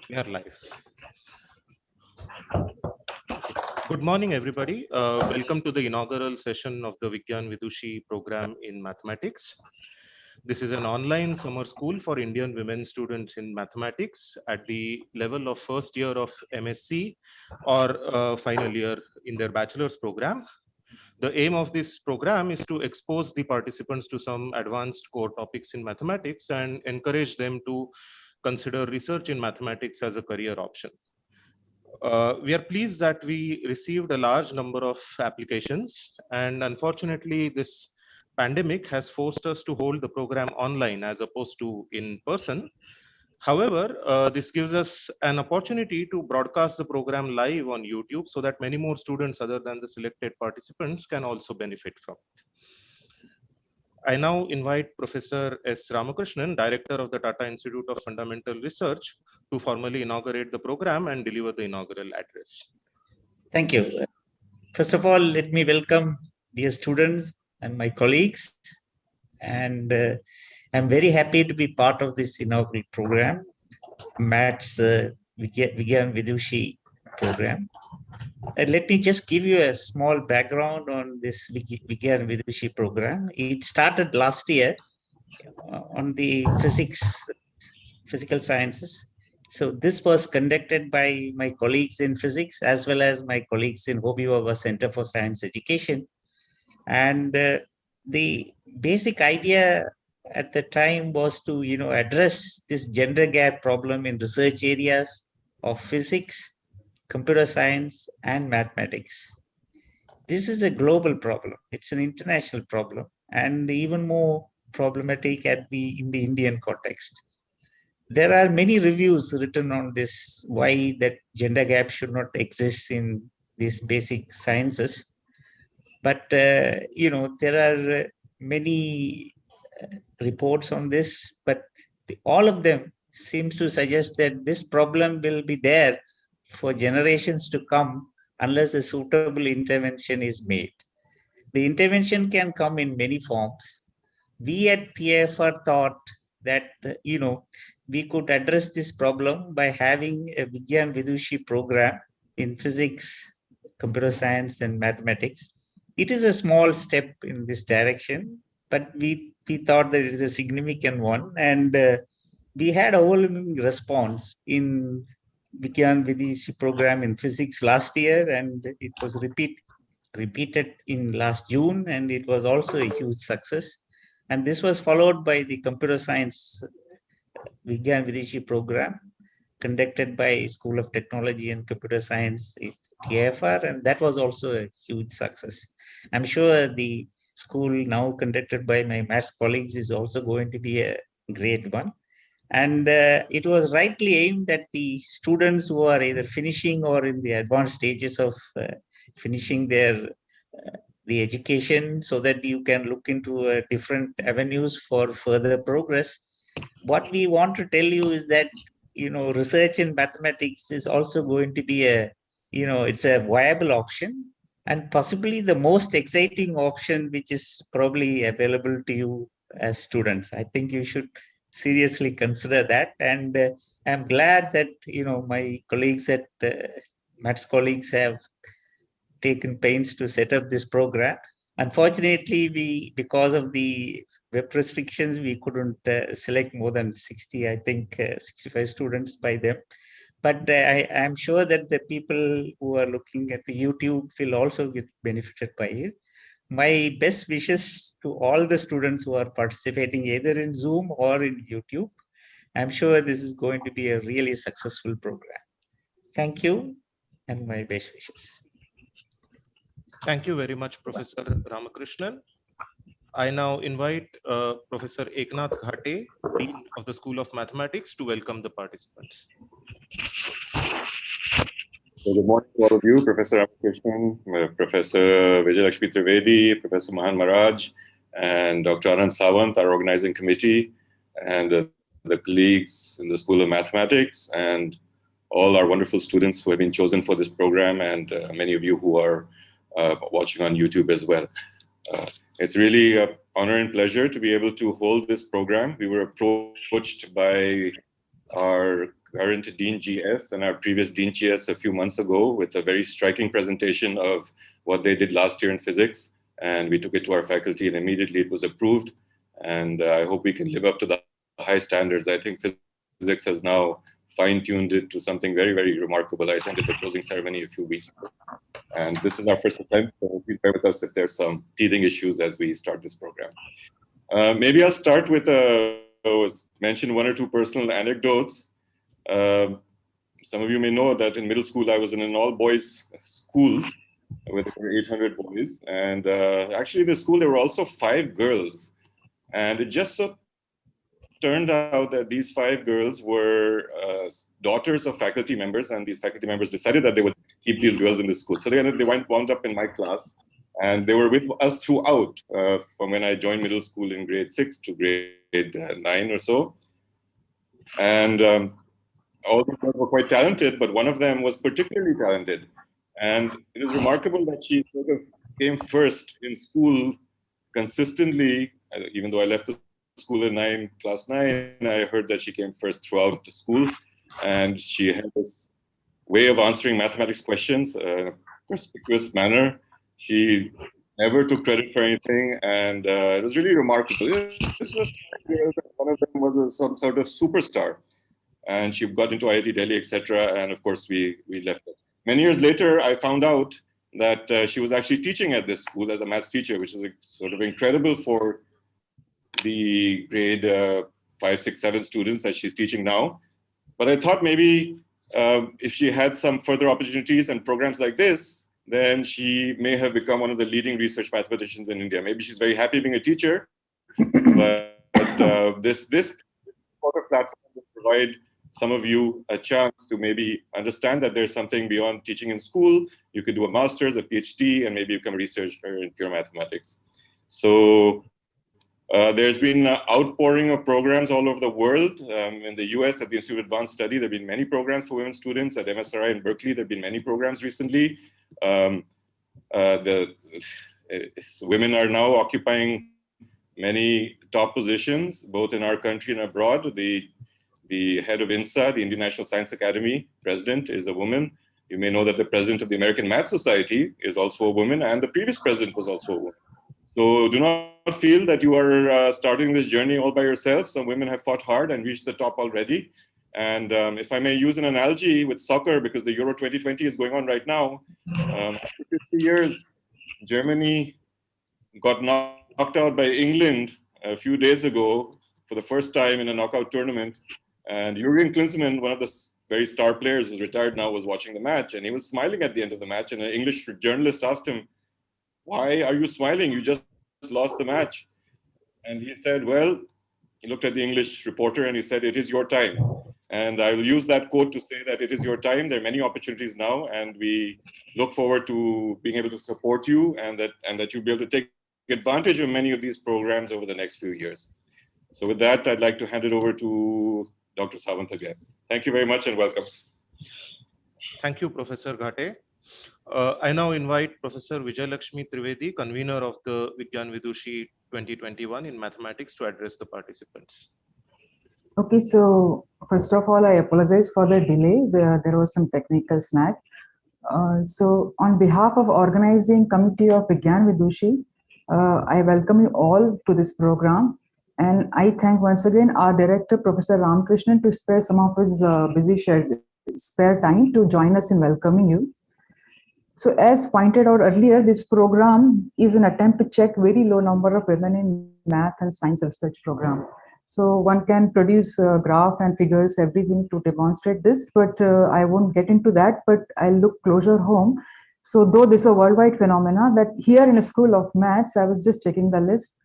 We are live. Good morning, everybody. Welcome to the inaugural session of the Vigyan Vidushi program in mathematics. This is an online summer school for Indian women students in mathematics at the level of first year of MSc or final year in their bachelor's program. The aim of this program is to expose the participants to some advanced core topics in mathematics and encourage them to consider research in mathematics as a career option. We are pleased that we received a large number of applications, and unfortunately, this pandemic has forced us to hold the program online as opposed to in person. However, this gives us an opportunity to broadcast the program live on YouTube so that many more students other than the selected participants can also benefit from it. I now invite Professor S. Ramakrishnan, Director of the Tata Institute of Fundamental Research, to formally inaugurate the program and deliver the inaugural address. Thank you. First of all, let me welcome dear students and my colleagues. And I'm very happy to be part of this inaugural program, Maths Vigyan Vidushi program. Let me just give you a small background on this Vigyan Vidushi program. It started last year on the physical sciences. So this was conducted by my colleagues in physics as well as my colleagues in Hobi Bhabha Center for Science Education. And the basic idea at the time was to, address this gender gap problem in research areas of physics, computer science, and mathematics. This is a global problem. It's an international problem, and even more problematic in the Indian context. There are many reviews written on this, why that gender gap should not exist in these basic sciences. But, there are many reports on this, but all of them seems to suggest that this problem will be there for generations to come unless a suitable intervention is made. The intervention can come in many forms. We at TFR thought that, we could address this problem by having a Vigyan Vidushi program in physics, computer science, and mathematics. It is a small step in this direction, but we thought that it is a significant one. And we had a overwhelming response in Vigyan Vidushi program in physics last year, and it was repeated in last June, and it was also a huge success. And this was followed by the computer science Vigyan Vidushi program conducted by School of Technology and Computer Science at TFR, and that was also a huge success. I'm sure the school now conducted by my maths colleagues is also going to be a great one. And it was rightly aimed at the students who are either finishing or in the advanced stages of finishing their the education, so that you can look into different avenues for further progress. What we want to tell you is that, research in mathematics is also going to be it's a viable option, and possibly the most exciting option which is probably available to you as students. I think you should seriously consider that. And I'm glad that, my colleagues at maths colleagues have taken pains to set up this program. Unfortunately, because of the web restrictions, we couldn't select more than 60, I think 65 students by them. But I'm sure that the people who are looking at the YouTube will also get benefited by it. My best wishes to all the students who are participating either in Zoom or in YouTube. I'm sure this is going to be a really successful program. Thank you, and my best wishes. Thank you very much, Professor Ramakrishnan. I now invite Professor Eknath Ghate, Dean of the School of Mathematics, to welcome the participants. Good morning to all of you, Professor Ramakrishnan, Professor Vijayalakshmi Trivedi, Professor Mahan Maraj, and Dr. Anand Sawant, our organizing committee, and the colleagues in the School of Mathematics, and all our wonderful students who have been chosen for this program, and many of you who are watching on YouTube as well. It's really an honor and pleasure to be able to hold this program. We were approached by our current Dean GS and our previous Dean GS a few months ago with a very striking presentation of what they did last year in physics. And we took it to our faculty and immediately it was approved. And I hope we can live up to the high standards. I think physics has now fine-tuned it to something very, very remarkable. I attended the closing ceremony a few weeks ago. And this is our first attempt, so please bear with us if there's some teething issues as we start this program. Maybe I'll start with mention one or two personal anecdotes. Some of you may know that in middle school, I was in an all-boys school with over 800 boys. And actually in the school, there were also 5 girls. And it just so turned out that these 5 girls were daughters of faculty members, and these faculty members decided that they would keep these girls in the school. So they wound up in my class, and they were with us throughout, from when I joined middle school in grade 6 to grade 9 or so. And all the girls were quite talented, but one of them was particularly talented. And it is remarkable that she sort of came first in school consistently, even though I left the school in class 9, I heard that she came first throughout the school, and she had this way of answering mathematics questions in a perspicuous manner. She never took credit for anything, and it was really remarkable. This was one of them was some sort of superstar, and she got into IIT Delhi, etc. And of course, we left it. Many years later, I found out that she was actually teaching at this school as a maths teacher, which is sort of incredible for the grade 5, 6, 7 students that she's teaching now. But I thought maybe if she had some further opportunities and programs like this, then she may have become one of the leading research mathematicians in India. Maybe she's very happy being a teacher, but this sort of platform will provide some of you a chance to maybe understand that there's something beyond teaching in school. You could do a master's, a PhD, and maybe become a researcher in pure mathematics. So there's been an outpouring of programs all over the world. In the US, at the Institute of Advanced Study, there have been many programs for women students. At MSRI in Berkeley, there have been many programs recently. Women are now occupying many top positions, both in our country and abroad. The head of INSA, the Indian National Science Academy president, is a woman. You may know that the president of the American Math Society is also a woman, and the previous president was also a woman. So do not feel that you are starting this journey all by yourself. Some women have fought hard and reached the top already. And if I may use an analogy with soccer, because the Euro 2020 is going on right now, after 50 years, Germany got knocked out by England a few days ago for the first time in a knockout tournament. And Jürgen Klinsmann, one of the very star players who's retired now, was watching the match. And he was smiling at the end of the match. And an English journalist asked him, "Why are you smiling? You just lost the match." And he said, well, he looked at the English reporter and he said, "It is your time." And I will use that quote to say that it is your time. There are many opportunities now, and we look forward to being able to support you, and that you'll be able to take advantage of many of these programs over the next few years. So with that, I'd like to hand it over to Dr. Sawant again. Thank you very much and welcome. Thank you, Professor Ghate. I now invite Professor Vijayalakshmi Trivedi, convener of the Vigyan Vidushi 2021 in Mathematics, to address the participants. Okay, so first of all, I apologize for the delay. There was some technical snag. So on behalf of organizing committee of Vigyan Vidushi, I welcome you all to this program. And I thank once again our director, Professor Ramakrishnan, to spare some of his busy spare time to join us in welcoming you. So as pointed out earlier, this program is an attempt to check very low number of women in math and science research program. So one can produce graph and figures, everything to demonstrate this, but I won't get into that, but I'll look closer home. So though this is a worldwide phenomena, that here in a school of maths, I was just checking the list,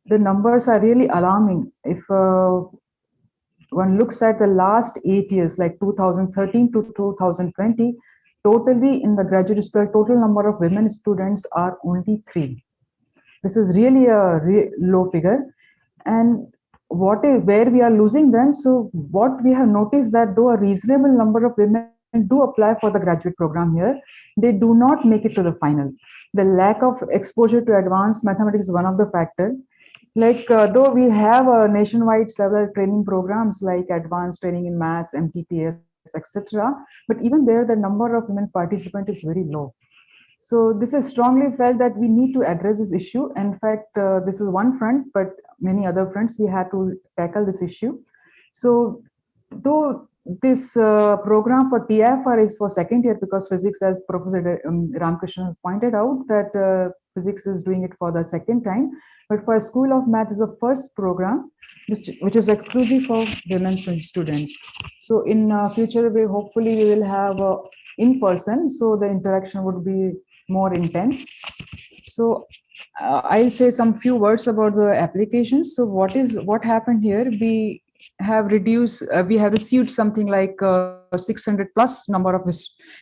the numbers are really alarming. If one looks at the last 8 years, like 2013 to 2020, totally in the graduate school, total number of women students are only 3. This is really a low figure. And where we are losing them, so what we have noticed that though a reasonable number of women do apply for the graduate program here, they do not make it to the final. The lack of exposure to advanced mathematics is one of the factors. Like, though we have nationwide several training programs like advanced training in maths, MTTS, etc., but even there, the number of women participants is very low. So this is strongly felt that we need to address this issue. In fact, this is one front, but many other fronts we had to tackle this issue. So though this program for TIFR is for second year, because physics, as Professor Ramakrishnan has pointed out, that physics is doing it for the second time. But for School of Math is the first program which is exclusive for women students. So in future, we hopefully we will have in person, so the interaction would be more intense. So I'll say some few words about the applications. So what happened here? We have received something like 600 plus number of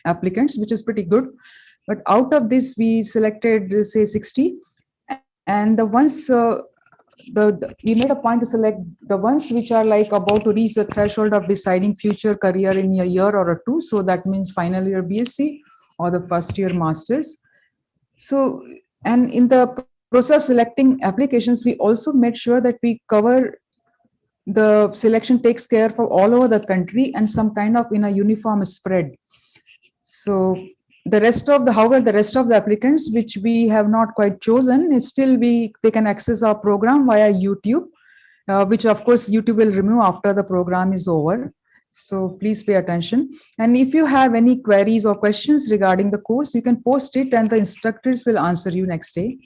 applicants, which is pretty good. But out of this, we selected say 60, and the ones we made a point to select the ones which are like about to reach the threshold of deciding future career in a year or two. So that means final year BSc or the first year masters. So, and in the process of selecting applications, we also made sure that we cover the selection takes care for all over the country and some kind of in a uniform spread. So the rest of the applicants which we have not quite chosen is still they can access our program via YouTube, which of course YouTube will remove after the program is over. So please pay attention. And if you have any queries or questions regarding the course, you can post it and the instructors will answer you next day.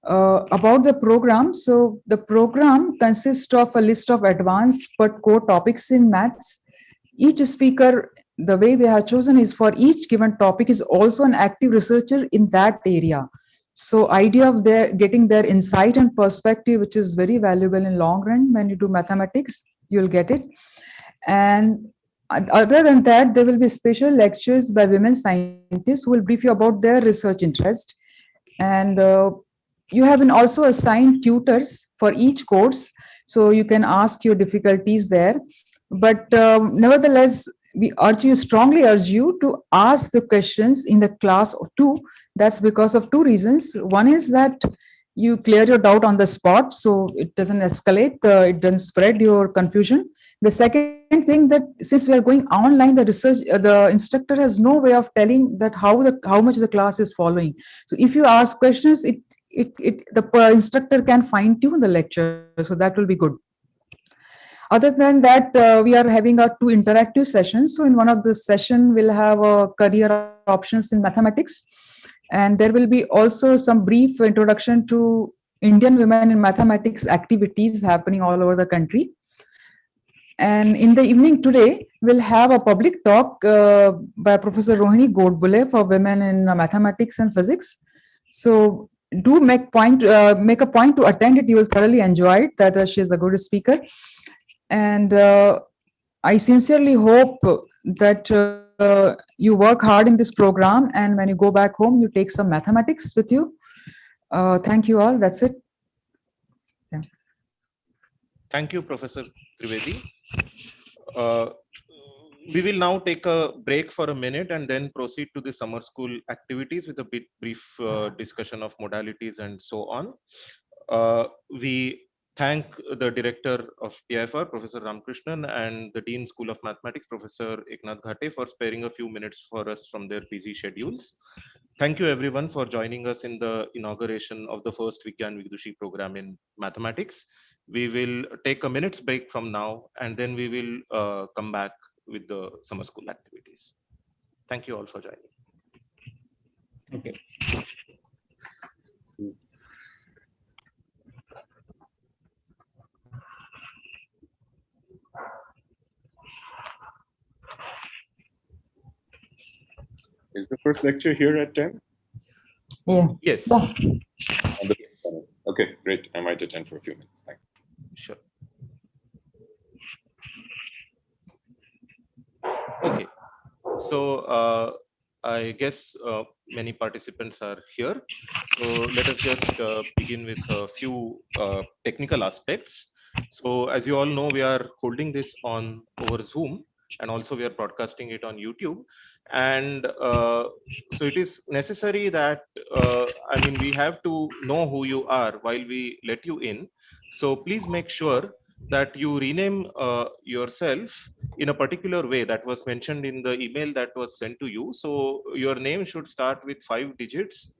About the program, so the program consists of a list of advanced but core topics in maths. Each speaker, the way we have chosen is for each given topic is also an active researcher in that area. So idea of getting their insight and perspective, which is very valuable in long run. When you do mathematics, you'll get it. And other than that, there will be special lectures by women scientists who will brief you about their research interest. And you have been also assigned tutors for each course, so you can ask your difficulties there. But nevertheless, we strongly urge you to ask the questions in the class too. That's because of two reasons. One is that you clear your doubt on the spot, so it doesn't escalate, it doesn't spread your confusion. The second thing, that since we are going online, the instructor has no way of telling that how much the class is following. So if you ask questions, the instructor can fine tune the lecture, so that will be good. Other than that, we are having our 2 interactive sessions. So in one of the session, we'll have career options in mathematics. And there will be also some brief introduction to Indian women in mathematics activities happening all over the country. And in the evening today, we'll have a public talk by Professor Rohini Godbole for women in mathematics and physics. So do make a point to attend it. You will thoroughly enjoy it. That she is a good speaker. And I sincerely hope that you work hard in this program, and when you go back home, you take some mathematics with you. Thank you all. That's it. Yeah. Thank you, Professor Trivedi. We will now take a break for a minute and then proceed to the summer school activities with a brief discussion of modalities and so on. We thank the director of TIFR, Professor Ramakrishnan, and the Dean School of Mathematics, Professor Eknath Ghate, for sparing a few minutes for us from their busy schedules. Thank you everyone for joining us in the inauguration of the first Vigyan Vidushi program in mathematics. We will take a minute's break from now, and then we will come back with the summer school activities. Thank you all for joining. Okay. Is the first lecture here at 10? Yeah. Yes. Okay, great. I might attend for a few minutes. Thanks. Sure. Okay. So I guess many participants are here. So let us just begin with a few technical aspects. So as you all know, we are holding this over Zoom, and also we are broadcasting it on YouTube. And so it is necessary that, I mean, we have to know who you are while we let you in. So please make sure that you rename yourself in a particular way that was mentioned in the email that was sent to you. So your name should start with 5 digits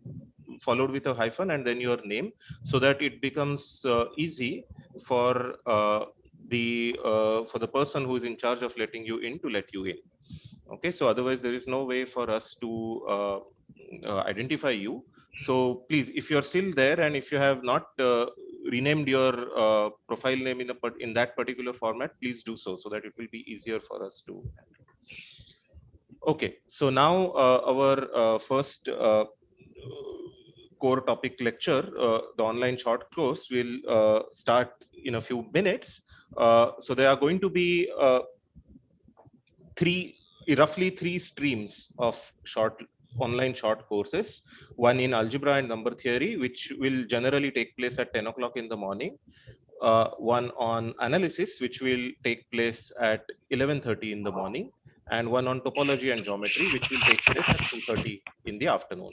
followed with a hyphen and then your name, so that it becomes easy for the person who is in charge of letting you in to let you in. Okay, so otherwise there is no way for us to identify you. So please, if you're still there and if you have not renamed your profile name in that particular format, please do so that it will be easier for us to handle. Okay, so now our first core topic lecture, the online short course, will start in a few minutes. So there are going to be roughly three streams of online short courses. One in algebra and number theory, which will generally take place at 10 o'clock in the morning. One on analysis, which will take place at 11:30 in the morning, and one on topology and geometry, which will take place at 2:30 in the afternoon.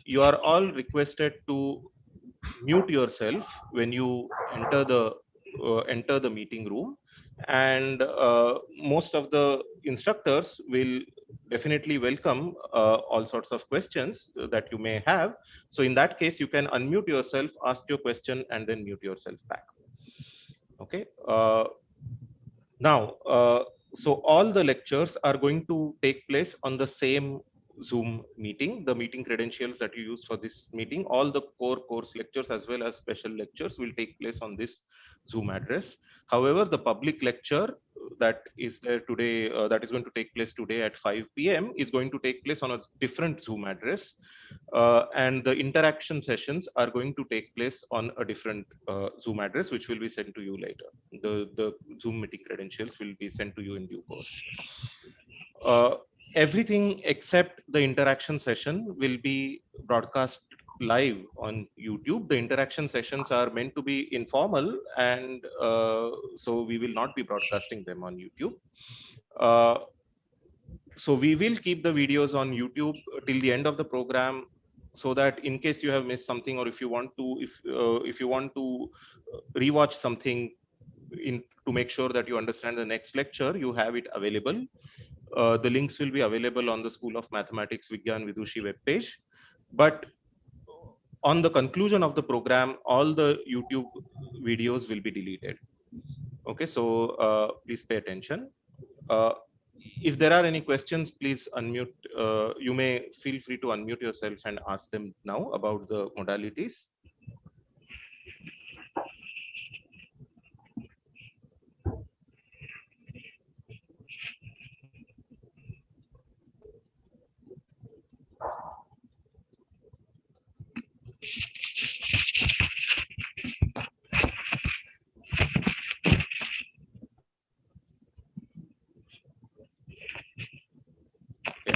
You are all requested to mute yourself when you enter the meeting room, and most of the instructors will definitely welcome all sorts of questions that you may have. So in that case, you can unmute yourself, ask your question, and then mute yourself back. Okay. Now, so all the lectures are going to take place on the same Zoom meeting. The meeting credentials that you use for this meeting, all the core course lectures as well as special lectures will take place on this Zoom address. However, the public lecture that is there today, that is going to take place today at 5 p.m. is going to take place on a different Zoom address. And the interaction sessions are going to take place on a different Zoom address, which will be sent to you later. The Zoom meeting credentials will be sent to you in due course. Everything except the interaction session will be broadcast live on YouTube. The interaction sessions are meant to be informal, and so we will not be broadcasting them on YouTube. So we will keep the videos on YouTube till the end of the program, so that in case you have missed something, or if you want to rewatch something to make sure that you understand the next lecture, you have it available. The links will be available on the School of Mathematics Vigyan Vidushi webpage. But on the conclusion of the program, all the YouTube videos will be deleted. Okay, so please pay attention. If there are any questions, please unmute. You may feel free to unmute yourselves and ask them now about the modalities.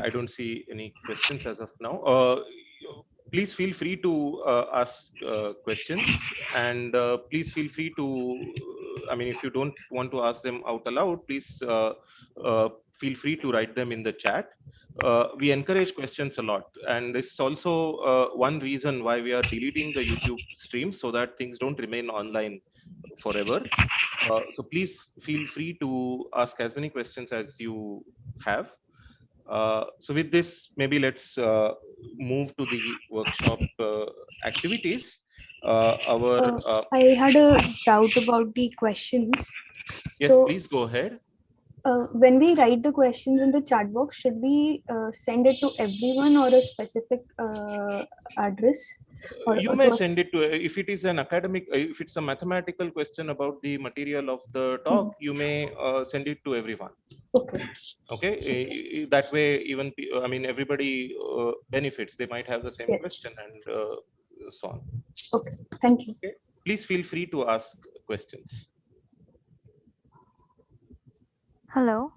I don't see any questions as of now. Please feel free to ask questions, and please feel free to, I mean, if you don't want to ask them out aloud, please feel free to write them in the chat. We encourage questions a lot, and this is also one reason why we are deleting the YouTube stream, so that things don't remain online forever. So please feel free to ask as many questions as you have. So with this, maybe let's move to the workshop activities. I had a doubt about the questions. Yes, so, please go ahead. When we write the questions in the chat box, should we send it to everyone or a specific address? You may send it to, if it is an academic, if it's a mathematical question about the material of the talk, you may send it to everyone. Okay. Okay. That way, even, I mean, everybody benefits. They might have the same question and so on. Okay. Thank you. Okay. Please feel free to ask questions. Hello.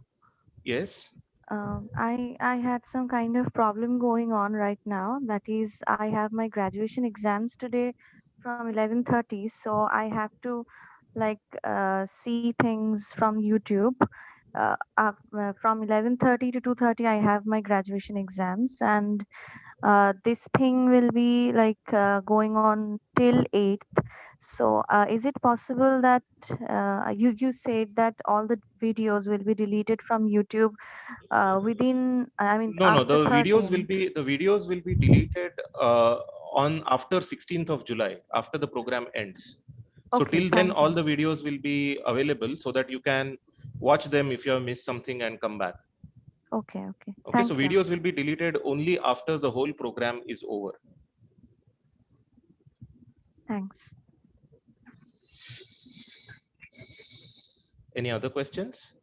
Yes. I had some kind of problem going on right now. That is, I have my graduation exams today from 11:30, so I have to like see things from YouTube. from 11:30 to 2:30 I have my graduation exams, and this thing will be like going on till 8th. So is it possible that you said that all the videos will be deleted from YouTube within, I mean, No, after the videos 13th? will be deleted on after 16th of July, after the program ends. So Okay, till then, thank all you. the videos will be available so that you can watch them if you have missed something and come back. Okay, Okay, so thank you. videos will be deleted only after the whole program is over. Thanks. Any other questions?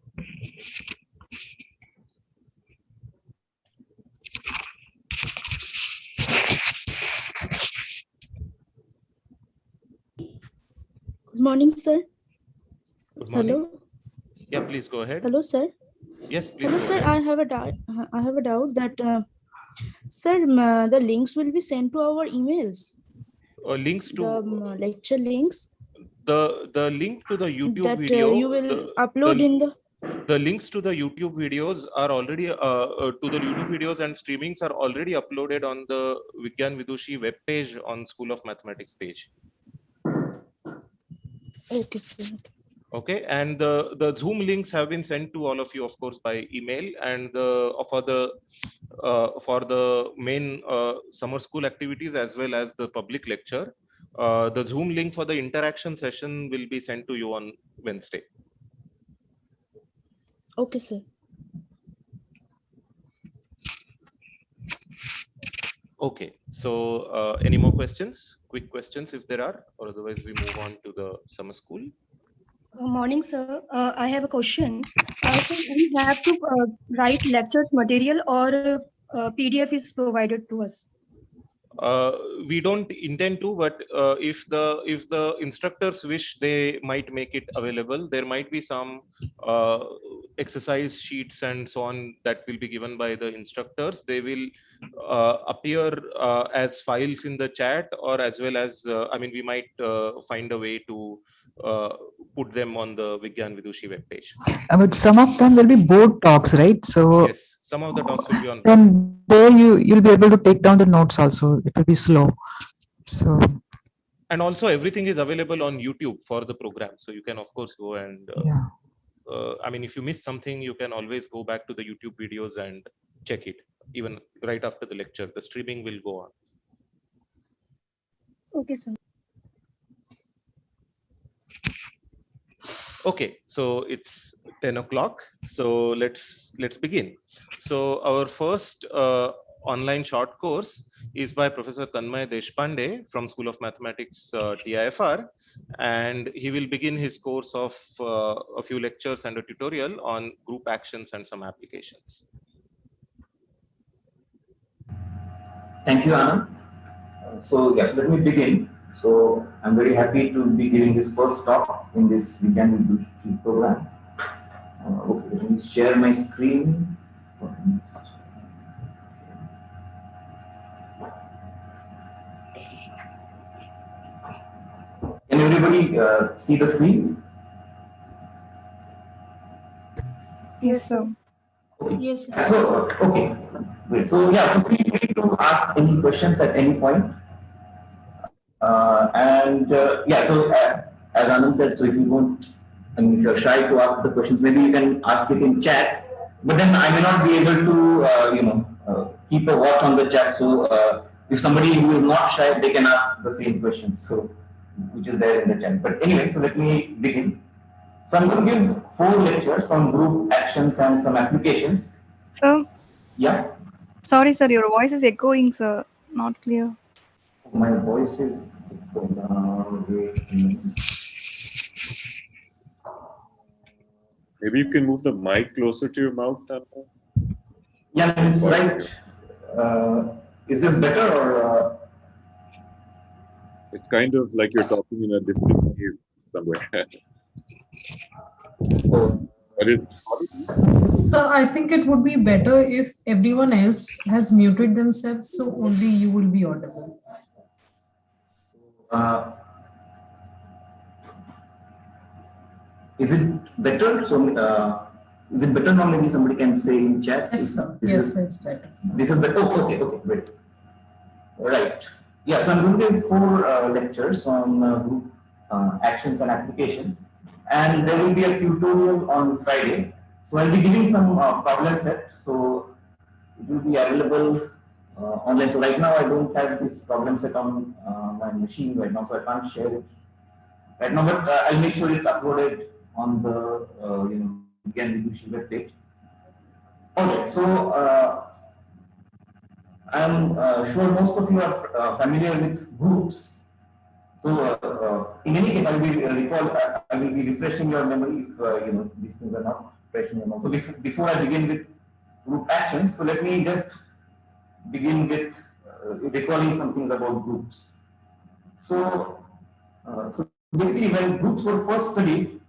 Good morning, sir. Good morning. Hello. Yeah, please go ahead. Hello, sir. Yes, please. Hello, go sir. ahead. I have a doubt. That, sir, the links will be sent to our emails. Links to The lecture links the link to the YouTube that video. you will upload in the links to the YouTube videos are already to the YouTube videos and streamings are already uploaded on the Vigyan Vidushi web page on School of Mathematics page. Okay, sir. Okay, and the Zoom links have been sent to all of you, of course, by email, and for the main summer school activities as well as the public lecture. The Zoom link for the interaction session will be sent to you on Wednesday. Okay, sir. Okay, so any more questions? Quick questions if there are, or otherwise we move on to the summer school. Morning, sir. I have a question. So we have to write lectures material, or PDF is provided to us? We don't intend to, but if the instructors wish, they might make it available. There might be some exercise sheets and so on that will be given by the instructors. They will appear as files in the chat, or as well as I mean, we might find a way to put them on the Vigyan Vidushi webpage. But some of them will be board talks, right? So yes, some of the talks will be on. Then there you'll be able to take down the notes also. It will be slow. So. And also everything is available on YouTube for the program, so you can of course go and. Yeah. I mean, if you miss something, you can always go back to the YouTube videos and check it. Even right after the lecture, the streaming will go on. Okay, sir. Okay, so it's 10 o'clock. So let's begin. So our first online short course is by Professor Tanmay Deshpande from School of Mathematics, TIFR. And he will begin his course of a few lectures and a tutorial on group actions and some applications. Thank you, Anand. So yes, let me begin. So I'm very happy to be giving this first talk in this Vigyan Vidushi program. Okay, let me share my screen. Can everybody see the screen? Yes, sir. Okay. Yes, sir. So, okay, great. So, yeah, so feel free to ask any questions at any point. Yeah, so as Anand said, so if you don't, I mean, if you're shy to ask the questions, maybe you can ask it in chat. But then I may not be able to, keep a watch on the chat. So if somebody who is not shy, they can ask the same questions. So which is there in the chat. But anyway, so let me begin. So I'm going to give 4 lectures on group actions and some applications. Sir? Yeah? Sorry, sir. Your voice is echoing, sir. Not clear. My voice is Maybe you can move the mic closer to your mouth. Yeah, it's right. Is this better or? It's kind of like you're talking in a different cave somewhere. But it's So I think it would be better if everyone else has muted themselves, so only you will be audible. Is it better? So Is it better now? Maybe somebody can say in chat. Yes, sir. Yes, sir, it's better. This is better. Oh, okay, great. Right. Yeah, so I'm going to give 4 lectures on group actions and applications, and there will be a tutorial on Friday. So I'll be giving some problem set. So it will be available online. So right now I don't have this problem set on my machine right now, so I can't share it right now. But I'll make sure it's uploaded on the again Vidushi web page. Okay, so I'm sure most of you are familiar with groups. So in any case, I will be refreshing your memory if these things are not fresh in your memory. So before I begin with group actions, so let me just begin with recalling some things about groups. So basically, when groups were first studied,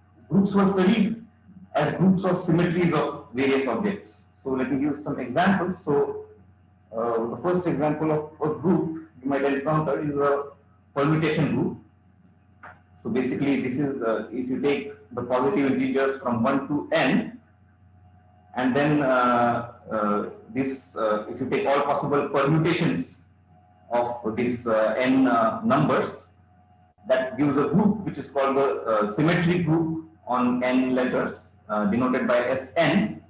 as groups of symmetries of various objects. So let me give some examples. So the first example of a group you might encounter is a permutation group. So basically, this is if you take the positive integers from 1 to n, and then if you take all possible permutations of these n numbers, that gives a group which is called the symmetry group on n letters, denoted by Sn.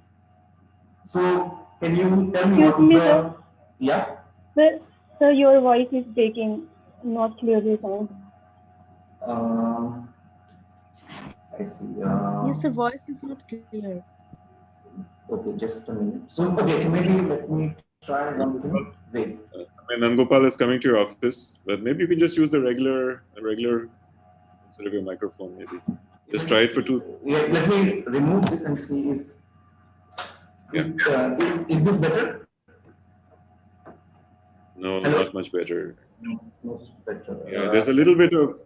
So can you tell me what is the... Yeah? Sir, your voice is breaking, not clearly sound. I see. Yes, the voice is not clear. Okay, just a minute. So maybe let me try one thing. Wait. Nangopal is coming to your office, but maybe you can just use the regular instead of your microphone. Maybe just try it for 2. Yeah, let me remove this and see if. Is this better? No, Hello? not much better. No, much better. Yeah, there's a little bit of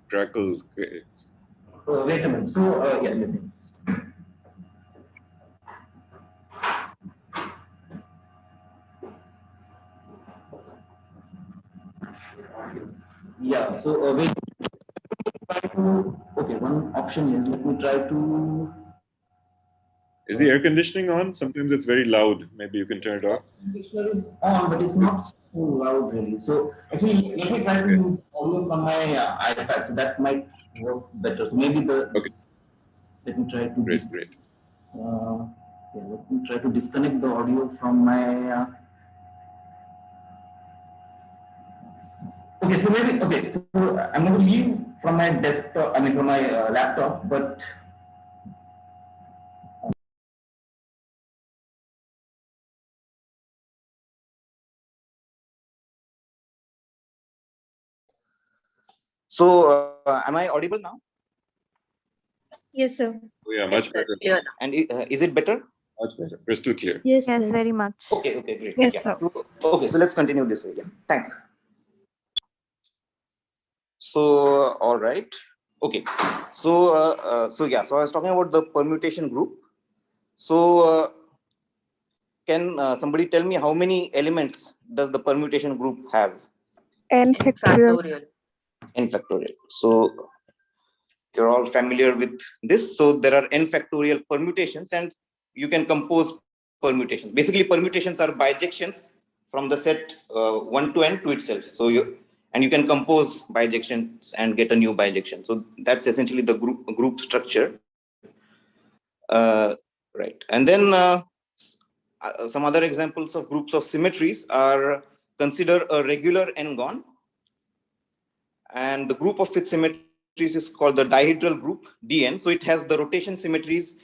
crackle. Wait a minute. So yeah, let me. Yeah. So wait. Okay, one option is let me try to. Is the air conditioning on? Sometimes it's very loud. Maybe you can turn it off. Conditioner is on, but it's not so loud really. So actually, let me try to use audio from my iPad. So that might work better. So maybe Okay. Let me try to. Great. Yeah, let me try to disconnect the audio from my. Okay, so maybe So I'm going to leave from my desktop. I mean, from my laptop, but. So, am I audible now? Yes, sir. Oh yeah, much better. And is it better? Much better. Crystal clear. Yes, Yes, sir. very much. Okay, great. Yes, Yeah. sir. So let's continue this way. Yeah. Thanks. So, all right. Okay. So, so I was talking about the permutation group. So, can somebody tell me how many elements does the permutation group have? N factorial. N factorial. So, you're all familiar with this. So, there are n factorial permutations, and you can compose permutations. Basically, permutations are bijections from the set 1 to n to itself. So, you can compose bijections and get a new bijection. So, that's essentially the group structure. Right. And then some other examples of groups of symmetries are: consider a regular n-gon, and the group of its symmetries is called the dihedral group Dn. So it has the rotation symmetries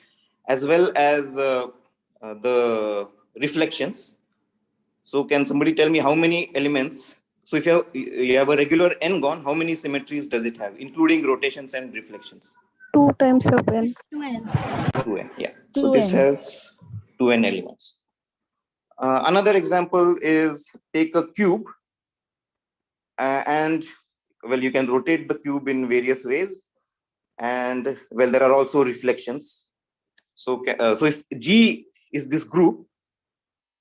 as well as the reflections. So can somebody tell me how many elements? So if you have a regular n-gon, how many symmetries does it have, including rotations and reflections? 2 times of n. 2n, yeah. So this has 2n elements. Another example is take a cube, and well, you can rotate the cube in various ways, and well, there are also reflections. So, so if G is this group,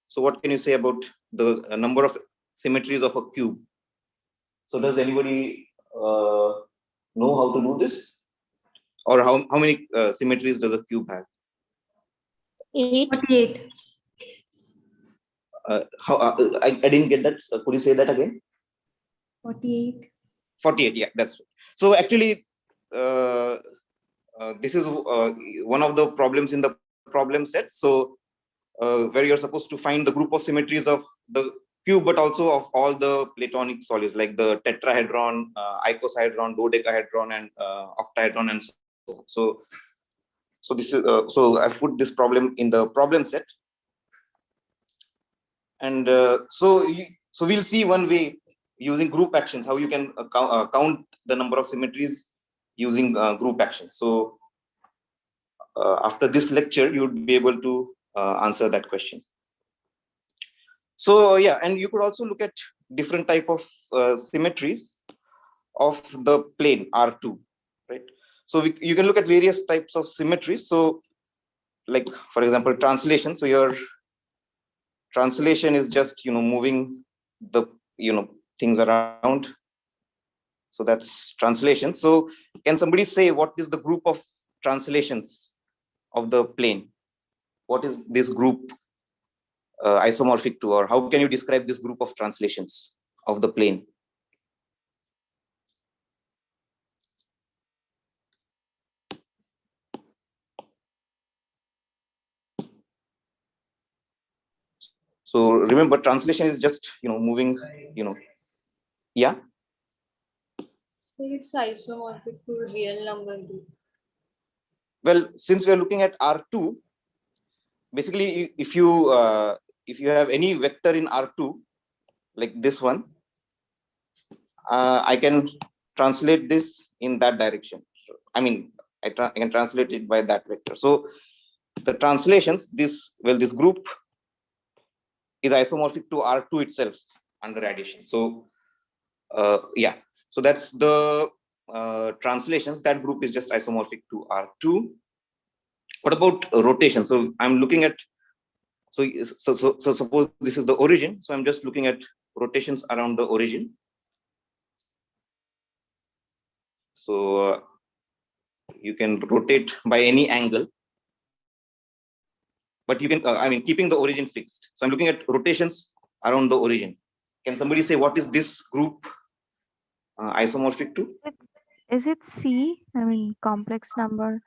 so what can you say about the number of symmetries of a cube? So does anybody know how to do this? Or how many symmetries does a cube have? 8. 48. I didn't get that. Could you say that again? 48. 48. Yeah, that's right. So actually, this is one of the problems in the problem set. So where you're supposed to find the group of symmetries of the cube, but also of all the Platonic solids like the tetrahedron, icosahedron, dodecahedron, and octahedron, and so on. So this is so I've put this problem in the problem set, and so we'll see one way using group actions how you can count the number of symmetries using group actions. So after this lecture, you would be able to answer that question. So yeah, and you could also look at different type of symmetries of the plane R2, right? So you can look at various types of symmetries. So like, for example, translation. So your translation is just, moving the, things around. So that's translation. So can somebody say what is the group of translations of the plane? What is this group isomorphic to, or how can you describe this group of translations of the plane? So remember, translation is just, moving, yeah. It's isomorphic to real number. Well, since we are looking at R2, basically, if you have any vector in R2, like this one, I can translate this in that direction. I mean, I can translate it by that vector. So the translations, this group is isomorphic to R2 itself under addition. So yeah, so that's the translations. That group is just isomorphic to R2. What about rotation? So I'm looking at, so suppose this is the origin. So I'm just looking at rotations around the origin. So you can rotate by any angle, but you can, keeping the origin fixed. So I'm looking at rotations around the origin. Can somebody say what is this group isomorphic to? Is it C? I mean, complex number?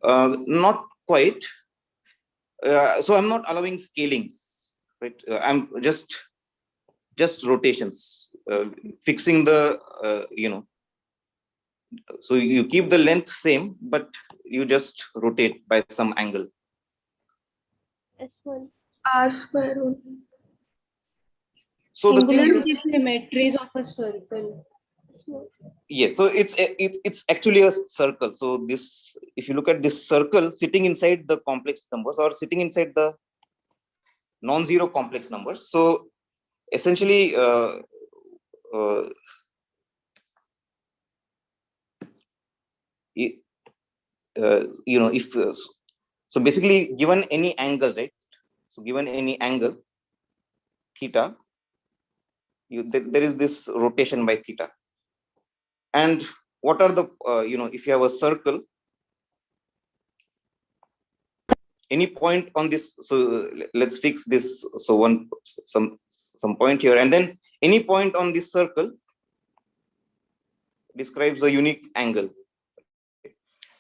Not quite. So I'm not allowing scalings, right? I'm just rotations, fixing the, so you keep the length same, but you just rotate by some angle. S1. R square only. So the thing Singular is, symmetries of a circle. yes, so it's actually a circle. So this, if you look at this circle sitting inside the complex numbers or sitting inside the non-zero complex numbers. So essentially, if so basically given any angle, right? So given any angle theta, there is this rotation by theta. And what are the if you have a circle, any point on this, so let's fix this, so some point here, and then any point on this circle describes a unique angle.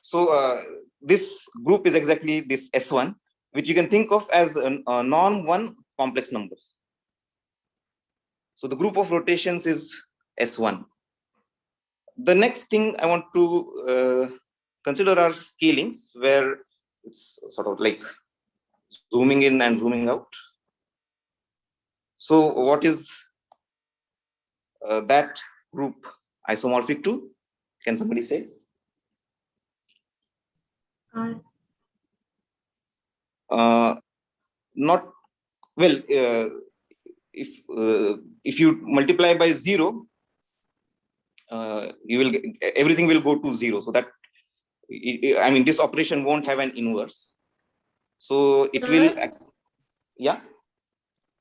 So this group is exactly this S1, which you can think of as a non-1 complex numbers. So the group of rotations is S1. The next thing I want to consider are scalings, where it's sort of like zooming in and zooming out. So what is that group isomorphic to? Can somebody say? Not well. If you multiply by 0, you will everything will go to 0. So that this operation won't have an inverse. So it will. Yeah.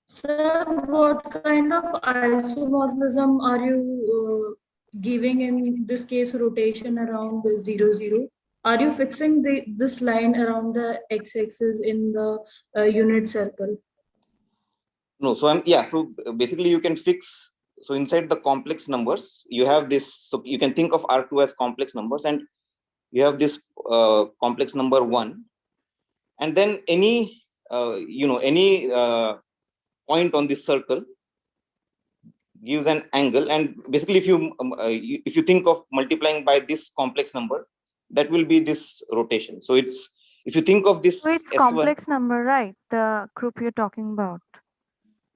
Sir, what kind of isomorphism are you giving in this case rotation around 0, 0? are you fixing this line around the x-axis in the unit circle? No, so so basically you can fix, so inside the complex numbers, you have this, so you can think of R2 as complex numbers, and you have this complex number 1, and then any, any point on this circle gives an angle, and basically if you think of multiplying by this complex number, that will be this rotation. So it's, if you think of this So it's S1, complex number, right? The group you're talking about.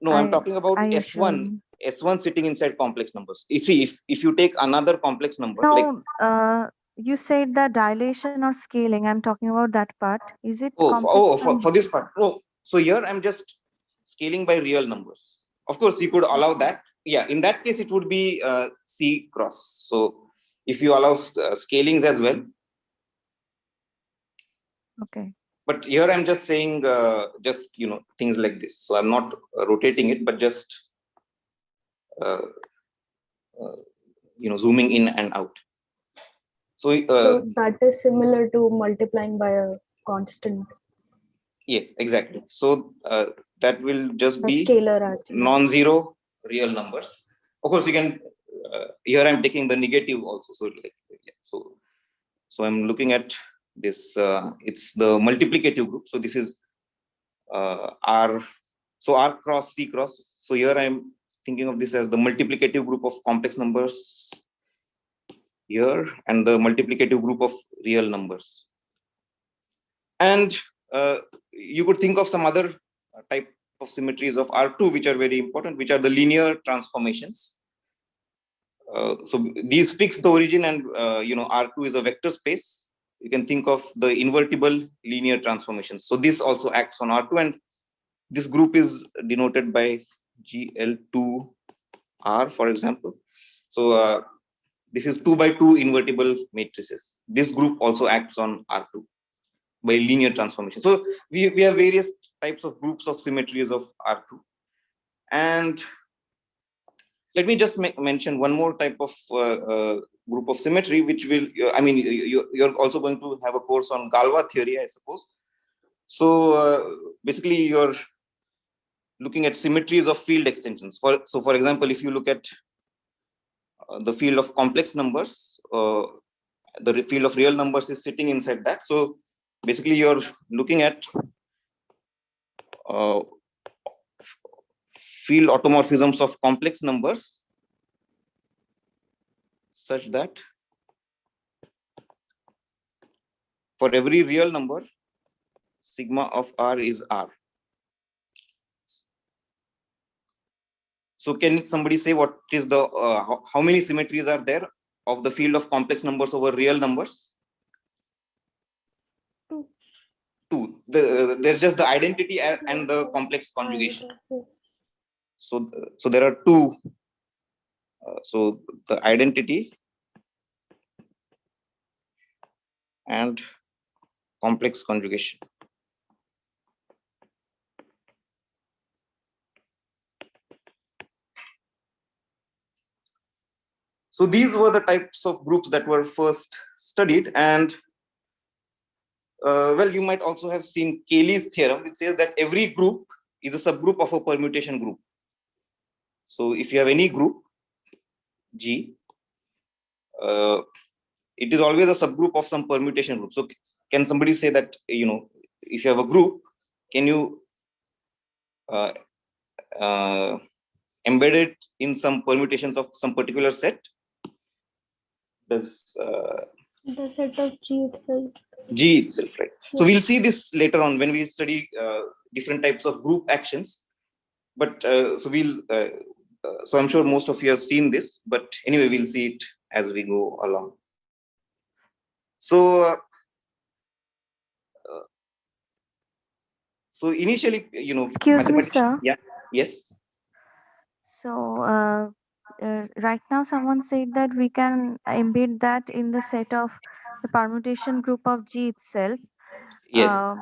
no, I'm talking about I S1 sitting inside complex numbers. You see, if you take another complex number, No, like you said the dilation or scaling. I'm talking about that part. Is it complex number? for this part, no. So here I'm just scaling by real numbers. Of course, you could allow that. Yeah, in that case, it would be C cross. So if you allow scalings as well. Okay. But here I'm just saying, just, things like this. So I'm not rotating it, but just, zooming in and out. So, so that is similar to multiplying by a constant. Yes, exactly. So that will just be scalar non-zero real numbers. Of course, you can. Here I'm taking the negative also. So so I'm looking at this. It's the multiplicative group. So this is R. So R cross C cross. So here I'm thinking of this as the multiplicative group of complex numbers here, and the multiplicative group of real numbers. And you could think of some other type of symmetries of R2, which are very important, which are the linear transformations. So these fix the origin, and R2 is a vector space. You can think of the invertible linear transformations. So this also acts on R2, and this group is denoted by GL2R, for example. So this is 2 by 2 invertible matrices. This group also acts on R2 by linear transformation. So we have various types of groups of symmetries of R2. And let me just mention one more type of group of symmetry, which will, you're also going to have a course on Galois theory, I suppose. So basically you're looking at symmetries of field extensions. So for example, if you look at the field of complex numbers, the field of real numbers is sitting inside that. So basically you're looking at field automorphisms of complex numbers such that for every real number, sigma of R is R. So can somebody say what is the, how many symmetries are there of the field of complex numbers over real numbers? Two. There's just the identity and the complex conjugation. So there are two. So the identity and complex conjugation. So these were the types of groups that were first studied, and well, you might also have seen Cayley's theorem, which says that every group is a subgroup of a permutation group. So if you have any group G, it is always a subgroup of some permutation group. So can somebody say that, if you have a group, can you embed it in some permutations of some particular set? Does the set of G itself. G itself, right? Yeah. So we'll see this later on when we study different types of group actions. But so I'm sure most of you have seen this, but anyway, we'll see it as we go along. So, so initially, excuse me, sir. Yeah. Yes. So right now, someone said that we can embed that in the set of the permutation group of G itself. Yes.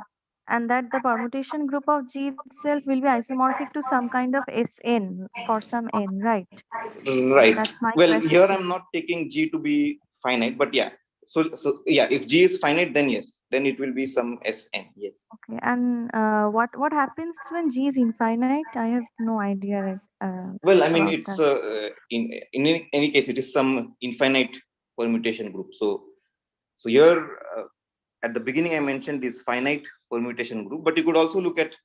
And that the permutation group of G itself will be isomorphic to some kind of Sn for some n, right? Right. That's my well, question. Here I'm not taking G to be finite, but yeah. So yeah, if G is finite, then yes, then it will be some Sn. Yes. Okay. And what happens when G is infinite? I have no idea Well, I mean, about it's that. in any case, it is some infinite permutation group. So here at the beginning, I mentioned this finite permutation group, but you could also look at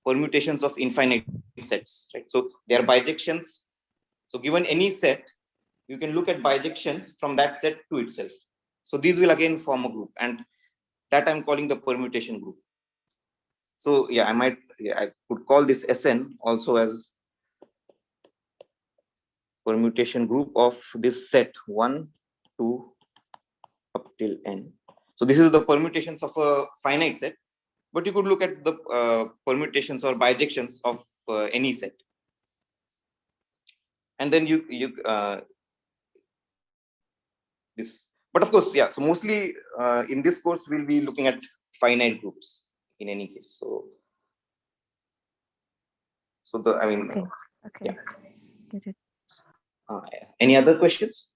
permutations of infinite sets, right? So they are bijections. So given any set, you can look at bijections from that set to itself. So these will again form a group, and that I'm calling the permutation group. So yeah, I could call this Sn also as permutation group of this set 1, 2, up till n. So this is the permutations of a finite set, but you could look at the permutations or bijections of any set. And then this, but of course, yeah. So mostly in this course, we'll be looking at finite groups in any case. So the, I mean, Okay. Yeah. Get it. Any other questions?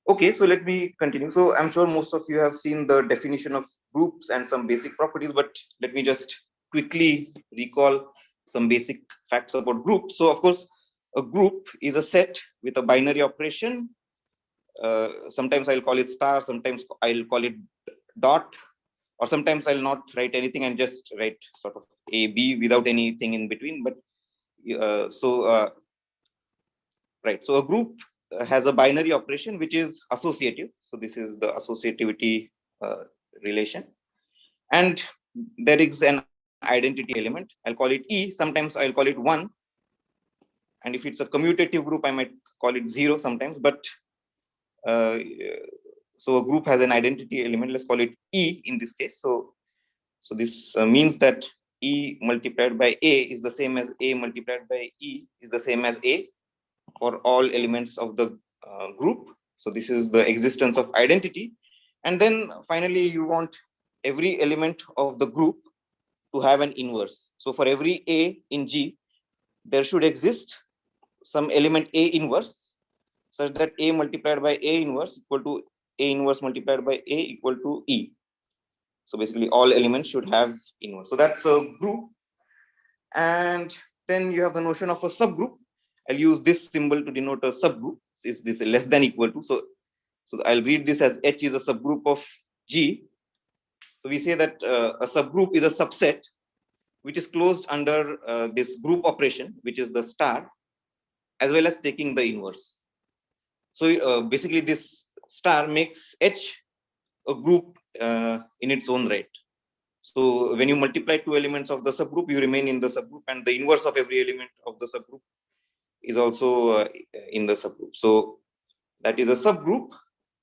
Okay, so let me continue. So I'm sure most of you have seen the definition of groups and some basic properties, but let me just quickly recall some basic facts about groups. So of course, a group is a set with a binary operation. Sometimes I'll call it star, sometimes I'll call it dot, or sometimes I'll not write anything and just write sort of A, B without anything in between. But right, so a group has a binary operation which is associative. So this is the associativity relation, and there is an identity element. I'll call it E. Sometimes I'll call it 1, and if it's a commutative group, I might call it 0 sometimes. But so a group has an identity element. Let's call it E in this case. So this means that E multiplied by A is the same as A multiplied by E is the same as A for all elements of the group. So this is the existence of identity. And then finally, you want every element of the group to have an inverse. So for every A in G, there should exist some element A inverse, such that A multiplied by A inverse equal to A inverse multiplied by A equal to E. So basically all elements should have inverse. So that's a group. And then you have the notion of a subgroup. I'll use this symbol to denote a subgroup. Is this less than equal to? So I'll read this as H is a subgroup of G. So we say that a subgroup is a subset which is closed under this group operation, which is the star, as well as taking the inverse. So basically this star makes H a group in its own right. So when you multiply two elements of the subgroup, you remain in the subgroup, and the inverse of every element of the subgroup is also in the subgroup. So that is a subgroup.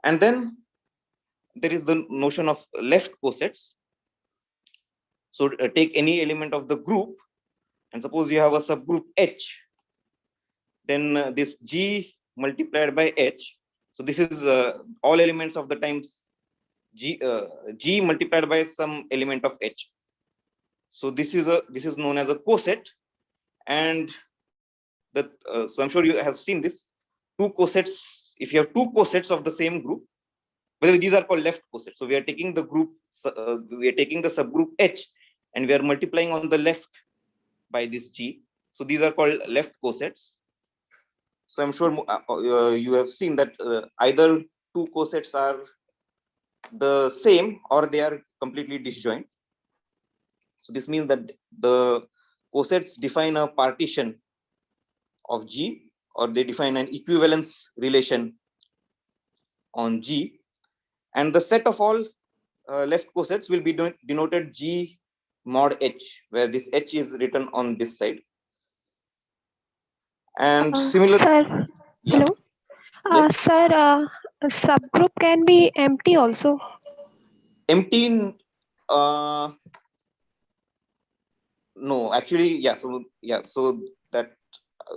And then there is the notion of left cosets. So take any element of the group, and suppose you have a subgroup H, then this G multiplied by H. So this is all elements of the times G multiplied by some element of H. So this is known as a coset, and so I'm sure you have seen this. Two cosets. If you have two cosets of the same group, well, these are called left cosets. So we are taking the group, we are taking the subgroup H, and we are multiplying on the left by this G. So these are called left cosets. So I'm sure you have seen that either two cosets are the same or they are completely disjoint. So this means that the cosets define a partition of G, or they define an equivalence relation on G. And the set of all left cosets will be denoted G mod H, where this H is written on this side. And similar. Sir, Yeah. hello. Yes. Sir, a subgroup can be empty also. Empty? No, actually, yeah. So yeah, so that.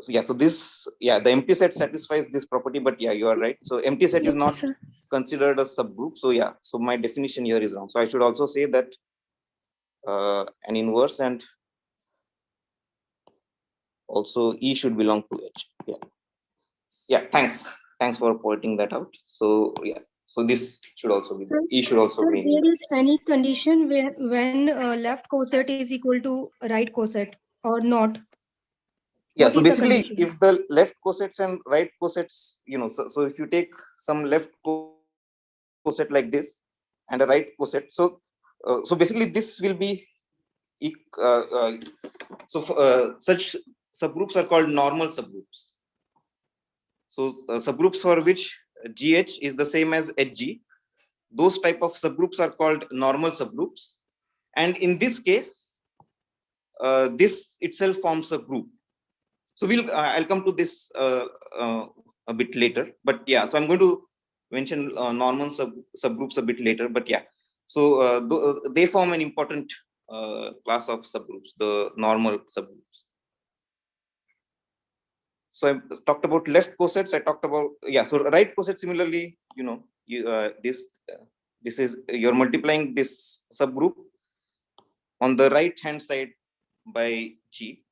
So this, yeah, the empty set satisfies this property, but yeah, you are right. So empty set is not considered a subgroup. So yeah, so my definition here is wrong. So I should also say that an inverse and also E should belong to H. Yeah. Yeah, thanks for pointing that out. So yeah, so this should also be, E should also Sir, be. there is any condition where when left coset is equal to right coset or not? Yeah, What so is the basically condition? if the left cosets and right cosets, so if you take some left coset like this and a right coset, so basically this will be such subgroups are called normal subgroups. So subgroups for which GH is the same as HG, those type of subgroups are called normal subgroups. And in this case, this itself forms a group. So I'll come to this a bit later. But yeah, so I'm going to mention normal subgroups a bit later. But yeah, so they form an important class of subgroups, the normal subgroups. So I talked about left cosets. I talked about, yeah, so right coset similarly, this is, you're multiplying this subgroup on the right hand side by G.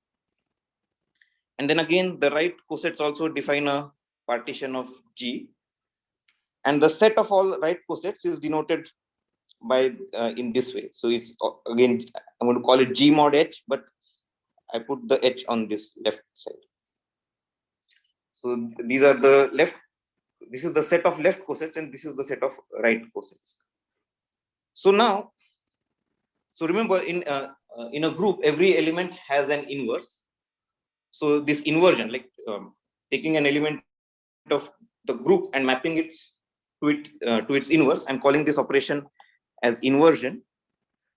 And then again, the right cosets also define a partition of G. And the set of all right cosets is denoted by in this way. So it's again, I'm going to call it G mod H, but I put the H on this left side. So these are the this is the set of left cosets and this is the set of right cosets. So now, so remember in a group, every element has an inverse. So this inversion, like taking an element of the group and mapping it to its inverse, I'm calling this operation as inversion.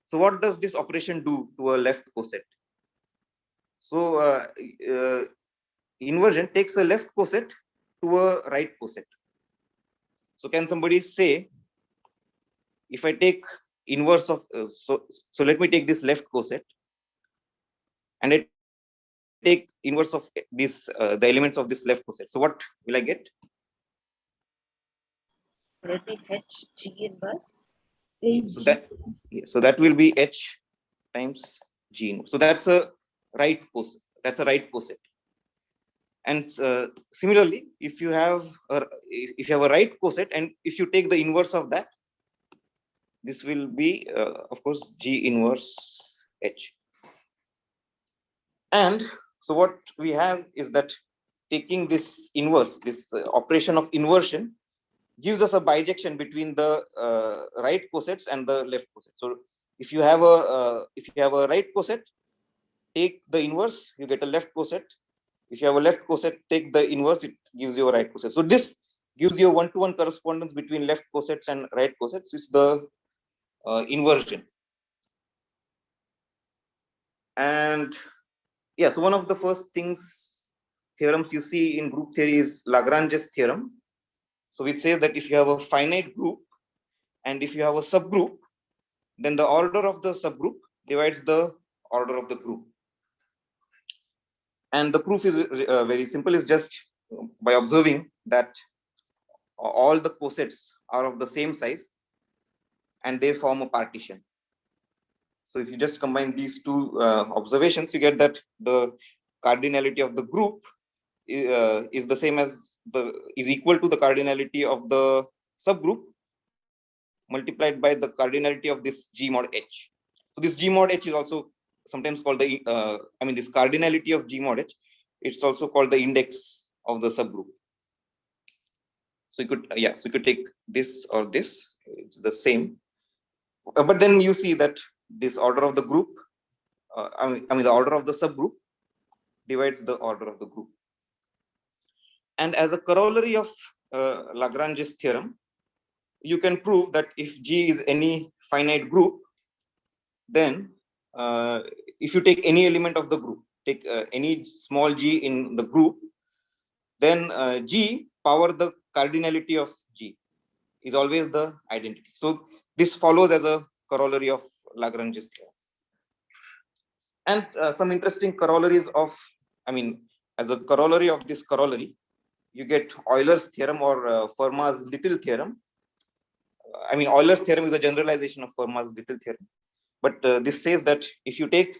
So what does this operation do to a left coset? So inversion takes a left coset to a right coset. So can somebody say, if I take inverse of, so let me take this left coset and I take inverse of this, the elements of this left coset. So what will I get? Let me H G inverse. So that will be H times G inverse. So that's a right coset. That's a right coset. And similarly, if you have a right coset and if you take the inverse of that, this will be of course G inverse H. And so what we have is that taking this inverse, this operation of inversion, gives us a bijection between the right cosets and the left coset. So if you have a right coset, take the inverse, you get a left coset. If you have a left coset, take the inverse, it gives you a right coset. So this gives you a one-to-one correspondence between left cosets and right cosets. It's the inversion. And yeah, so one of the first theorems you see in group theory is Lagrange's theorem. So it says that if you have a finite group and if you have a subgroup, then the order of the subgroup divides the order of the group. And the proof is very simple. It's just by observing that all the cosets are of the same size and they form a partition. So if you just combine these two observations, you get that the cardinality of the group is the same as is equal to the cardinality of the subgroup multiplied by the cardinality of this G mod H. So this G mod H is also sometimes called the this cardinality of G mod H, it's also called the index of the subgroup. So you could so you could take this or this, it's the same, but then you see that this order of the group, the order of the subgroup divides the order of the group. And as a corollary of Lagrange's theorem, you can prove that if G is any finite group, then if you take any element of the group, take any small g in the group, then G power the cardinality of G is always the identity. So this follows as a corollary of Lagrange's theorem. And some interesting corollaries of, as a corollary of this corollary, you get Euler's theorem or Fermat's little theorem. Euler's theorem is a generalization of Fermat's little theorem. But this says that if you take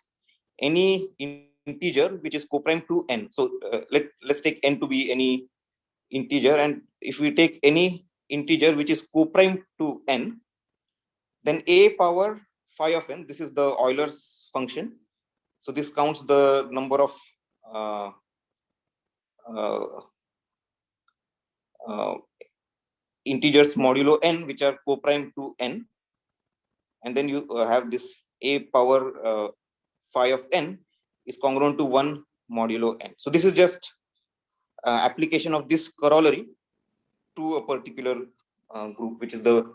any integer which is coprime to n, so let's take n to be any integer, and if we take any integer which is co-prime to n, then a power phi of n, this is the Euler's function. So this counts the number of integers modulo n which are co-prime to n, and then you have this a power phi of n is congruent to 1 modulo n. So this is just application of this corollary to a particular group, which is the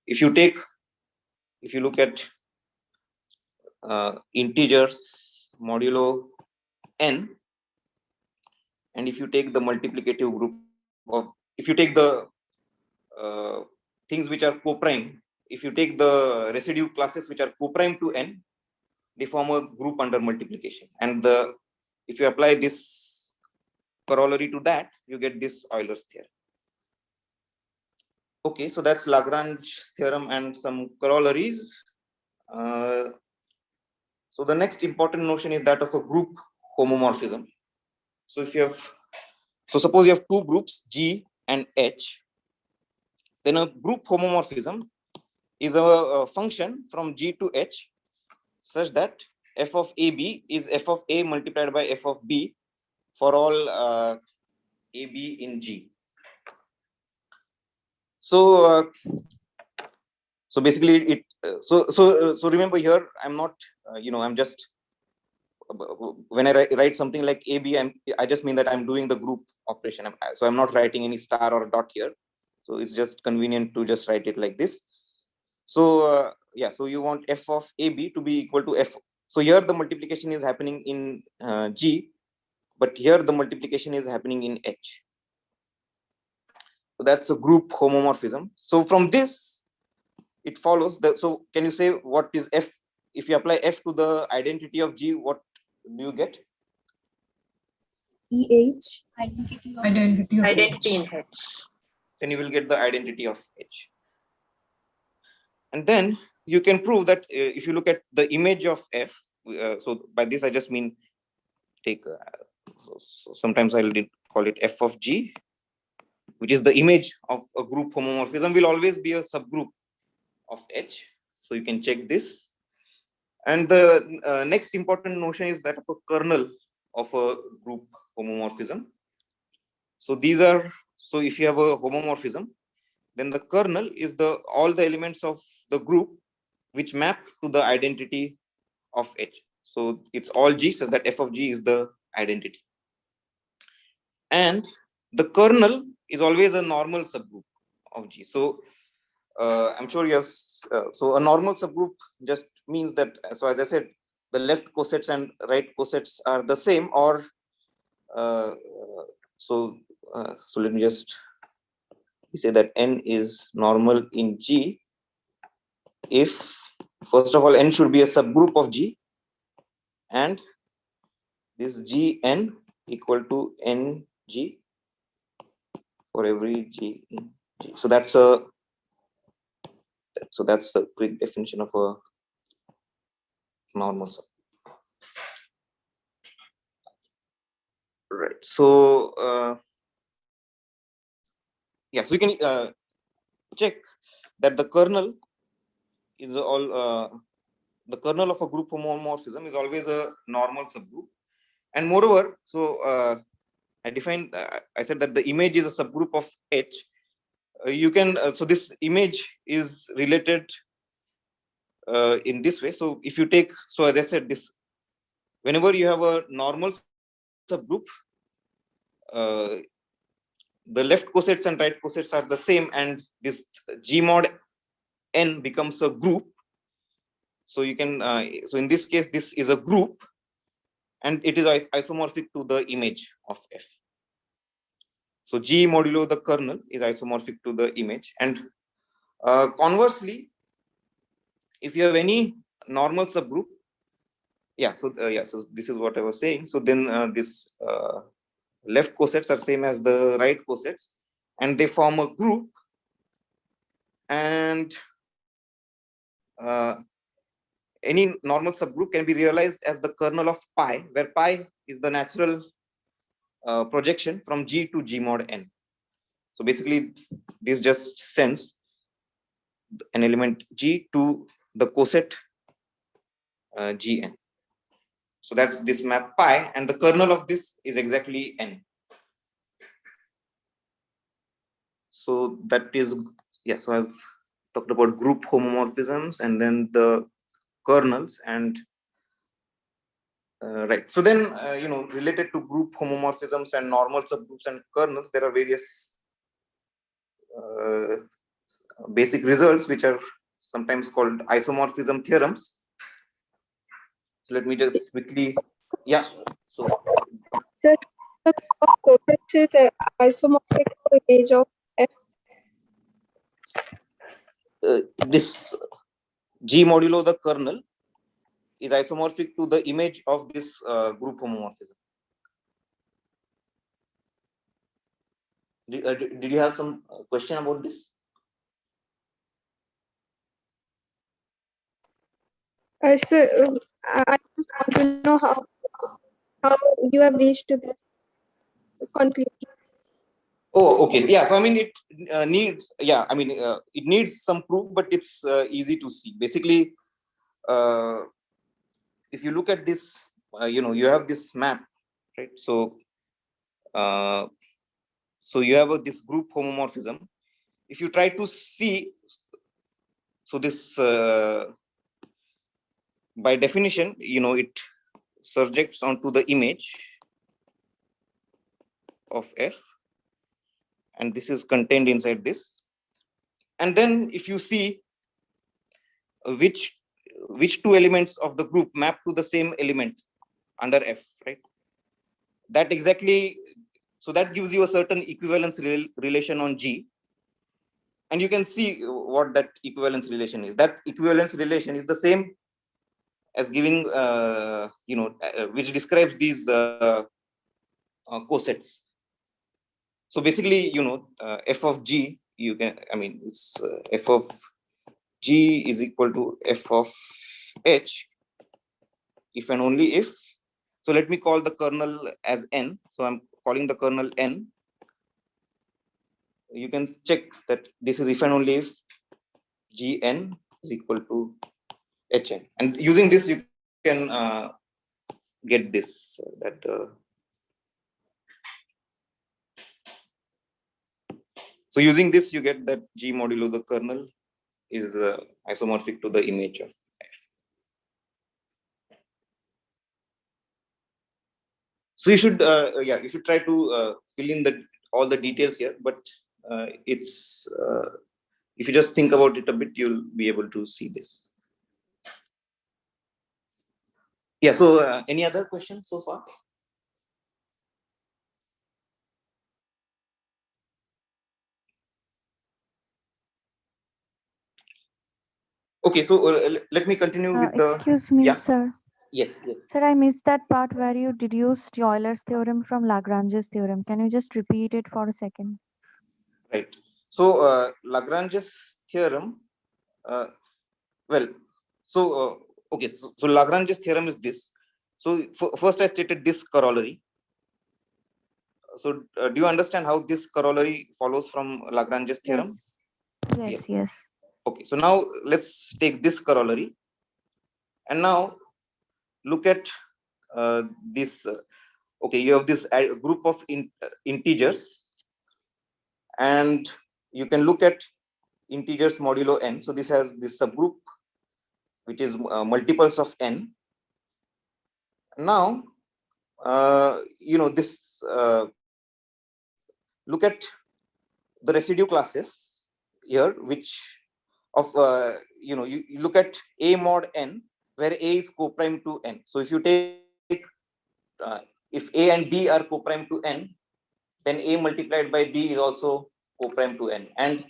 if you look at integers modulo n, and if you take the multiplicative group of, if you take the things which are co-prime, if you take the residue classes which are co-prime to n, they form a group under multiplication, and if you apply this corollary to that, you get this Euler's theorem. Okay, so that's Lagrange's theorem and some corollaries. So the next important notion is that of a group homomorphism. So if you have, so suppose you have two groups G and H, then a group homomorphism is a function from G to H such that f of AB is f of A multiplied by f of B for all AB in G. So so basically it so remember here, I'm not I'm just when I write something like AB, I just mean that I'm doing the group operation. So I'm not writing any star or a dot here. So it's just convenient to just write it like this. So yeah, so you want f of AB to be equal to f. So here the multiplication is happening in G, but here the multiplication is happening in H. So that's a group homomorphism. So from this, it follows that. So can you say what is f? If you apply f to the identity of G, what do you get? EH. Identity in H. Then you will get the identity of H. And then you can prove that if you look at the image of f, so by this I just mean take, so sometimes I'll call it f of G, which is the image of a group homomorphism, will always be a subgroup of H. So you can check this. And the next important notion is that of a kernel of a group homomorphism. So these are, so if you have a homomorphism, then the kernel is all the elements of the group which map to the identity of H. So it's all G, such that f of G is the identity. And the kernel is always a normal subgroup of G. So I'm sure you have, so a normal subgroup just means that, so as I said, the left cosets and right cosets are the same, or so let me just say that n is normal in G if, first of all, n should be a subgroup of G, and this Gn equal to Ng for every G in G. So that's a, so that's the quick definition of a normal subgroup. Right. So yeah, so you can check that the kernel is all the kernel of a group homomorphism is always a normal subgroup. And moreover, so I defined, I said that the image is a subgroup of H. You can, so this image is related in this way. So if you take, so as I said, this, whenever you have a normal subgroup, the left cosets and right cosets are the same, and this G mod n becomes a group. So you can, so in this case, this is a group, and it is isomorphic to the image of F. So G modulo the kernel is isomorphic to the image. And conversely, if you have any normal subgroup, yeah, so so this is what I was saying. So then this left cosets are same as the right cosets, and they form a group. And any normal subgroup can be realized as the kernel of pi, where pi is the natural projection from G to G mod n. So basically, this just sends an element G to the coset Gn. So that's this map pi, and the kernel of this is exactly n. So that is, yeah, so I've talked about group homomorphisms and then the kernels, and right. So then, related to group homomorphisms and normal subgroups and kernels, there are various basic results which are sometimes called isomorphism theorems. So let me just quickly, yeah. So, Sir, the cosets is isomorphic to image of F. This G modulo the kernel is isomorphic to the image of this group homomorphism. Did you have some question about this? Sir, I just want to know how you have reached to this conclusion. Oh, okay. Yeah. So I mean, it needs. Yeah. I mean, it needs some proof, but it's easy to see. Basically, if you look at this, you have this map, right? So, so you have this group homomorphism. If you try to see, so this by definition, it surjects onto the image of F, and this is contained inside this. And then if you see which two elements of the group map to the same element under F, right? That exactly, so that gives you a certain equivalence relation on G. And you can see what that equivalence relation is. That equivalence relation is the same as giving, which describes these cosets. So basically, F of G, you can, I mean, it's F of G is equal to F of H, if and only if. So let me call the kernel as N. So I'm calling the kernel N. You can check that this is if and only if Gn is equal to Hn. And using this, you can get this, so using this, you get that G modulo the kernel is isomorphic to the image of F. So you should, you should try to fill in all the details here, but it's, if you just think about it a bit, you'll be able to see this. Yeah, so any other questions so far? Okay, so let me continue with the. Excuse me, yeah. sir. Yes, yes. Sir, I missed that part where you deduced Euler's theorem from Lagrange's theorem. Can you just repeat it for a second? Right. So Lagrange's theorem, okay, so Lagrange's theorem is this. So first I stated this corollary. So do you understand how this corollary follows from Lagrange's theorem? Yes, yes. Okay, so now let's take this corollary. And now look at this. Okay, you have this group of integers, and you can look at integers modulo n. So this has this subgroup, which is multiples of n. Now, this, look at the residue classes here, which of, you look at A mod n, where A is co-prime to n. So if you take, if A and B are co-prime to n, then A multiplied by B is also co-prime to n. And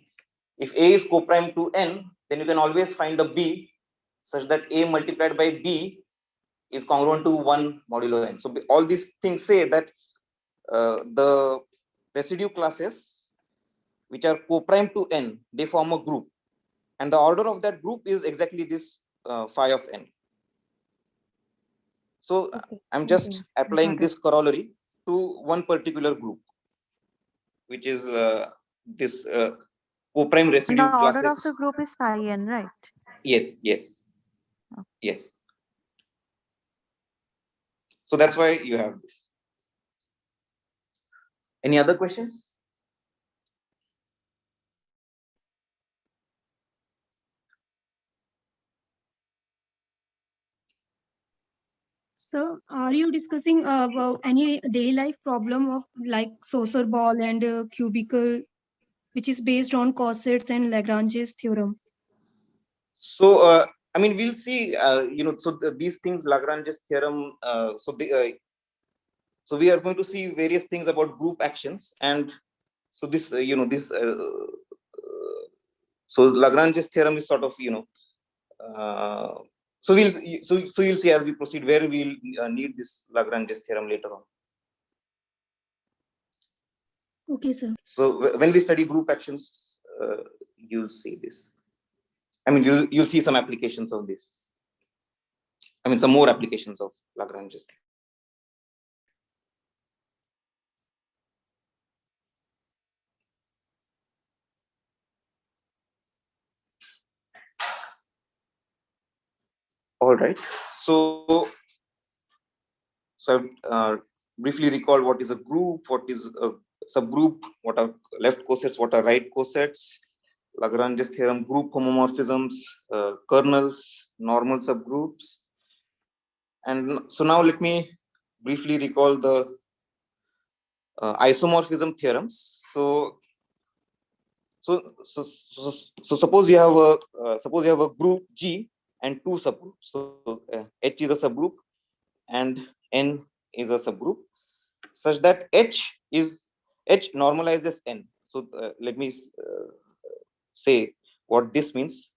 if A is co-prime to n, then you can always find a B such that A multiplied by B is congruent to 1 modulo n. So all these things say that the residue classes which are co-prime to n, they form a group. And the order of that group is exactly this phi of n. So I'm just applying this corollary to one particular group, which is this co-prime And residue the order classes. of the group is phi n, right? Yes, yes, yes. So that's why you have this. Any other questions? So, are you discussing about any daily life problem of like saucer ball and cubicle, which is based on corsets and Lagrange's theorem? So, I mean, we'll see. So these things, Lagrange's theorem. So we are going to see various things about group actions, and so this, so Lagrange's theorem is sort of, so you'll see as we proceed where we'll need this Lagrange's theorem later on. Okay, sir. So when we study group actions, you'll see this. I mean, you'll see some applications of this. I mean, some more applications of Lagrange's theorem. All right. So I've briefly recalled what is a group, what is a subgroup, what are left cosets, what are right cosets, Lagrange's theorem, group homomorphisms, kernels, normal subgroups. And so now let me briefly recall the isomorphism theorems. So suppose you have a group G and two subgroups. So H is a subgroup and N is a subgroup, such that H normalizes N. So let me say what this means.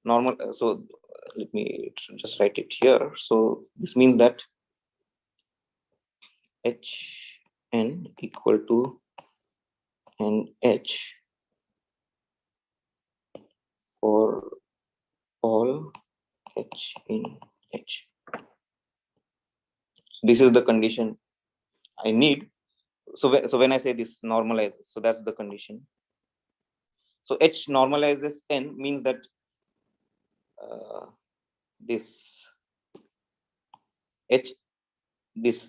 Let me just write it here. So this means that Hn equal to NH for all H in H. This is the condition I need. So when I say this normalizes, so that's the condition. So H normalizes N means that this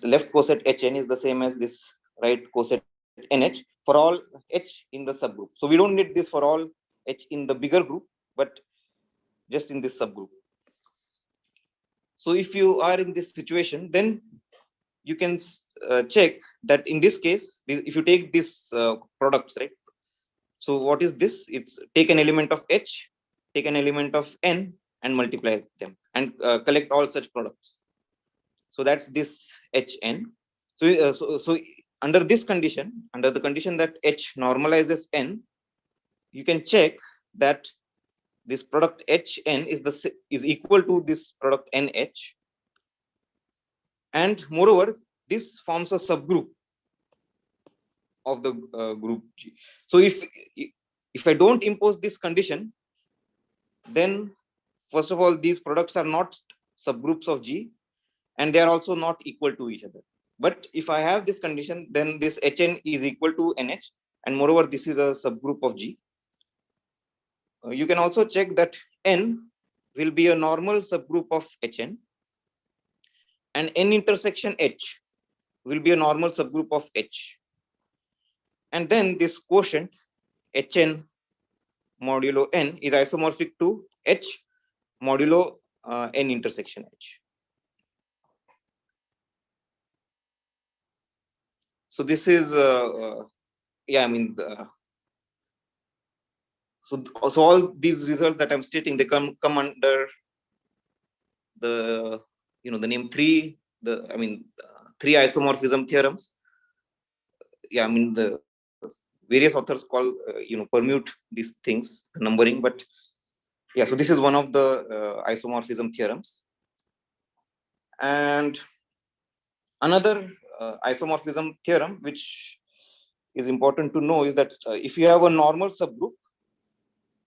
left coset Hn is the same as this right coset NH for all H in the subgroup. So we don't need this for all H in the bigger group, but just in this subgroup. So if you are in this situation, then you can check that in this case, if you take these products, right? So what is this? It's take an element of H, take an element of N, and multiply them and collect all such products. So that's this Hn. So under this condition, under the condition that H normalizes N, you can check that this product Hn is equal to this product NH, and moreover, this forms a subgroup of the group G. So if I don't impose this condition, then first of all, these products are not subgroups of G, and they are also not equal to each other. But if I have this condition, then this Hn is equal to NH, and moreover, this is a subgroup of G. You can also check that N will be a normal subgroup of Hn, and N intersection H will be a normal subgroup of H. And then this quotient Hn modulo N is isomorphic to H modulo N intersection H. So this is, yeah, I mean, so all these results that I'm stating, they come under the, the name three isomorphism theorems. Yeah, I mean, the various authors call, permute these things, the numbering, but yeah, so this is one of the isomorphism theorems. And another isomorphism theorem, which is important to know, is that if you have a normal subgroup,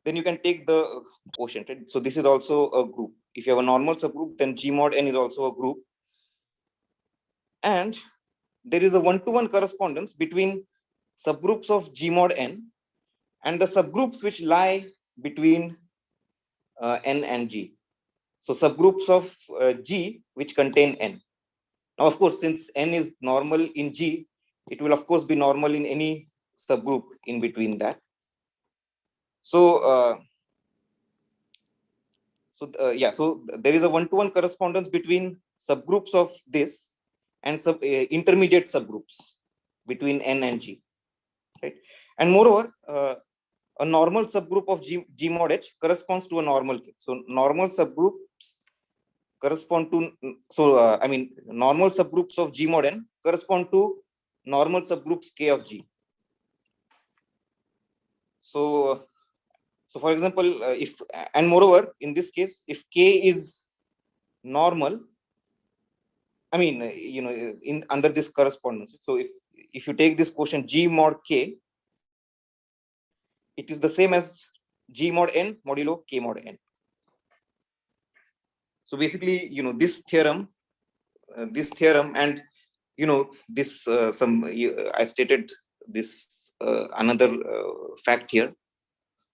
then you can take the quotient. Right? So this is also a group. If you have a normal subgroup, then G mod N is also a group. And there is a one-to-one correspondence between subgroups of G mod n and the subgroups which lie between n and G. So subgroups of G which contain n. Now, of course, since n is normal in G, it will of course be normal in any subgroup in between that. So, so there is a one-to-one correspondence between subgroups of this and intermediate subgroups between n and G, right? And moreover, a normal subgroup of G mod H corresponds to a normal K. So normal subgroups correspond to, normal subgroups of G mod n correspond to normal subgroups K of G. So for example, and moreover, in this case, if K is normal, under this correspondence. So if you take this quotient G mod K, it is the same as G mod n modulo K mod n. So basically, this theorem, and this I stated this another fact here.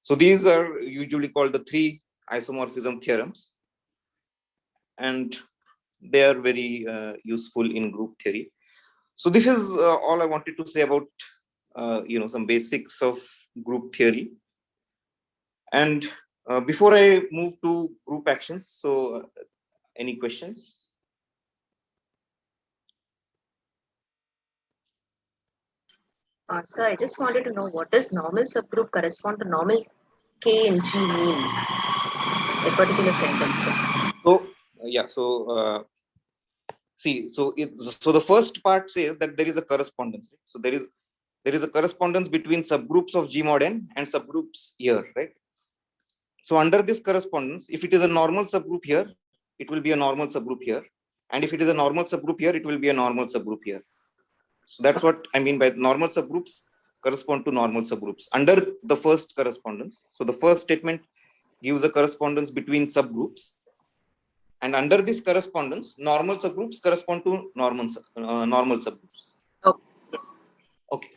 So these are usually called the three isomorphism theorems, and they are very useful in group theory. So this is all I wanted to say about some basics of group theory. And before I move to group actions, so any questions? Sir, I just wanted to know, what does normal subgroup correspond to normal K and G mean? A particular sentence. So see, so the first part says that there is a correspondence. Right? So there is a correspondence between subgroups of G mod n and subgroups here, right? So under this correspondence, if it is a normal subgroup here, it will be a normal subgroup here, and if it is a normal subgroup here, it will be a normal subgroup here. So that's what I mean by normal subgroups correspond to normal subgroups under the first correspondence. So the first statement gives a correspondence between subgroups, and under this correspondence, normal subgroups correspond to normal subgroups. Okay. Okay.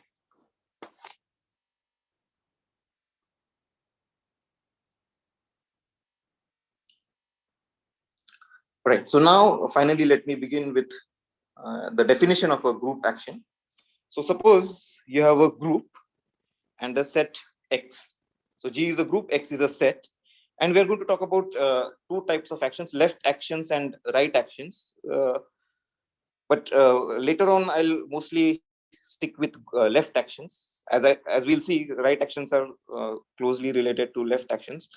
Right. So now, finally, let me begin with the definition of a group action. So suppose you have a group and a set X. So G is a group, X is a set. And we're going to talk about two types of actions, left actions and right actions. But later on, I'll mostly stick with left actions. As we'll see, right actions are closely related to left actions.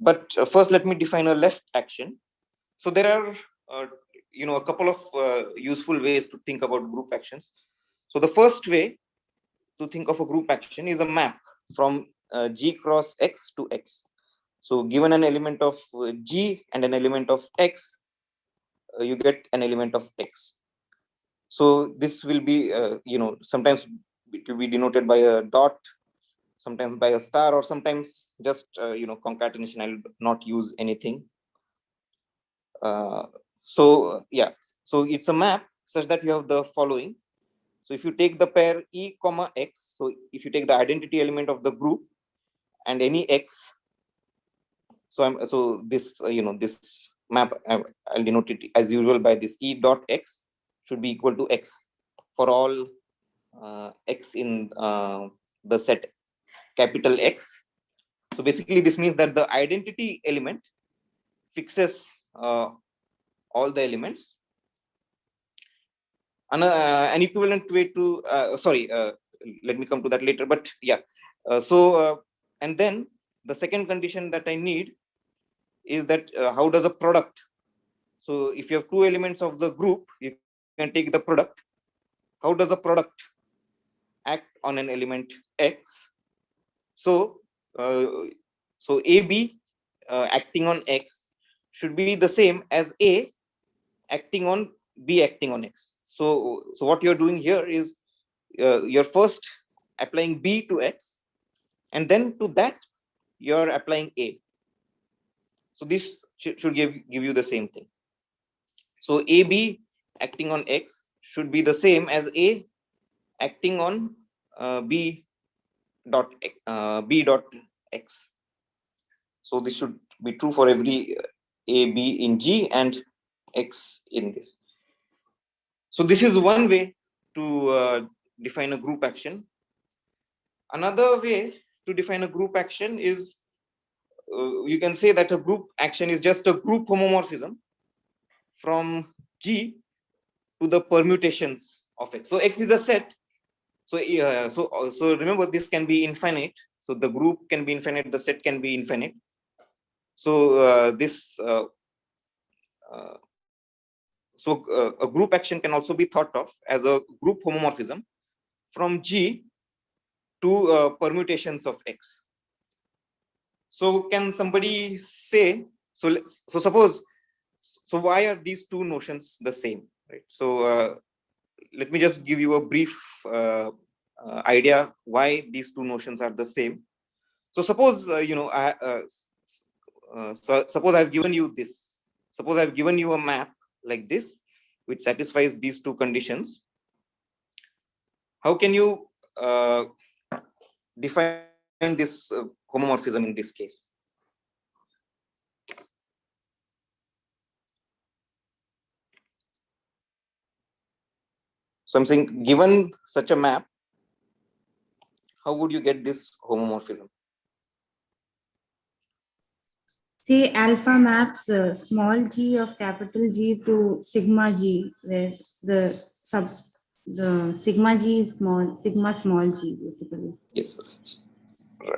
But first, let me define a left action. So there are, a couple of useful ways to think about group actions. So the first way to think of a group action is a map from G cross X to X. So given an element of G and an element of X, you get an element of X. So this will be, sometimes it will be denoted by a dot, sometimes by a star, or sometimes just, concatenation. I'll not use anything. So it's a map such that you have the following. So if you take the pair E comma X, so if you take the identity element of the group and any X, so this this map, I'll denote it as usual by this E dot X should be equal to X for all X in the set capital X. So basically this means that the identity element fixes all the elements. An equivalent way to let me come to that later, but yeah. And then the second condition that I need is that how does a product, so if you have two elements of the group, you can take the product. How does a product act on an element X? So AB acting on X should be the same as A acting on B acting on X. So what you're doing here is you're first applying B to X, and then to that you're applying A. So this should give you the same thing. So AB acting on X should be the same as A acting on B dot X. So this should be true for every A, B in G and X in this. So this is one way to define a group action. Another way to define a group action is you can say that a group action is just a group homomorphism from G to the permutations of X. So X is a set. So so remember, this can be infinite. So the group can be infinite, the set can be infinite. So a group action can also be thought of as a group homomorphism from G to permutations of X. So can somebody say, so suppose, so why are these two notions the same, right? So let me just give you a brief idea why these two notions are the same. So suppose suppose I've given you this. Suppose I've given you a map like this, which satisfies these two conditions. How can you define this homomorphism in this case? So I'm saying, given such a map, how would you get this homomorphism? Say alpha maps small g of capital G to sigma g, where the sigma g is sigma small g basically. Yes,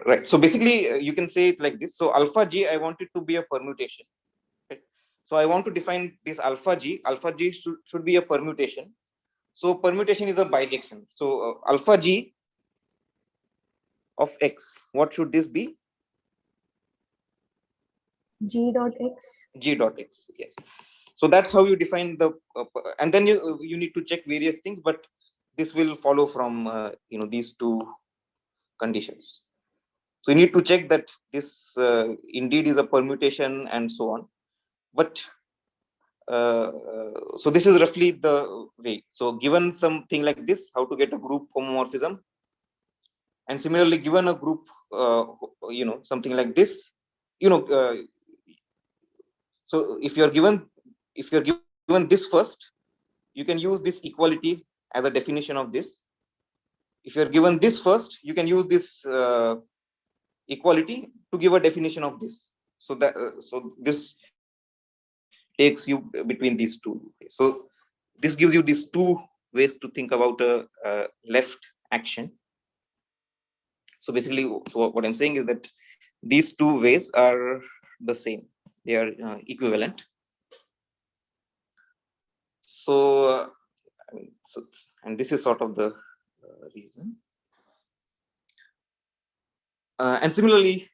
right. So basically, you can say it like this. So alpha g, I want it to be a permutation. Right? So I want to define this alpha g. Alpha g should be a permutation. So permutation is a bijection. So alpha g of X, what should this be? G dot X. G dot X, yes. So that's how you define the, and then you need to check various things, but this will follow from these two conditions. So you need to check that this indeed is a permutation and so on. But so this is roughly the way. So given something like this, how to get a group homomorphism, and similarly given a group, something like this, so if you're given this first, you can use this equality as a definition of this. If you're given this first, you can use this equality to give a definition of this. So that so this takes you between these two. So this gives you these two ways to think about a left action. So basically, so what I'm saying is that these two ways are the same. They are equivalent. So, and this is sort of the reason. And similarly,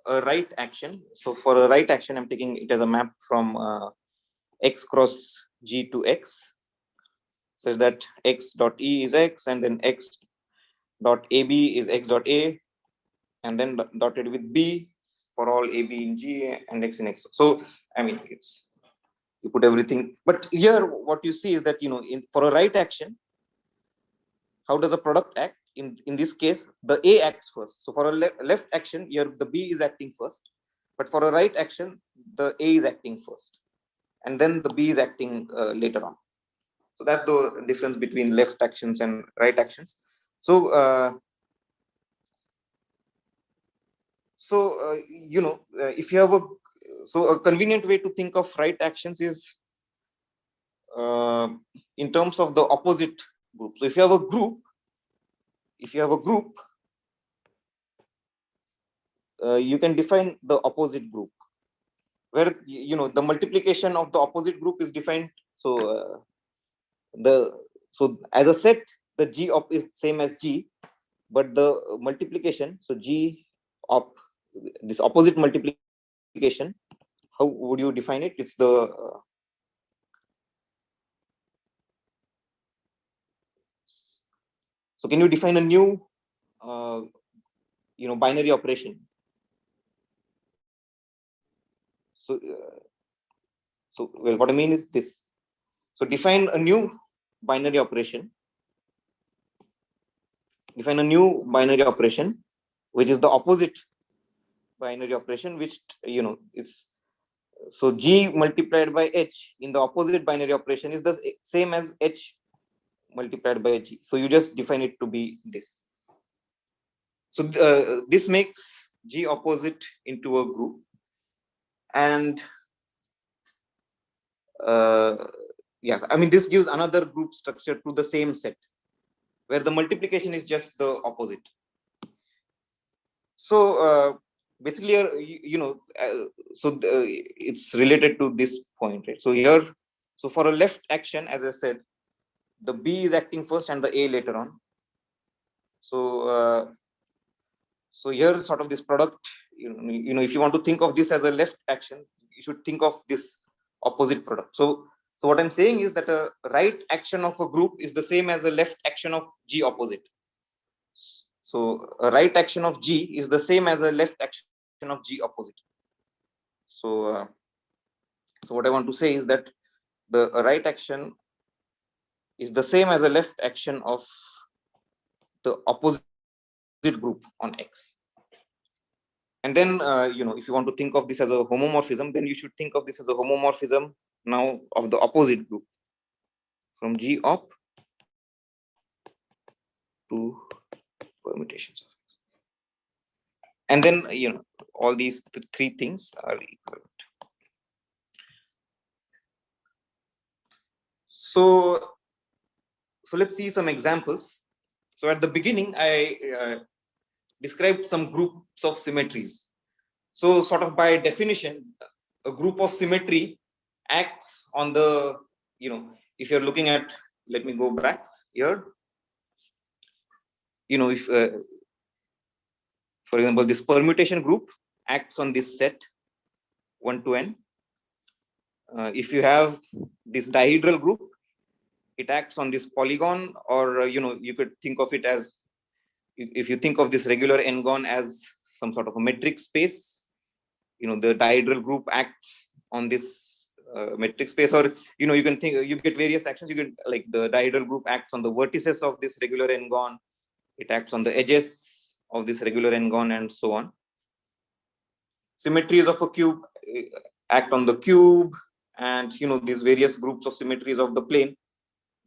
a right action. So for a right action, I'm taking it as a map from X cross G to X, so that X dot E is X, and then X dot AB is X dot A, and then dotted with B for all AB in G and X in X. So I mean, it's, you put everything, but here what you see is that for a right action, how does a product act? In this case, the A acts first. So for a left action, here the B is acting first, but for a right action, the A is acting first, and then the B is acting later on. So that's the difference between left actions and right actions. So if you have a convenient way to think of right actions is in terms of the opposite group. So if you have a group, you can define the opposite group, where the multiplication of the opposite group is defined. So so as a set, the G op is same as G, but the multiplication, so G op, this opposite multiplication, how would you define it? It's the so can you define a new binary operation? So well, what I mean is this. So define a new binary operation, define a new binary operation, which is the opposite binary operation, which is so G multiplied by H in the opposite binary operation is the same as H multiplied by G. So you just define it to be this. So this makes G opposite into a group, and yeah, I mean, this gives another group structure to the same set where the multiplication is just the opposite. So basically, it's related to this point, right? So here, so for a left action, as I said, the B is acting first and the A later on. So so here, sort of this product, if you want to think of this as a left action, you should think of this opposite product. So what I'm saying is that a right action of a group is the same as a left action of G opposite. So a right action of G is the same as a left action of G opposite. So so what I want to say is that the right action is the same as a left action of the opposite group on X. And then, if you want to think of this as a homomorphism, then you should think of this as a homomorphism now of the opposite group from G op to permutations of X. And then, all these three things are equivalent. So let's see some examples. So at the beginning, I described some groups of symmetries. So sort of by definition, a group of symmetry acts on the, if you're looking at, let me go back here. If, for example, this permutation group acts on this set 1 to n. If you have this dihedral group, it acts on this polygon, or, you could think of it as, if you think of this regular n-gon as some sort of a metric space, the dihedral group acts on this metric space, or, you can think, you get various actions. You can, like, the dihedral group acts on the vertices of this regular n-gon, it acts on the edges of this regular n-gon, and so on. Symmetries of a cube act on the cube, and, these various groups of symmetries of the plane,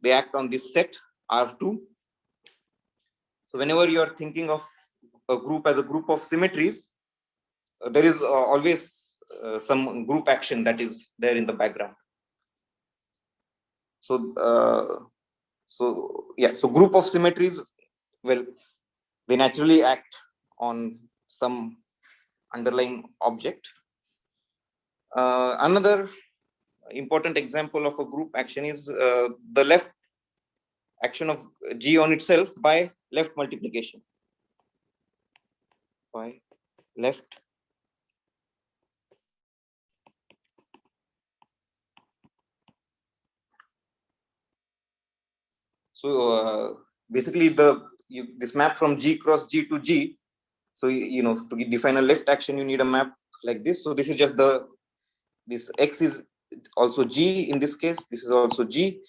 they act on this set R2. So whenever you are thinking of a group as a group of symmetries, there is always some group action that is there in the background. So so group of symmetries, well, they naturally act on some underlying object. Another important example of a group action is the left action of G on itself by left multiplication. By left so basically this map from G cross G to G. So to define a left action, you need a map like this. So this is just this X is also G in this case. This is also G,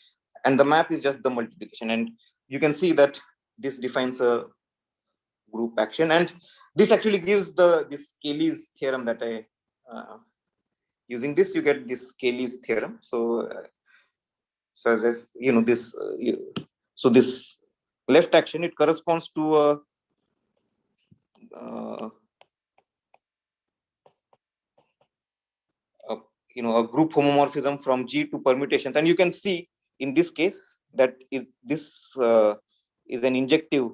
and the map is just the multiplication. And you can see that this defines a group action, and this actually gives this Cayley's theorem that I using this you get this Cayley's theorem. So so as this so this left action, it corresponds to a a group homomorphism from G to permutations, and you can see in this case that this is an injective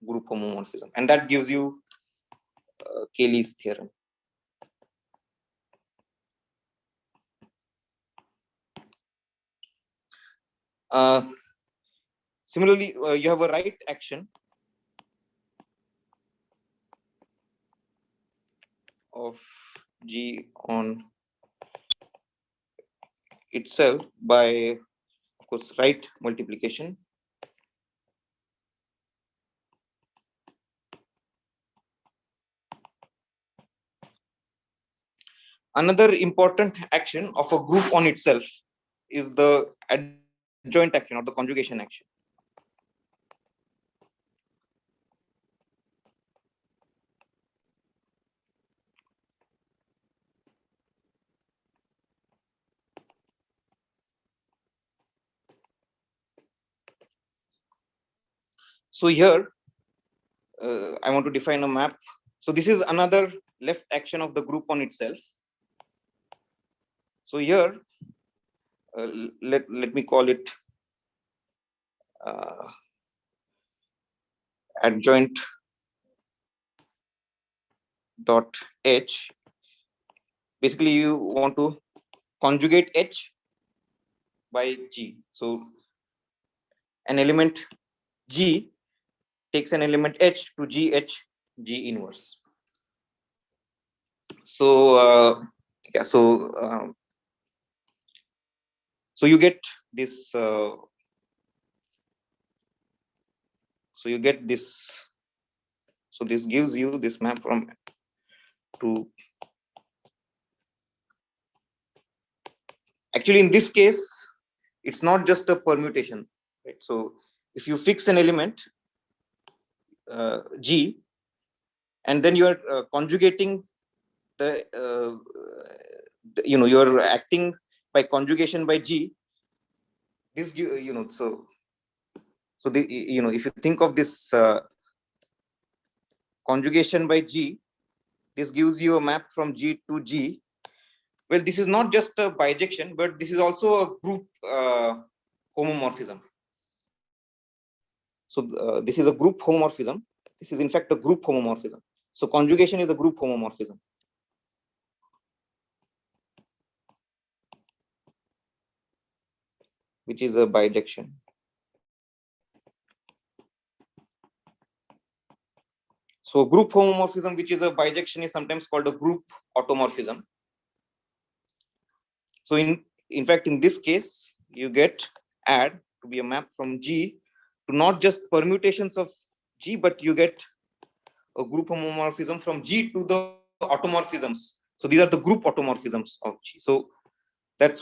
group homomorphism, and that gives you Cayley's theorem. Similarly, you have a right action of G on itself by, of course, right multiplication. Another important action of a group on itself is the addition adjoint action or the conjugation action. So here, I want to define a map. So this is another left action of the group on itself. So here, let me call it adjoint dot H. Basically, you want to conjugate H by G. So an element G takes an element H to GH G inverse. So yeah, so you get this. So you get this. So this gives you this map from to. Actually, in this case, it's not just a permutation, right? So if you fix an element G, and then you are conjugating the, you are acting by conjugation by G. This so the if you think of this conjugation by G, this gives you a map from G to G. Well, this is not just a bijection, but this is also a group homomorphism. So this is a group homomorphism. This is in fact a group homomorphism. So conjugation is a group homomorphism. Which is a bijection. So group homomorphism, which is a bijection, is sometimes called a group automorphism. So in fact, in this case, you get add to be a map from G to not just permutations of G, but you get a group homomorphism from G to the automorphisms. So these are the group automorphisms of G. So that's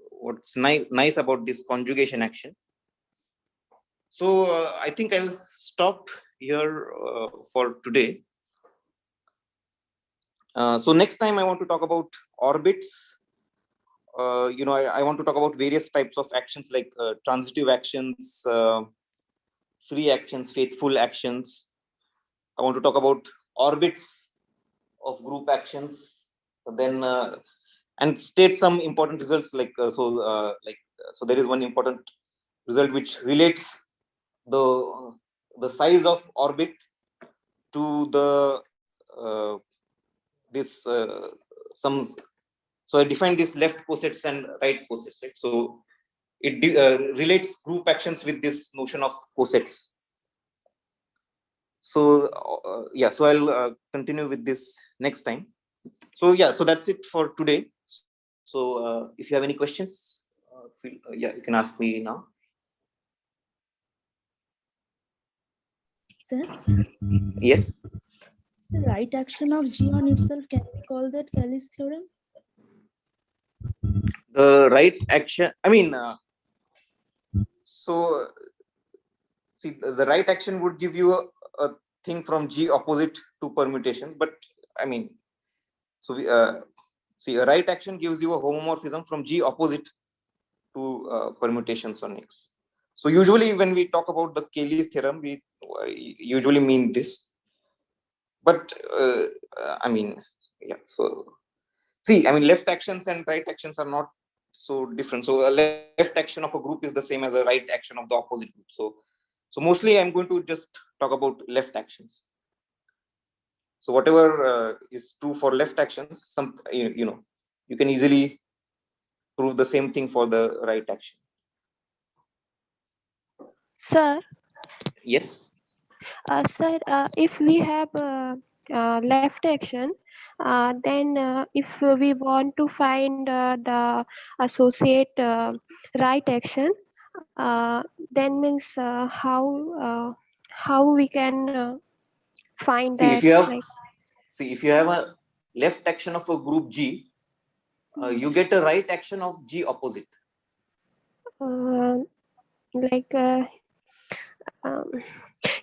what's nice about this conjugation action. So I think I'll stop here for today. So next time I want to talk about orbits. I want to talk about various types of actions like transitive actions, free actions, faithful actions. I want to talk about orbits of group actions. Then and state some important results like so there is one important result which relates the size of orbit to the some. So I defined this left cosets and right cosets, right? So it relates group actions with this notion of cosets. So yeah, so I'll continue with this next time. So yeah, so that's it for today. So if you have any questions, yeah, you can ask me now. Sir? Yes. The right action of G on itself, can we call that Kelly's theorem? The right action, I mean, so see, the right action would give you a thing from G opposite to permutations, but I mean, so we see, a right action gives you a homomorphism from G opposite to permutations on X. So usually when we talk about the Cayley's theorem, we usually mean this. But I mean, yeah. So see, I mean, left actions and right actions are not so different. So a left action of a group is the same as a right action of the opposite group. So mostly I'm going to just talk about left actions. So whatever is true for left actions, you can easily prove the same thing for the right action. Sir? Yes. Sir, if we have left action, then if we want to find the associate right action, then means how we can find See, that. if you have a left action of a group G, you get a right action of G opposite. Like um,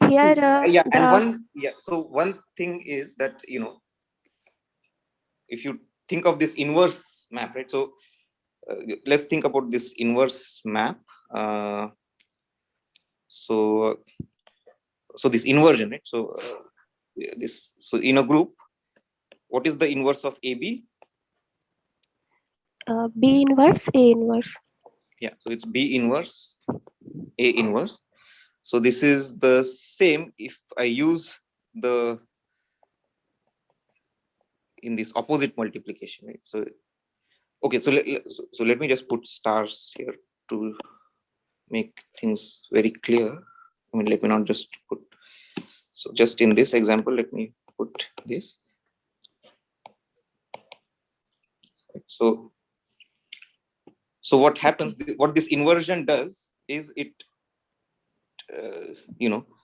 here Yeah, and the so one thing is that, if you think of this inverse map, right? So let's think about this inverse map. So this inversion, right? So in a group, what is the inverse of AB? B inverse, A inverse. Yeah, so it's B inverse, A inverse. So this is the same if I use the in this opposite multiplication, right? So okay, so let me just put stars here to make things very clear. I mean, let me not just put, so just in this example, let me put this. So what happens, what this inversion does is it,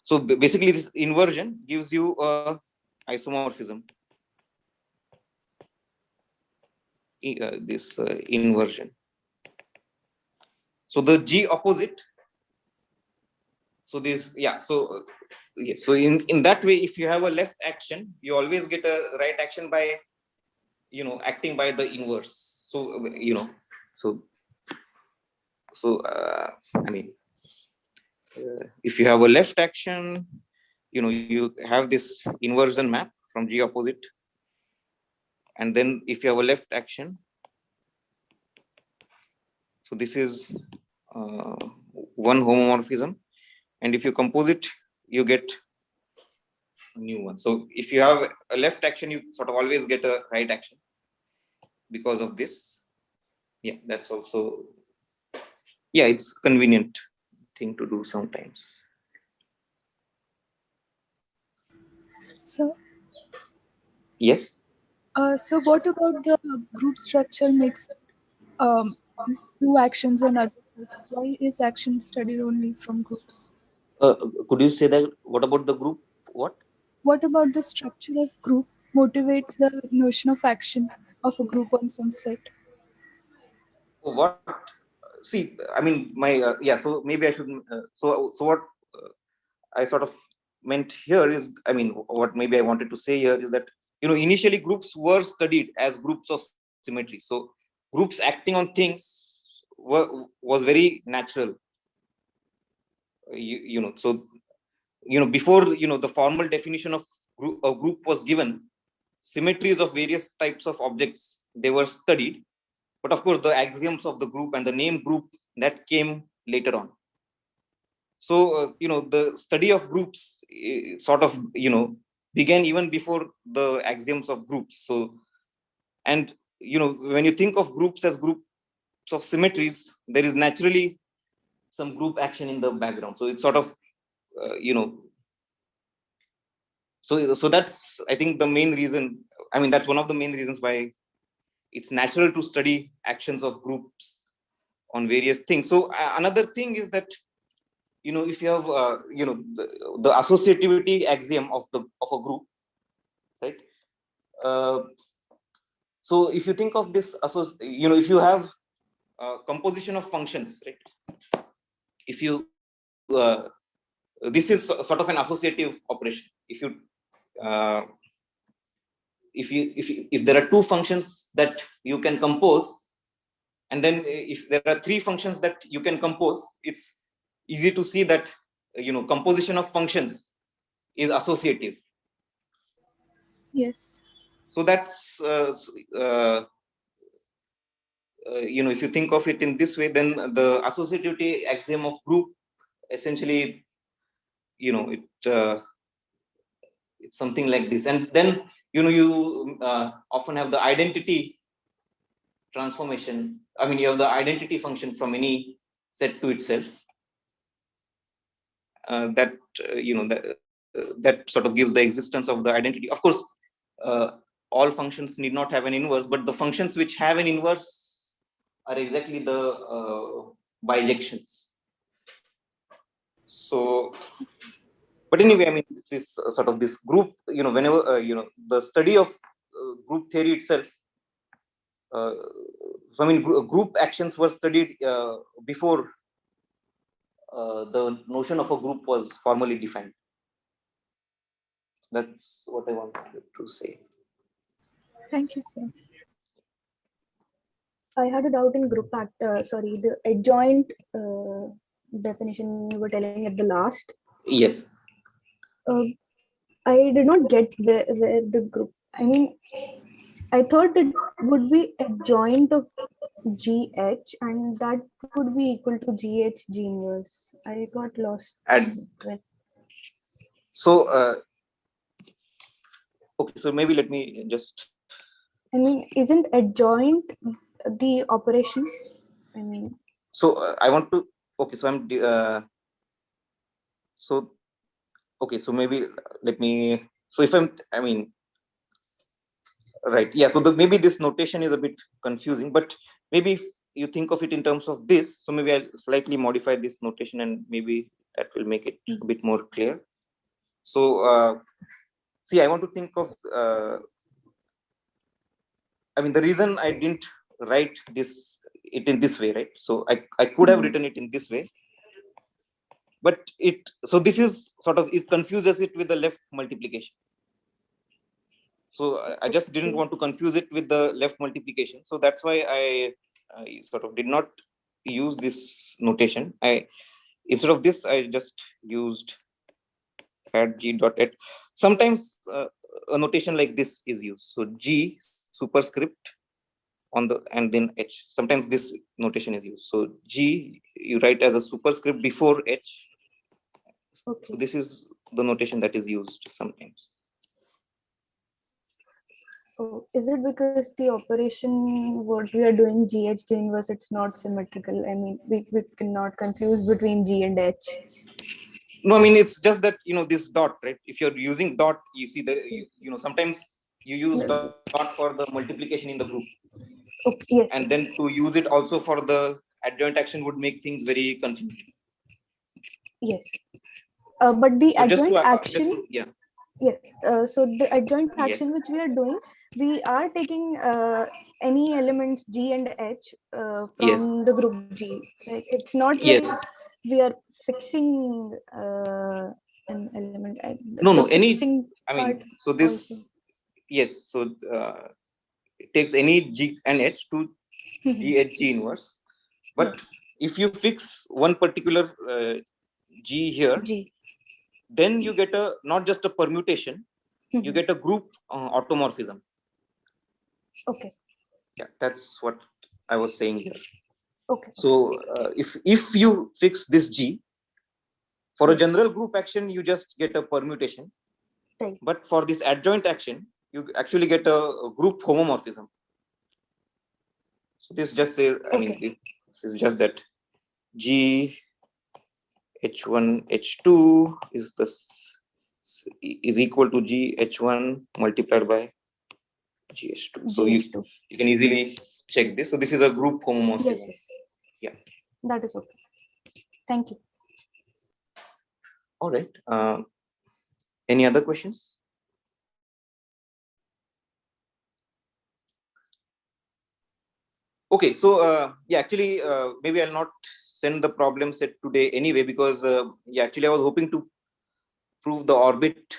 so basically this inversion gives you a isomorphism. This inversion. So the G opposite. So this, yeah. So yes. So in that way, if you have a left action, you always get a right action by, acting by the inverse. So I mean, if you have a left action, you have this inversion map from G opposite, and then if you have a left action, so this is one homomorphism, and if you compose it, you get a new one. So if you have a left action, you sort of always get a right action because of this. Yeah, that's also, yeah, it's convenient thing to do sometimes. So, Yes. so what about the group structure makes two actions on other groups? Why is action studied only from groups? Could you say that? What about the group? What? What about the structure of group motivates the notion of action of a group on some set? What? See, I mean, my yeah. So maybe I should. So what I sort of meant here is, I mean, what maybe I wanted to say here is that, initially groups were studied as groups of symmetry. So groups acting on things was very natural. So before the formal definition of group was given, symmetries of various types of objects, they were studied, but of course the axioms of the group and the name group, that came later on. So the study of groups sort of began even before the axioms of groups. So, and when you think of groups as groups of symmetries, there is naturally some group action in the background. So it's sort of so that's, I think, the main reason. I mean, that's one of the main reasons why it's natural to study actions of groups on various things. So another thing is that, if you have the associativity axiom of a group, right? So if you think of this, if you have composition of functions, right? If you this is sort of an associative operation. Uh, if there are two functions that you can compose, and then if there are three functions that you can compose, it's easy to see that composition of functions is associative. Yes. So that's if you think of it in this way, then the associativity axiom of group essentially, it's something like this. And then you often have the identity transformation. I mean, you have the identity function from any set to itself. That that sort of gives the existence of the identity. Of course, all functions need not have an inverse, but the functions which have an inverse are exactly the bijections. So, but anyway, I mean, this is sort of this group. Whenever the study of group theory itself. So I mean, group actions were studied before the notion of a group was formally defined. That's what I wanted to say. Thank you, sir. I had a doubt in group the adjoint definition you were telling at the last. Yes. I did not get where the group. I mean, I thought it would be adjoint of GH, and that would be equal to GH G inverse. I got lost. So, okay, so maybe let me just. I mean, isn't adjoint the operation? I mean. So I want to. Okay, so I'm. So, okay, so maybe let me. So if I mean. Right. Yeah. So maybe this notation is a bit confusing, but maybe if you think of it in terms of this, so maybe I'll slightly modify this notation and maybe that will make it a bit more clear. So see, I want to think of, I mean, the reason I didn't write it in this way, right? So I could have written it in this way, but so this is sort of, it confuses it with the left multiplication. So I just didn't want to confuse it with the left multiplication. So that's why I sort of did not use this notation. Instead of this, I just used add g dot at. Sometimes a notation like this is used. So g superscript on the and then h. Sometimes this notation is used. So g you write as a superscript before h. Okay. So this is the notation that is used sometimes. So is it because the operation what we are doing GH G inverse, it's not symmetrical? I mean, we cannot confuse between G and H. No, I mean, it's just that, this dot, right? If you're using dot, you see that, sometimes you use dot for the multiplication in the group. Okay, yes. And then to use it also for the adjoint action would make things very confusing. Yes. But the So adjoint action. Yeah. Yes. So the adjoint action which we are doing, we are taking any elements G and H from the group G. Like, it's not like we are fixing an element. No, I mean, so this, also. Yes. So it takes any G and H to GH G inverse. But if you fix one particular G here, then you get not just a permutation, you get a group automorphism. Okay. Yeah, that's what I was saying here. Okay. So if you fix this G, for a general group action, you just get a permutation. Right. But for this adjoint action, you actually get a group homomorphism. So this just says, I mean, this is just that G H1 H2 is equal to G H1 multiplied by GH2. So you can easily check this. So this is a group homomorphism. Yes. Yeah. That is okay. Thank you. All right. Any other questions? Okay, so yeah, actually, maybe I'll not send the problem set today anyway, because yeah, actually I was hoping to prove the orbit.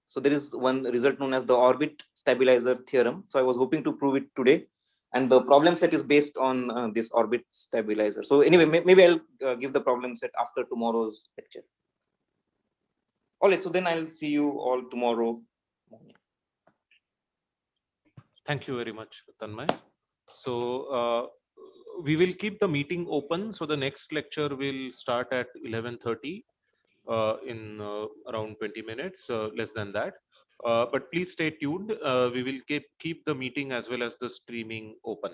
So there is one result known as the orbit stabilizer theorem. So I was hoping to prove it today, and the problem set is based on this orbit stabilizer. So anyway, maybe I'll give the problem set after tomorrow's lecture. All right, so then I'll see you all tomorrow morning. Thank you very much, Tanmay. So we will keep the meeting open. So the next lecture will start at 11:30 in around 20 minutes, less than that. But please stay tuned. We will keep the meeting as well as the streaming open.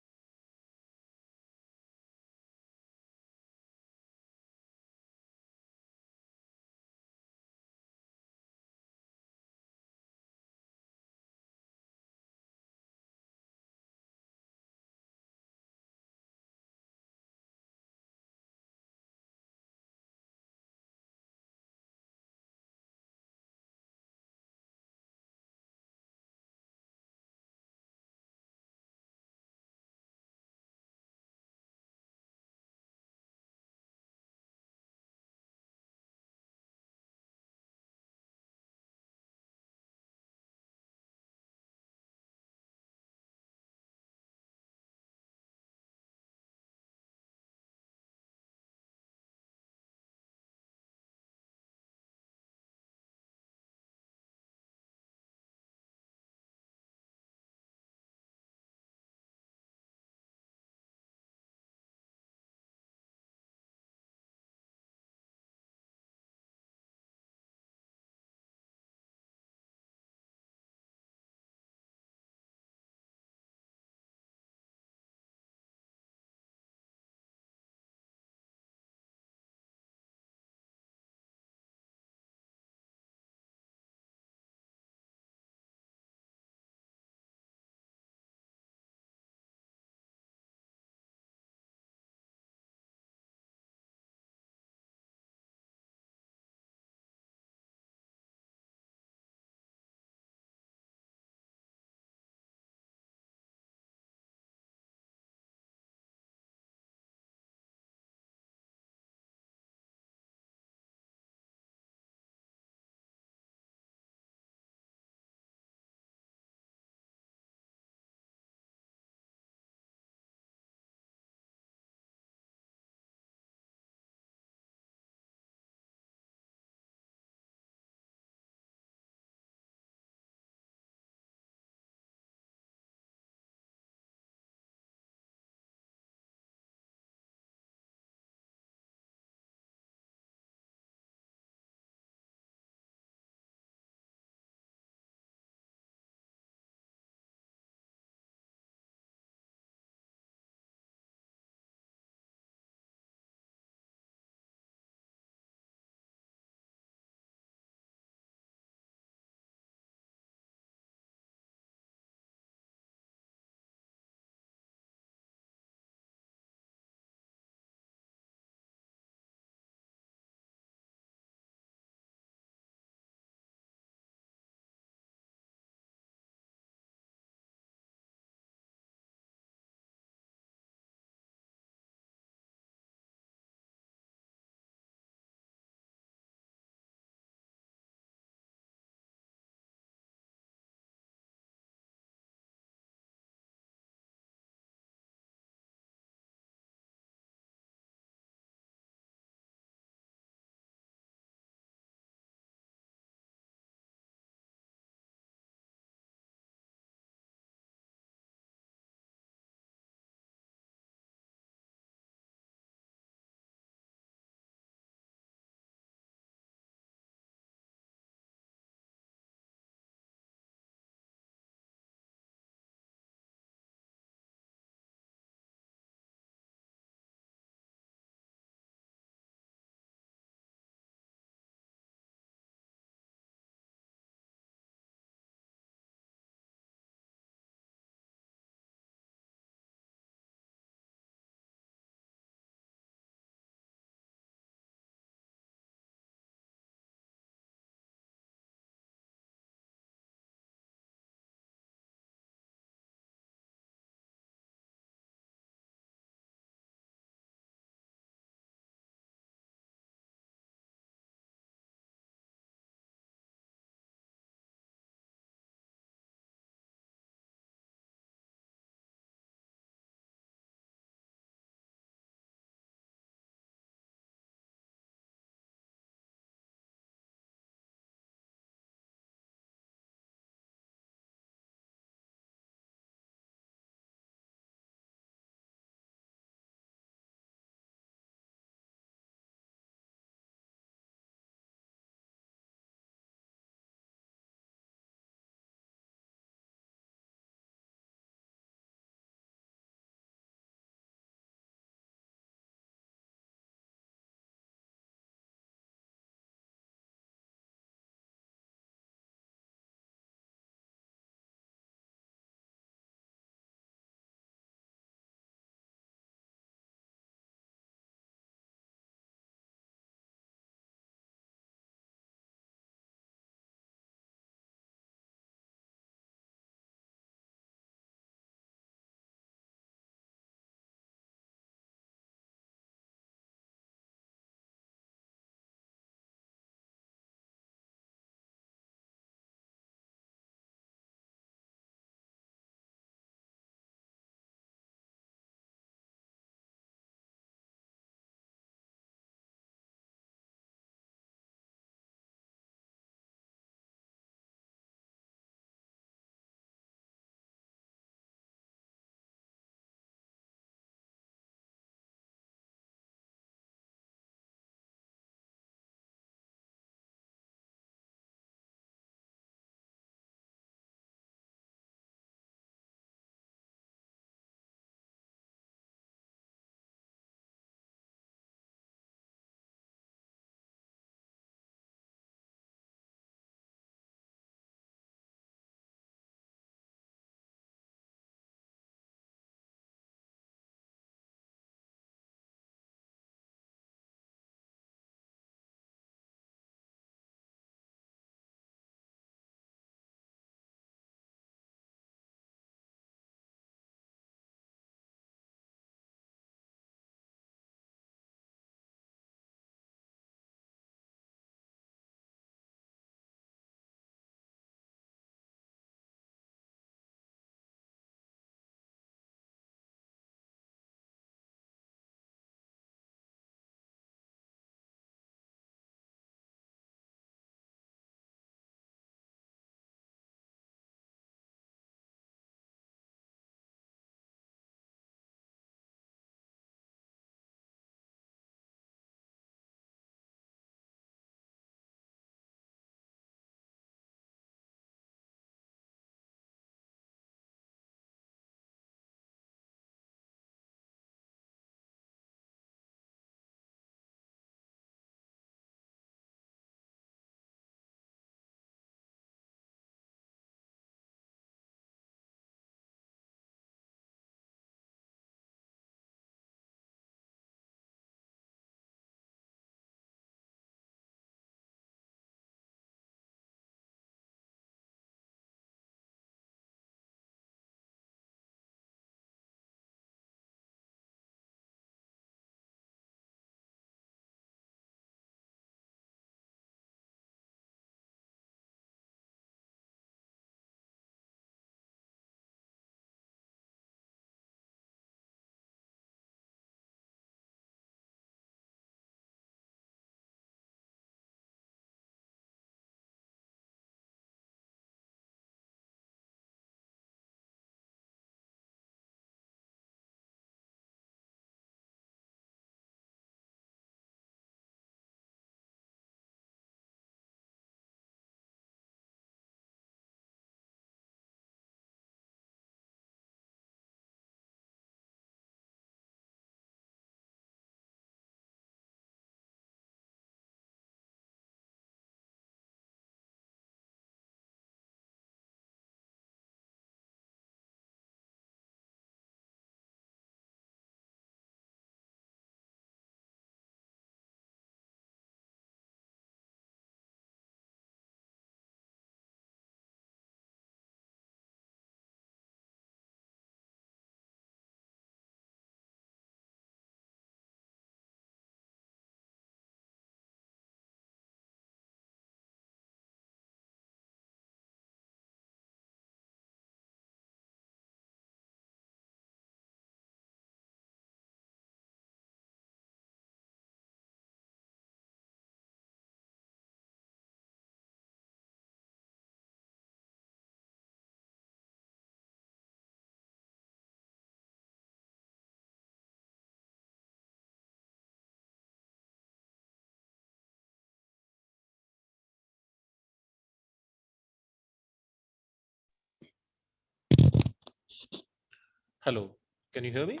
Hello, can you hear me?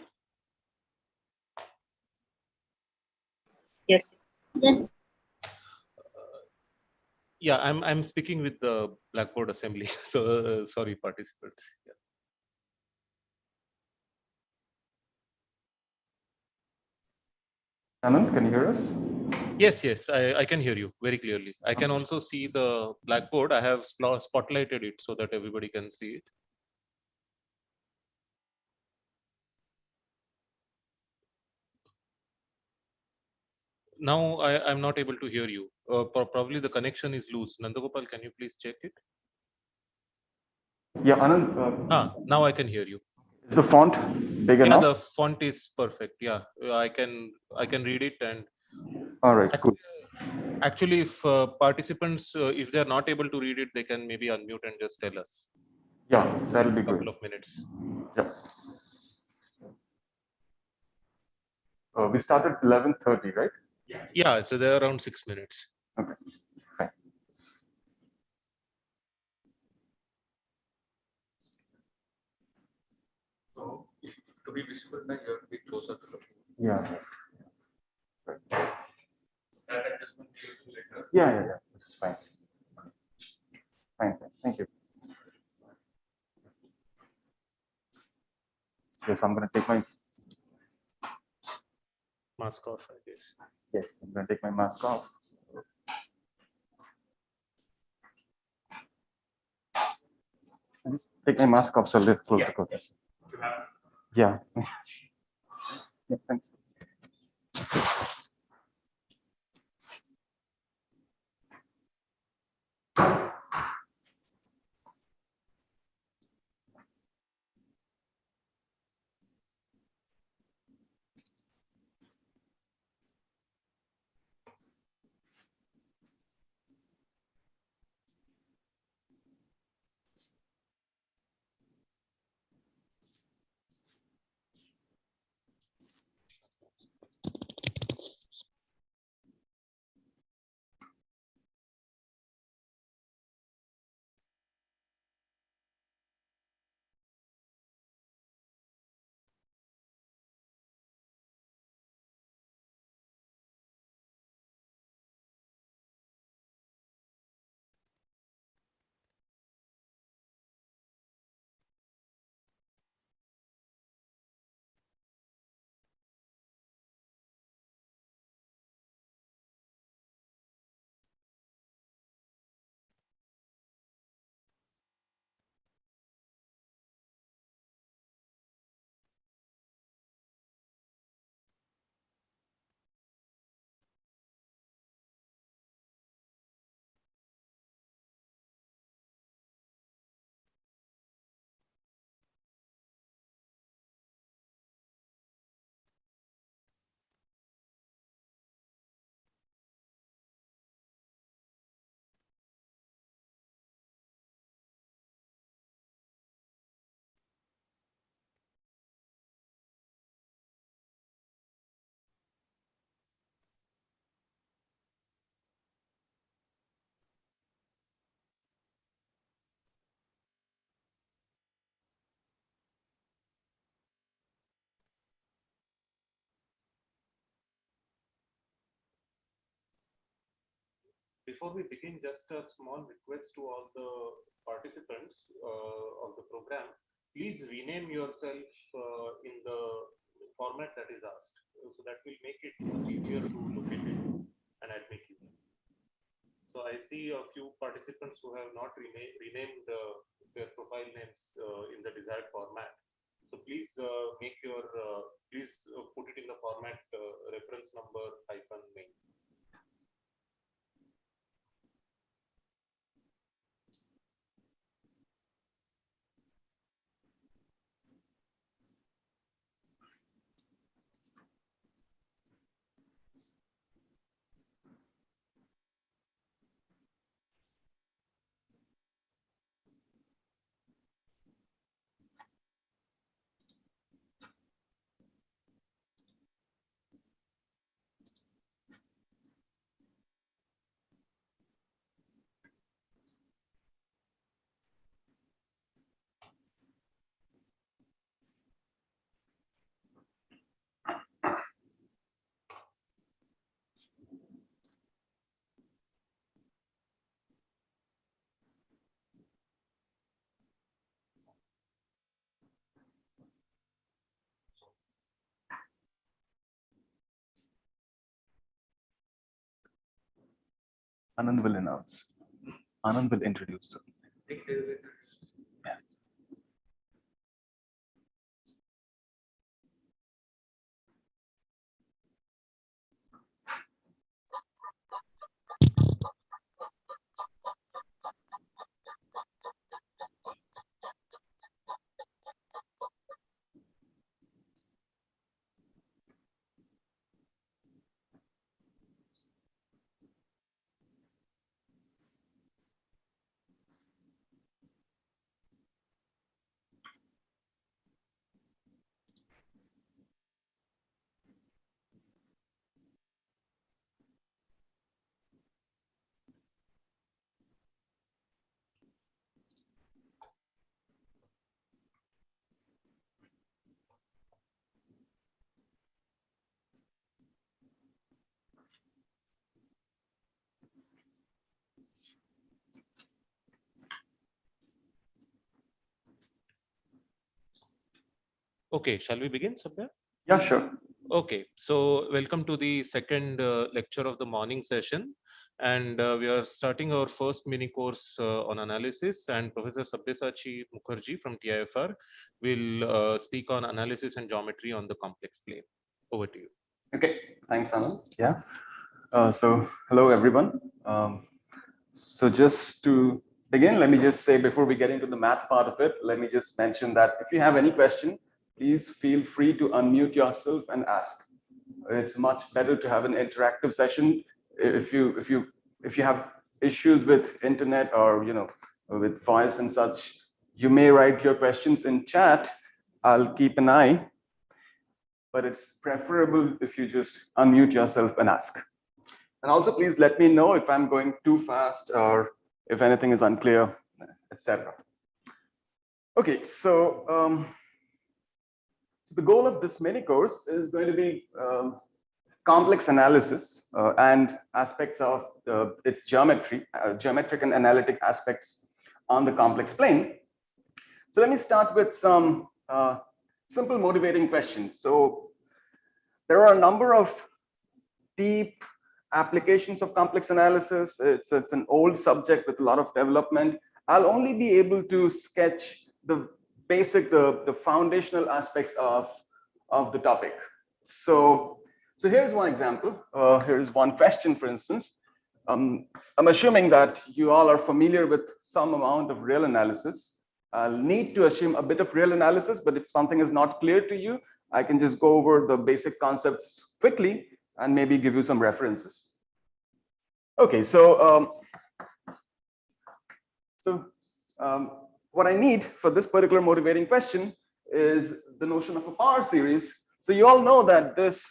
Yes. Yes. Yeah, I'm speaking with the Blackboard assembly. So sorry, participants. Yeah. Anand, can you hear us? Yes, I can hear you very clearly. I can also see the Blackboard. I have spotlighted it so that everybody can see it. Now I'm not able to hear you. Probably the connection is loose. Nandagopal, can you please check it? Yeah, Anand. Now I can hear you. Is the font big enough? The font is perfect. Yeah, I can read it. And all right, cool. Actually, if participants, if they are not able to read it, they can maybe unmute and just tell us. Yeah, that'll be great. Couple of minutes. Yeah. We start at 11:30, right? Yeah, so they're around 6 minutes. Okay, fine. So, if to be visible, now you have to be closer to the. Yeah. Right. That adjustment you do later. Yeah. This is fine. Fine. Thank you. Yes, I'm going to take my mask off, I guess. Yes, I'm going to take my mask off. Just take my mask off so let's close the curtain. Yeah. Yeah, thanks. Before we begin, just a small request to all the participants of the program. Please rename yourself in the format that is asked. So that will make it much easier to locate it and admit you. So I see a few participants who have not renamed their profile names in the desired format. So please make your, please put it in the format reference number -main. Anand will announce. Anand will introduce them. Okay, shall we begin, Sabya? Yeah, sure. Okay, so welcome to the second lecture of the morning session. And we are starting our first mini course on analysis, and Professor Sabyasachi Mukherjee from TIFR will speak on analysis and geometry on the complex plane. Over to you. Okay, thanks, Anand. Yeah. So hello, everyone. So just to begin, let me just say before we get into the math part of it, let me just mention that if you have any question, please feel free to unmute yourself and ask. It's much better to have an interactive session. If you have issues with internet or with voice and such, you may write your questions in chat. I'll keep an eye, but it's preferable if you just unmute yourself and ask. And also, please let me know if I'm going too fast or if anything is unclear, etc. Okay, so the goal of this mini course is going to be complex analysis and aspects of its geometry, geometric and analytic aspects on the complex plane. So let me start with some simple motivating questions. So there are a number of deep applications of complex analysis. It's an old subject with a lot of development. I'll only be able to sketch the basic, the foundational aspects of the topic. So here's one example. Here's one question, for instance. I'm assuming that you all are familiar with some amount of real analysis. I'll need to assume a bit of real analysis, but if something is not clear to you, I can just go over the basic concepts quickly and maybe give you some references. Okay, so what I need for this particular motivating question is the notion of a power series. So you all know that this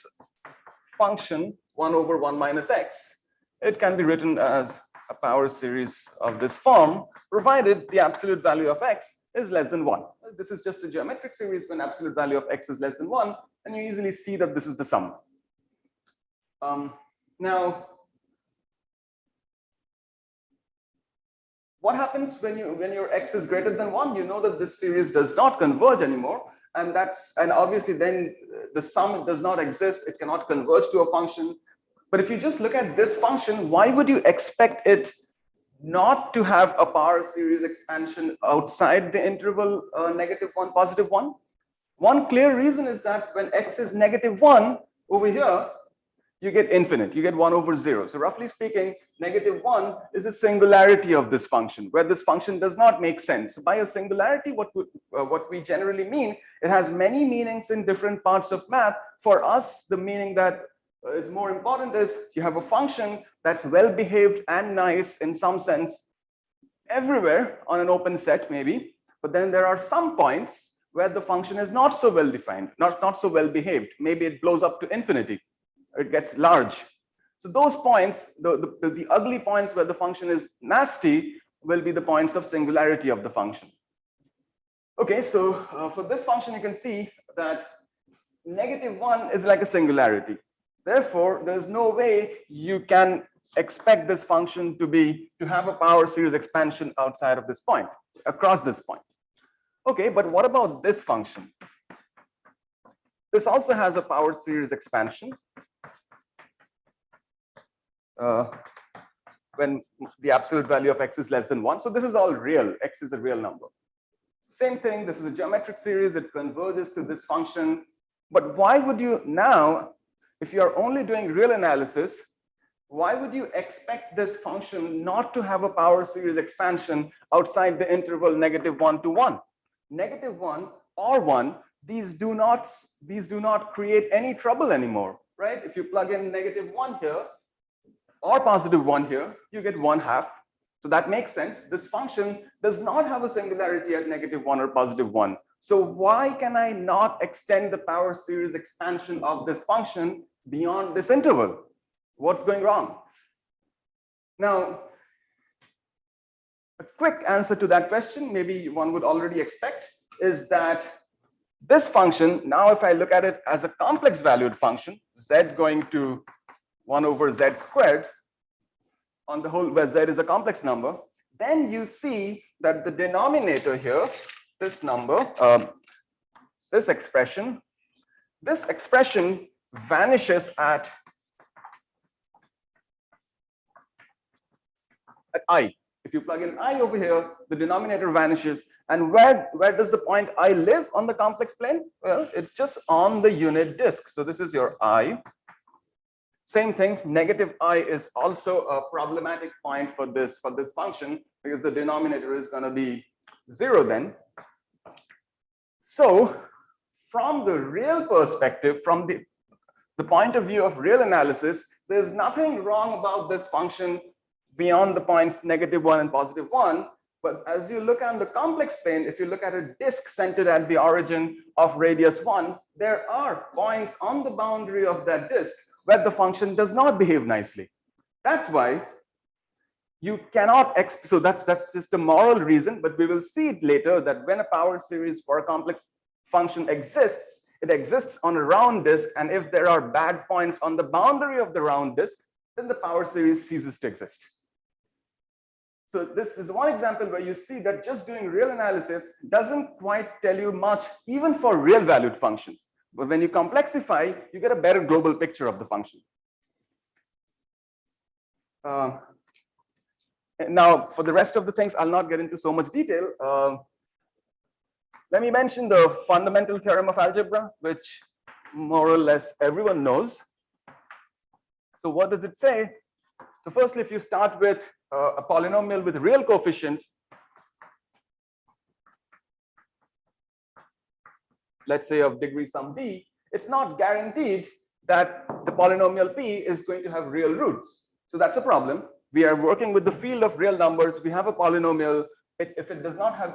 function 1 over 1 minus x, it can be written as a power series of this form, provided the absolute value of x is less than 1. This is just a geometric series when absolute value of x is less than 1, and you easily see that this is the sum. Now, what happens when your x is greater than 1? You know that this series does not converge anymore, and obviously then the sum does not exist. It cannot converge to a function. But if you just look at this function, why would you expect it not to have a power series expansion outside the interval -1, +1? One clear reason is that when x is -1 over here, you get infinite, you get 1 over 0. So roughly speaking, -1 is a singularity of this function, where this function does not make sense. So by a singularity, what we generally mean, it has many meanings in different parts of math. For us, the meaning that is more important is you have a function that's well behaved and nice in some sense everywhere on an open set maybe, but then there are some points where the function is not so well defined, not so well behaved. Maybe it blows up to infinity. It gets large. So those points, the ugly points where the function is nasty, will be the points of singularity of the function. Okay, so for this function, you can see that -1 is like a singularity. Therefore, there's no way you can expect this function to have a power series expansion outside of this point, across this point. Okay, but what about this function? This also has a power series expansion. when the absolute value of x is less than 1. So this is all real. X is a real number. Same thing, this is a geometric series. It converges to this function. But why would you now, if you are only doing real analysis, why would you expect this function not to have a power series expansion outside the interval -1 to 1? -1 or 1, these do not create any trouble anymore, right? If you plug in -1 here or +1 here, you get 1/2. So that makes sense. This function does not have a singularity at -1 or +1. So why can I not extend the power series expansion of this function beyond this interval? What's going wrong? Now, a quick answer to that question, maybe one would already expect, is that this function, now if I look at it as a complex valued function, z going to 1 over z squared, on the whole, where z is a complex number, then you see that the denominator here, this number, this expression vanishes at I. If you plug in I over here, the denominator vanishes. And where does the point I live on the complex plane? Well, it's just on the unit disk. So this is your I. Same thing, -I is also a problematic point for this function, because the denominator is going to be 0 then. So from the real perspective, from the point of view of real analysis, there's nothing wrong about this function beyond the points -1 and +1. But as you look on the complex plane, if you look at a disk centered at the origin of radius 1, there are points on the boundary of that disk where the function does not behave nicely. That's why you cannot, so that's just a moral reason, but we will see it later that when a power series for a complex function exists, it exists on a round disk, and if there are bad points on the boundary of the round disk, then the power series ceases to exist. So this is one example where you see that just doing real analysis doesn't quite tell you much, even for real valued functions. But when you complexify, you get a better global picture of the function. Now, for the rest of the things, I'll not get into so much detail. Let me mention the fundamental theorem of algebra, which more or less everyone knows. So what does it say? So firstly, if you start with a polynomial with real coefficients, let's say of degree some d, it's not guaranteed that the polynomial p is going to have real roots. So that's a problem. We are working with the field of real numbers. We have a polynomial. If it does not have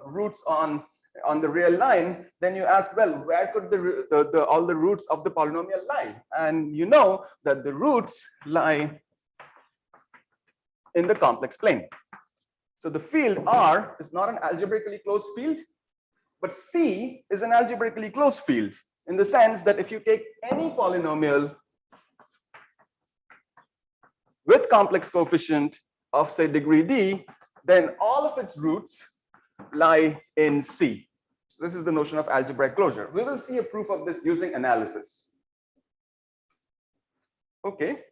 roots on the real line, then you ask, well, where could all the roots of the polynomial lie? And you know that the roots lie in the complex plane. So the field R is not an algebraically closed field, but C is an algebraically closed field, in the sense that if you take any polynomial with complex coefficient of, say, degree d, then all of its roots lie in C. So this is the notion of algebraic closure. We will see a proof of this using analysis. Okay.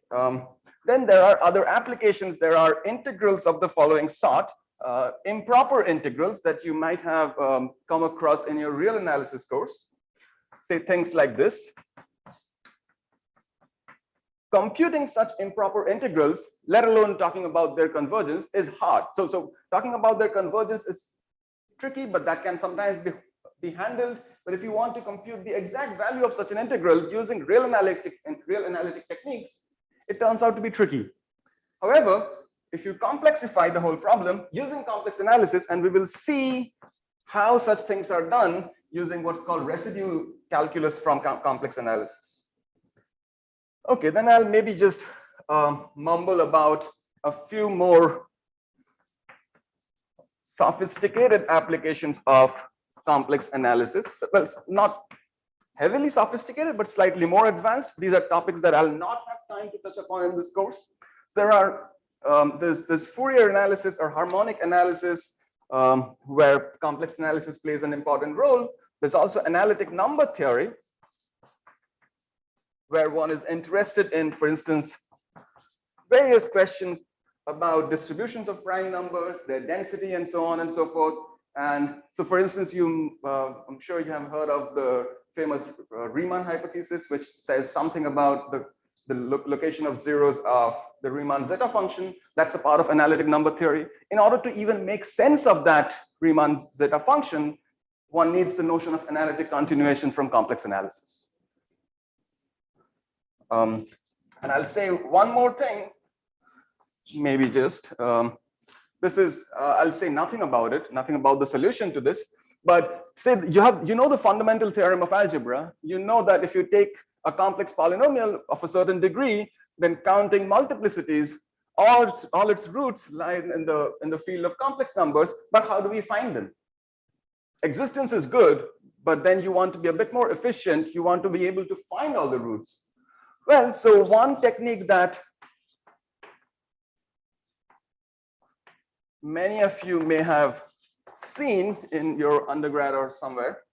Then there are other applications. There are integrals of the following sort, improper integrals that you might have come across in your real analysis course. Say things like this. Computing such improper integrals, let alone talking about their convergence, is hard. So talking about their convergence is tricky, but that can sometimes be handled. But if you want to compute the exact value of such an integral using real analytic techniques, it turns out to be tricky. However, if you complexify the whole problem using complex analysis, and we will see how such things are done using what's called residue calculus from complex analysis. Okay, then I'll maybe just mumble about a few more sophisticated applications of complex analysis. Well, not heavily sophisticated, but slightly more advanced. These are topics that I'll not have time to touch upon in this course. There are there's Fourier analysis or harmonic analysis, where complex analysis plays an important role. There's also analytic number theory, where one is interested in, for instance, various questions about distributions of prime numbers, their density, and so on and so forth. And so, for instance, I'm sure you have heard of the famous Riemann hypothesis, which says something about the location of zeros of the Riemann zeta function. That's a part of analytic number theory. In order to even make sense of that Riemann zeta function, one needs the notion of analytic continuation from complex analysis. And I'll say one more thing, maybe just. This is, I'll say nothing about it, nothing about the solution to this, but say you know the fundamental theorem of algebra. You know that if you take a complex polynomial of a certain degree, then counting multiplicities, all its roots lie in the field of complex numbers, but how do we find them? Existence is good, but then you want to be a bit more efficient. You want to be able to find all the roots. Well, so one technique that many of you may have seen in your undergrad or somewhere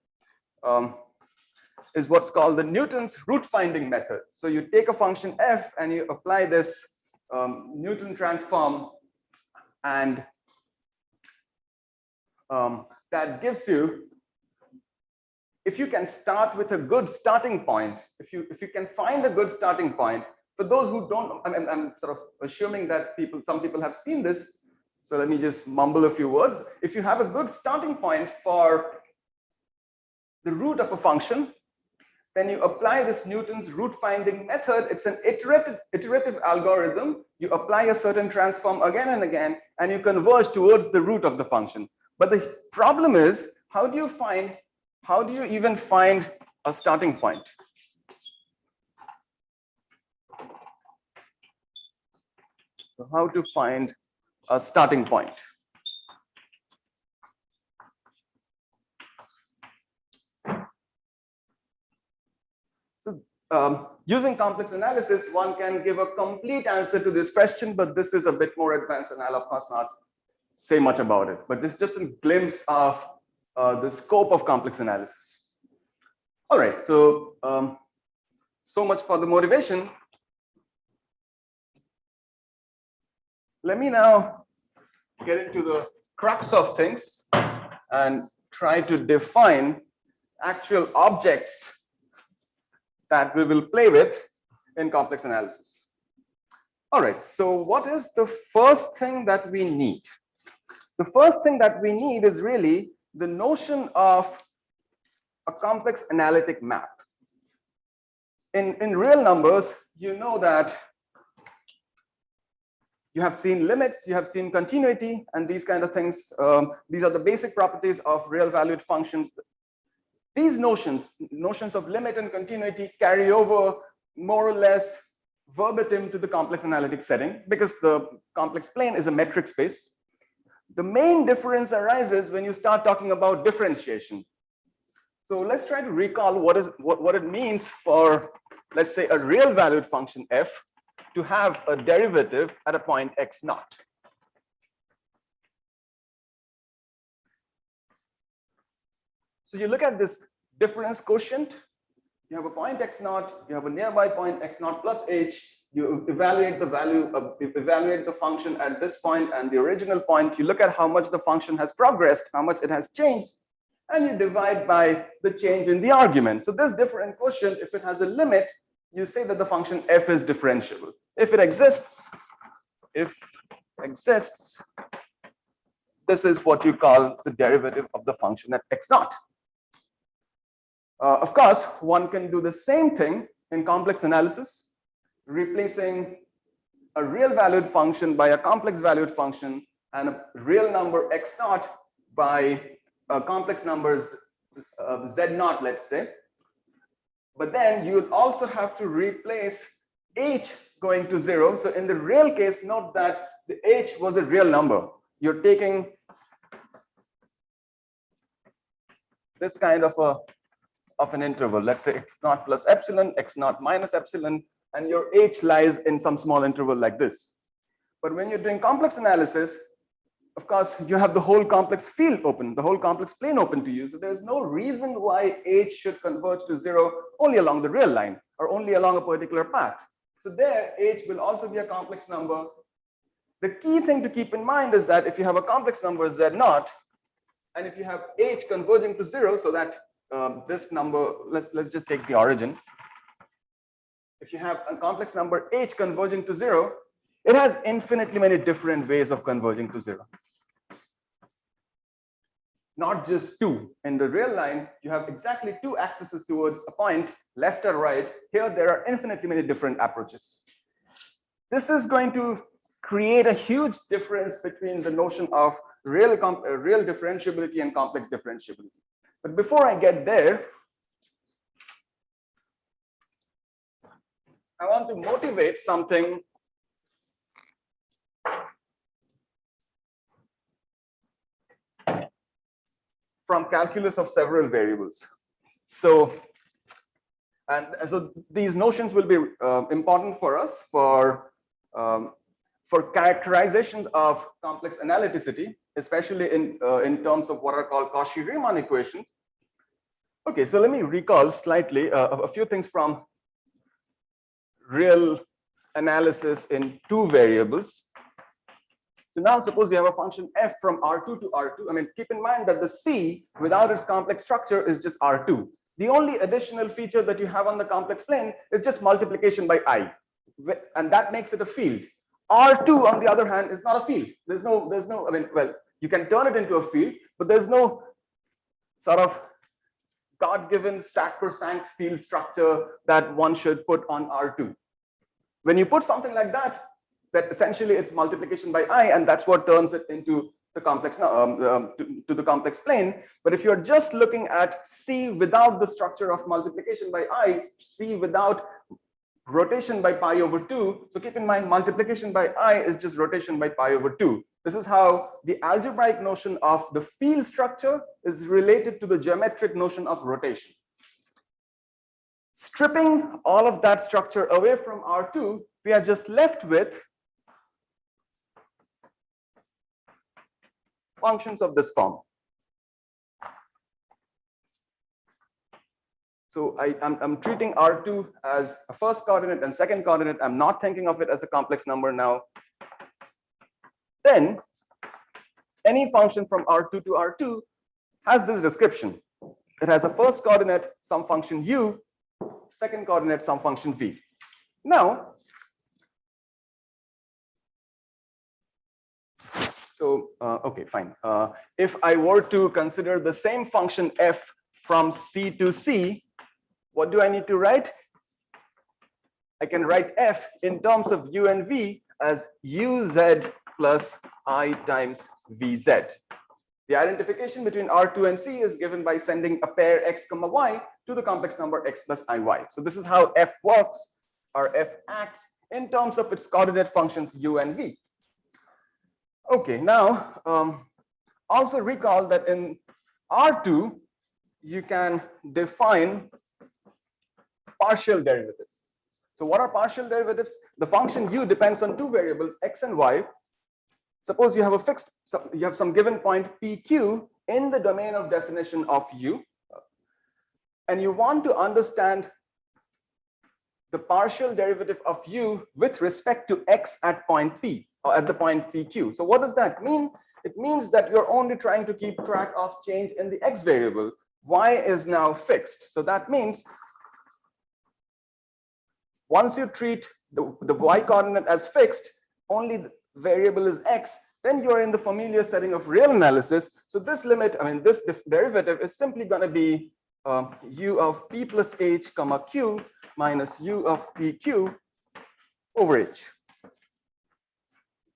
is what's called the Newton's root finding method. So you take a function f and you apply this Newton transform, and that gives you, if you can start with a good starting point, if you can find a good starting point, for those who don't, I'm sort of assuming that some people have seen this. So let me just mumble a few words. If you have a good starting point for the root of a function, then you apply this Newton's root finding method. It's an iterative algorithm. You apply a certain transform again and again, and you converge towards the root of the function. But the problem is, how do you even find a starting point? So how to find a starting point? So using complex analysis, one can give a complete answer to this question, but this is a bit more advanced, and I'll of course not say much about it. But this is just a glimpse of the scope of complex analysis. All right, so so much for the motivation. Let me now get into the crux of things and try to define actual objects that we will play with in complex analysis. All right, so what is the first thing that we need? The first thing that we need is really the notion of a complex analytic map. In real numbers, you know that you have seen limits, you have seen continuity, and these kind of things. These are the basic properties of real valued functions. These notions of limit and continuity carry over more or less verbatim to the complex analytic setting, because the complex plane is a metric space. The main difference arises when you start talking about differentiation. So let's try to recall what it means for, let's say, a real valued function f to have a derivative at a point x naught. So you look at this difference quotient, you have a point x naught, you have a nearby point x naught plus h, you evaluate the value of, evaluate the function at this point and the original point, you look at how much the function has progressed, how much it has changed, and you divide by the change in the argument. So this difference quotient, if it has a limit, you say that the function f is differentiable. If it exists, this is what you call the derivative of the function at x naught. Of course, one can do the same thing in complex analysis, replacing a real valued function by a complex valued function and a real number x naught by complex numbers z naught, let's say. But then you would also have to replace h going to 0. So in the real case, note that the h was a real number. You're taking this kind of an interval, let's say x naught plus epsilon, x naught minus epsilon, and your h lies in some small interval like this. But when you're doing complex analysis, of course, you have the whole complex field open, the whole complex plane open to you. So there's no reason why h should converge to 0 only along the real line or only along a particular path. So there, h will also be a complex number. The key thing to keep in mind is that if you have a complex number z0, and if you have h converging to 0, so that this number, let's just take the origin. If you have a complex number h converging to 0, it has infinitely many different ways of converging to 0. Not just two. In the real line, you have exactly two axes towards a point, left or right. Here, there are infinitely many different approaches. This is going to create a huge difference between the notion of real differentiability and complex differentiability. But before I get there, I want to motivate something from calculus of several variables. So these notions will be important for us for characterization of complex analyticity, especially in terms of what are called Cauchy-Riemann equations. Okay, so let me recall slightly a few things from real analysis in two variables. So now suppose we have a function f from R2 to R2. I mean, keep in mind that the C without its complex structure is just R2. The only additional feature that you have on the complex plane is just multiplication by I, and that makes it a field. R2, on the other hand, is not a field. There's no, I mean, well, you can turn it into a field, but there's no sort of God-given sacrosanct field structure that one should put on R2. When you put something like that, that essentially it's multiplication by I, and that's what turns it into the complex to the complex plane. But if you're just looking at C without the structure of multiplication by I, C without rotation by pi over 2, so keep in mind multiplication by I is just rotation by pi over 2. This is how the algebraic notion of the field structure is related to the geometric notion of rotation. Stripping all of that structure away from R2, we are just left with functions of this form. So I'm treating R2 as a first coordinate and second coordinate. I'm not thinking of it as a complex number now. Then any function from R2 to R2 has this description. It has a first coordinate, some function u, second coordinate, some function v. Now, so okay, fine. If I were to consider the same function f from C to C, what do I need to write? I can write f in terms of u and v as uz plus I times vz. The identification between R2 and C is given by sending a pair x comma y to the complex number x plus iy. So this is how f works, or f acts in terms of its coordinate functions u and v. Okay, now also recall that in R2 you can define partial derivatives. So what are partial derivatives? The function u depends on two variables, x and y. Suppose you have some given point pq in the domain of definition of u, and you want to understand the partial derivative of u with respect to x at point p, or at the point pq. So what does that mean? It means that you're only trying to keep track of change in the x variable. Y is now fixed. So that means once you treat the y coordinate as fixed, only the variable is x, then you are in the familiar setting of real analysis. So this limit, I mean, this derivative is simply going to be u of p plus h comma q minus u of pq over h.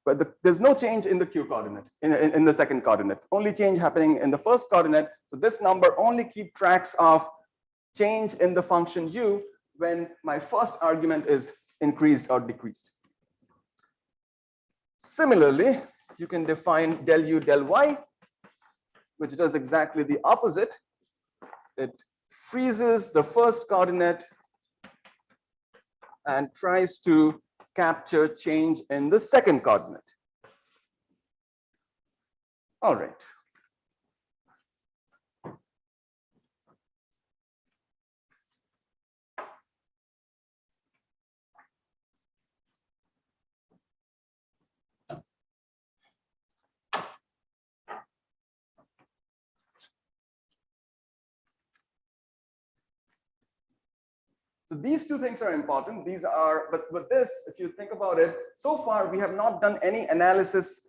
But there's no change in the q coordinate, in the second coordinate, only change happening in the first coordinate. So this number only keeps tracks of change in the function u when my first argument is increased or decreased. Similarly, you can define del u del y, which does exactly the opposite. It freezes the first coordinate and tries to capture change in the second coordinate. All right. So these two things are important. These are, but this, if you think about it, so far we have not done any analysis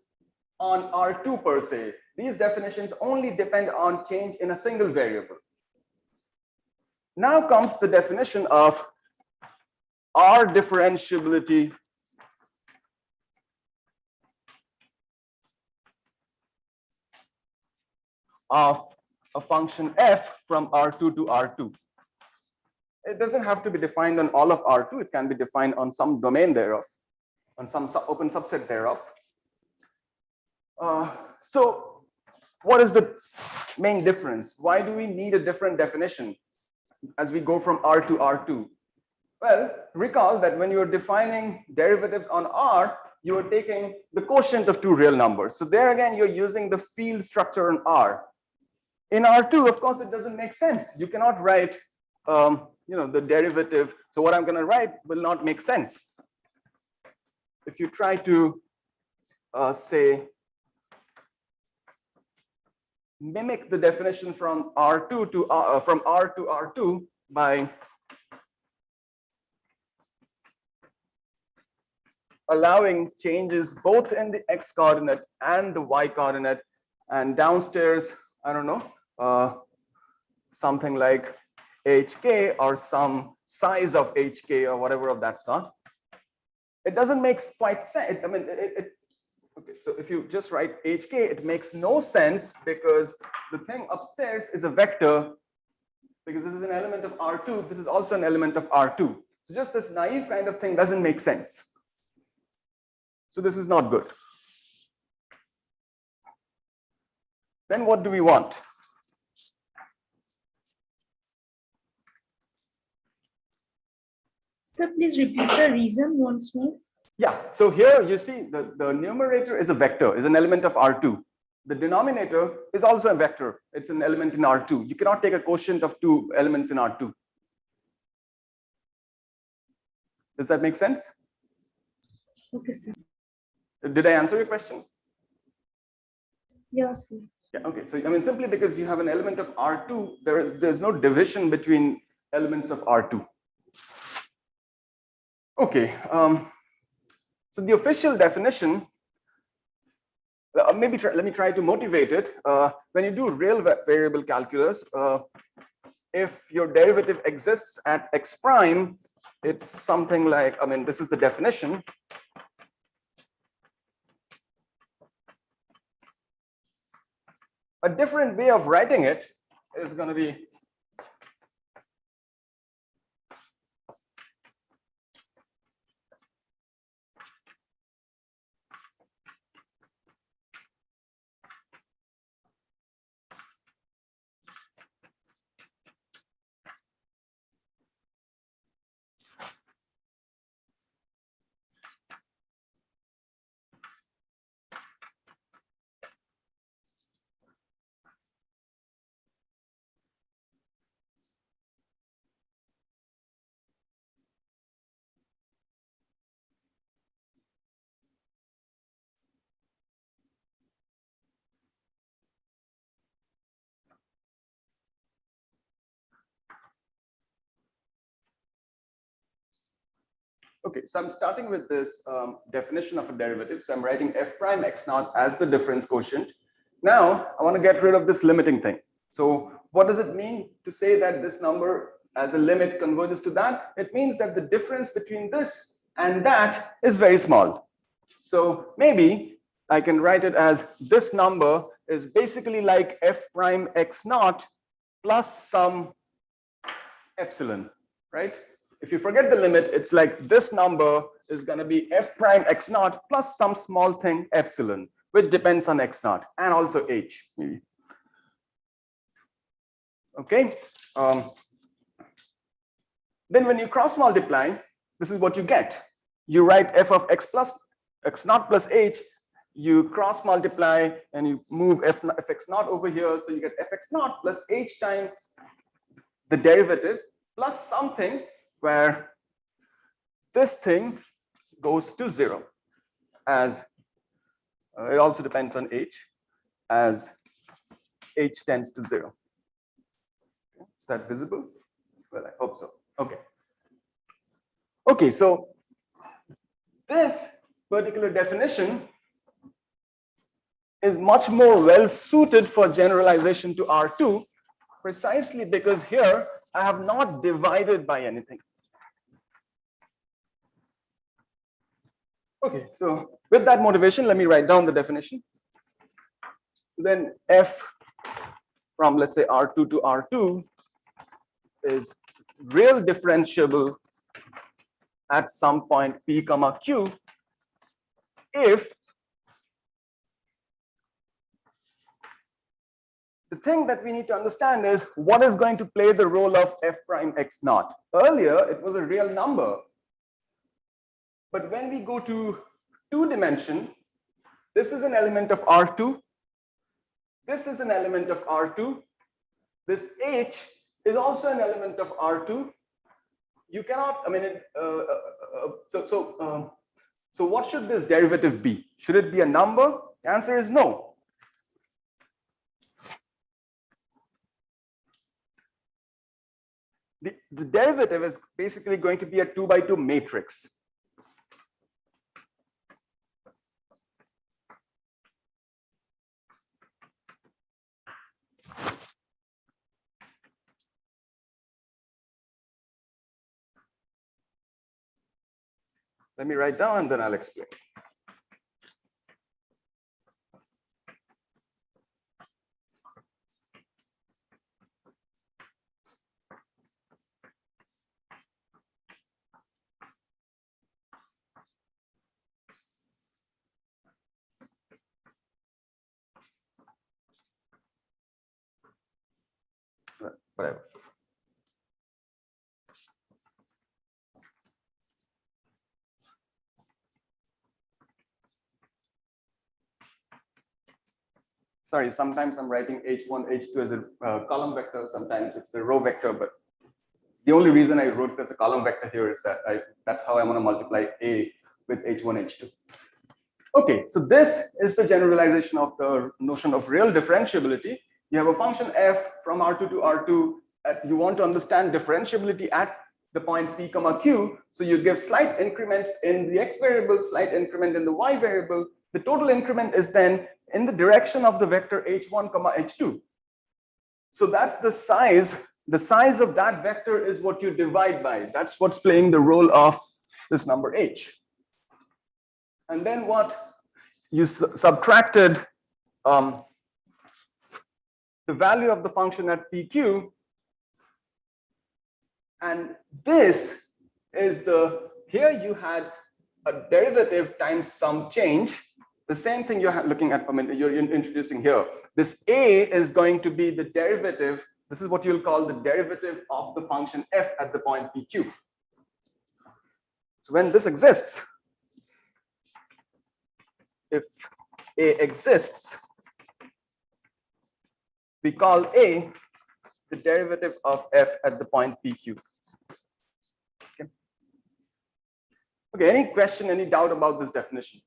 on R2 per se. These definitions only depend on change in a single variable. Now comes the definition of R differentiability of a function f from R2 to R2. It doesn't have to be defined on all of R2. It can be defined on some domain thereof, on some open subset thereof. So what is the main difference? Why do we need a different definition as we go from R to R2? Well, recall that when you're defining derivatives on R, you are taking the quotient of two real numbers. So there again, you're using the field structure on R. In R2, of course, it doesn't make sense. You cannot write the derivative. So what I'm going to write will not make sense. If you try to say mimic the definition from R2 to from R to R2 by allowing changes both in the x coordinate and the y coordinate, and downstairs, I don't know, something like hk or some size of hk or whatever of that sort. It doesn't make quite sense. I mean, okay, so if you just write hk, it makes no sense because the thing upstairs is a vector, because this is an element of R2, this is also an element of R2. So just this naive kind of thing doesn't make sense. So this is not good. Then what do we want? Sir, please repeat the reason once more. Yeah, so here you see the numerator is a vector, is an element of R2. The denominator is also a vector. It's an element in R2. You cannot take a quotient of two elements in R2. Does that make sense? Okay, sir. Did I answer your question? Yes, sir. Yeah, okay. So I mean, simply because you have an element of R2, there's no division between elements of R2. Okay. So the official definition, let me try to motivate it. When you do real variable calculus, if your derivative exists at x prime, it's something like, I mean, this is the definition. A different way of writing it is going to be okay, so I'm starting with this definition of a derivative. So I'm writing f prime x naught as the difference quotient. Now I want to get rid of this limiting thing. So what does it mean to say that this number as a limit converges to that? It means that the difference between this and that is very small. So maybe I can write it as this number is basically like f prime x naught plus some epsilon, right? If you forget the limit, it's like this number is going to be f prime x naught plus some small thing epsilon, which depends on x naught and also h maybe. Okay. Then when you cross multiply, this is what you get. You write f of x plus x naught plus h. You cross multiply and you move fx naught over here, so you get fx naught plus h times the derivative plus something where this thing goes to 0 as it also depends on h, as h tends to 0. Is that visible? Well, I hope so. Okay. Okay, so this particular definition is much more well suited for generalization to R2, precisely because here I have not divided by anything. Okay, so with that motivation, let me write down the definition. Then F from, let's say, R2 to R2 is real differentiable at some point P comma Q if the thing that we need to understand is what is going to play the role of F prime X naught. Earlier, it was a real number. But when we go to 2-dimension, this is an element of R2. This is an element of R2. This H is also an element of R2. You cannot, I mean, so what should this derivative be? Should it be a number? The answer is no. The derivative is basically going to be a 2x2 matrix. Let me write down and then I'll explain. Whatever. Sorry, sometimes I'm writing H1, H2 as a column vector, sometimes it's a row vector, but the only reason I wrote it as a column vector here is that that's how I'm going to multiply A with H1, H2. Okay, so this is the generalization of the notion of real differentiability. You have a function f from R2 to R2. You want to understand differentiability at the point P comma Q. So you give slight increments in the x variable, slight increment in the y variable. The total increment is then in the direction of the vector H1 comma H2. So that's the size. The size of that vector is what you divide by. That's what's playing the role of this number H. And then what you subtracted the value of the function at PQ. And this is here you had a derivative times some change. The same thing you're looking at, I mean, you're introducing here. This A is going to be the derivative. This is what you'll call the derivative of the function f at the point PQ. So when this exists, if A exists, we call A the derivative of f at the point PQ. Okay. Okay, any question, any doubt about this definition?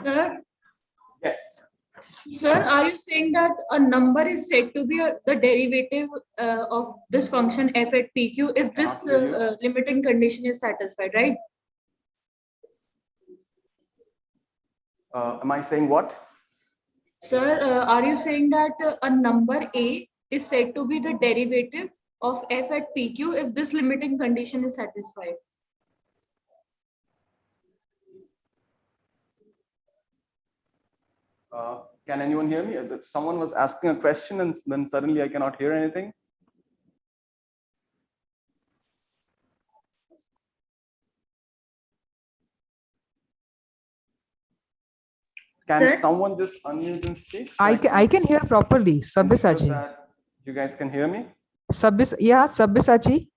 Sir? Yes. Sir, are you saying that a number is said to be the derivative of this function f at PQ if this limiting condition is satisfied, right? Am I saying what? Sir, are you saying that a number A is said to be the derivative of f at PQ if this limiting condition is satisfied? Can anyone hear me? Someone was asking a question and then suddenly I cannot hear anything. Can someone just unmute and speak? I can hear properly. Sabbisachi. You guys can hear me? Sabbisachi.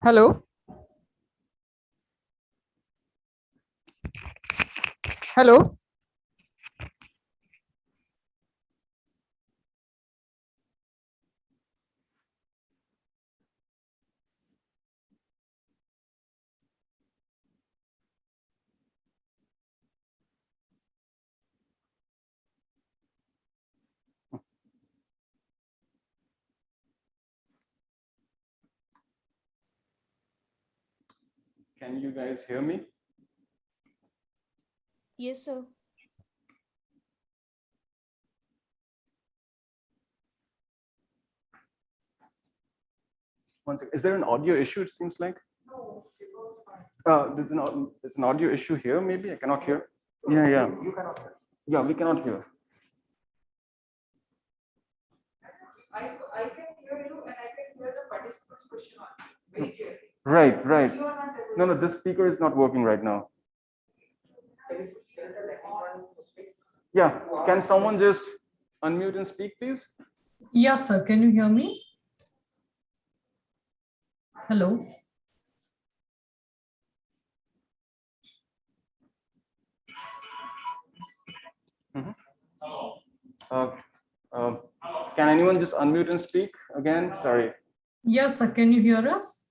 Hello. Hello. Can you guys hear me? Yes, sir. One second. Is there an audio issue? It seems like. There's an audio issue here. Maybe I cannot hear. Yeah, yeah. You cannot hear. Yeah, we cannot hear. I can hear you and I can hear the participant's question answer very clearly. Right, right. No, this speaker is not working right now. Yeah, can someone just unmute and speak, please? Yes, sir. Can you hear me? Hello. Can anyone just unmute and speak again? Sorry. Yes, sir. Can you hear us?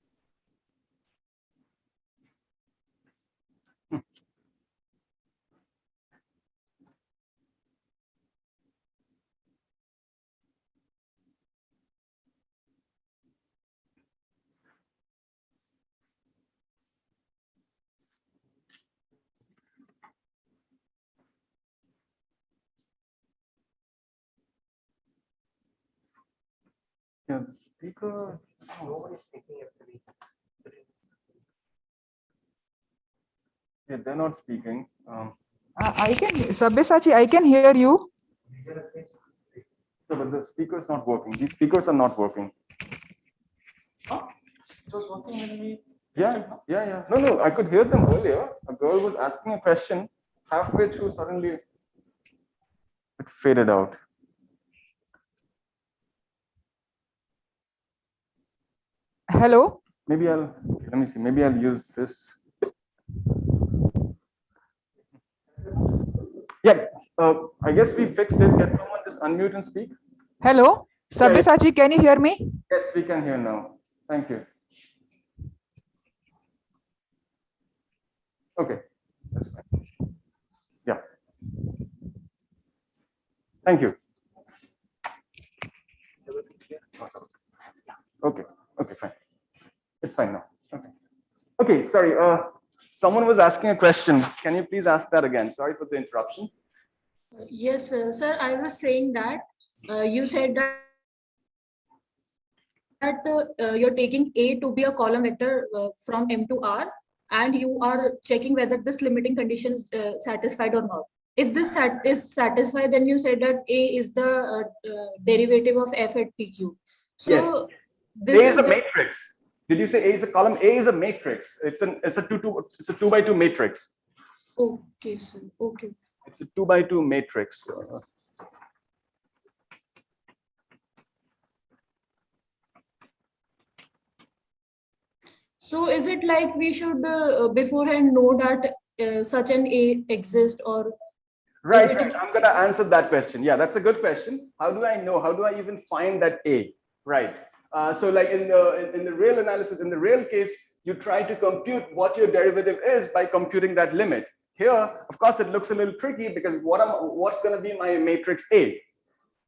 Yeah, the speaker. Nobody's speaking actually. Yeah, they're not speaking. I can, Sabyasachi, I can hear you. No, but the speaker is not working. These speakers are not working. Huh? It was working when we. Yeah. No, I could hear them earlier. A girl was asking a question. Halfway through, suddenly it faded out. Hello. Maybe let me see. Maybe I'll use this. Yeah, I guess we fixed it. Can someone just unmute and speak? Hello. Sabyasachi, can you hear me? Yes, we can hear now. Thank you. Okay, that's fine. Yeah. Thank you. Okay, fine. It's fine now. Okay, sorry. Someone was asking a question. Can you please ask that again? Sorry for the interruption. Yes, sir. I was saying that you said that you're taking A to be a column vector from M to R, and you are checking whether this limiting condition is satisfied or not. If this is satisfied, then you said that A is the derivative of F at PQ. So yes. this A is a matrix. Did you say A is a column? A is a matrix. It's a 2 by 2 matrix. Okay, sir. Okay. It's a 2 by 2 matrix. So is it like we should beforehand know that such an A exists, or right. I'm going to answer that question. Yeah, that's a good question. How do I know? How do I even find that A? Right. So like in the real analysis, in the real case, you try to compute what your derivative is by computing that limit. Here, of course, it looks a little tricky because what's going to be my matrix A?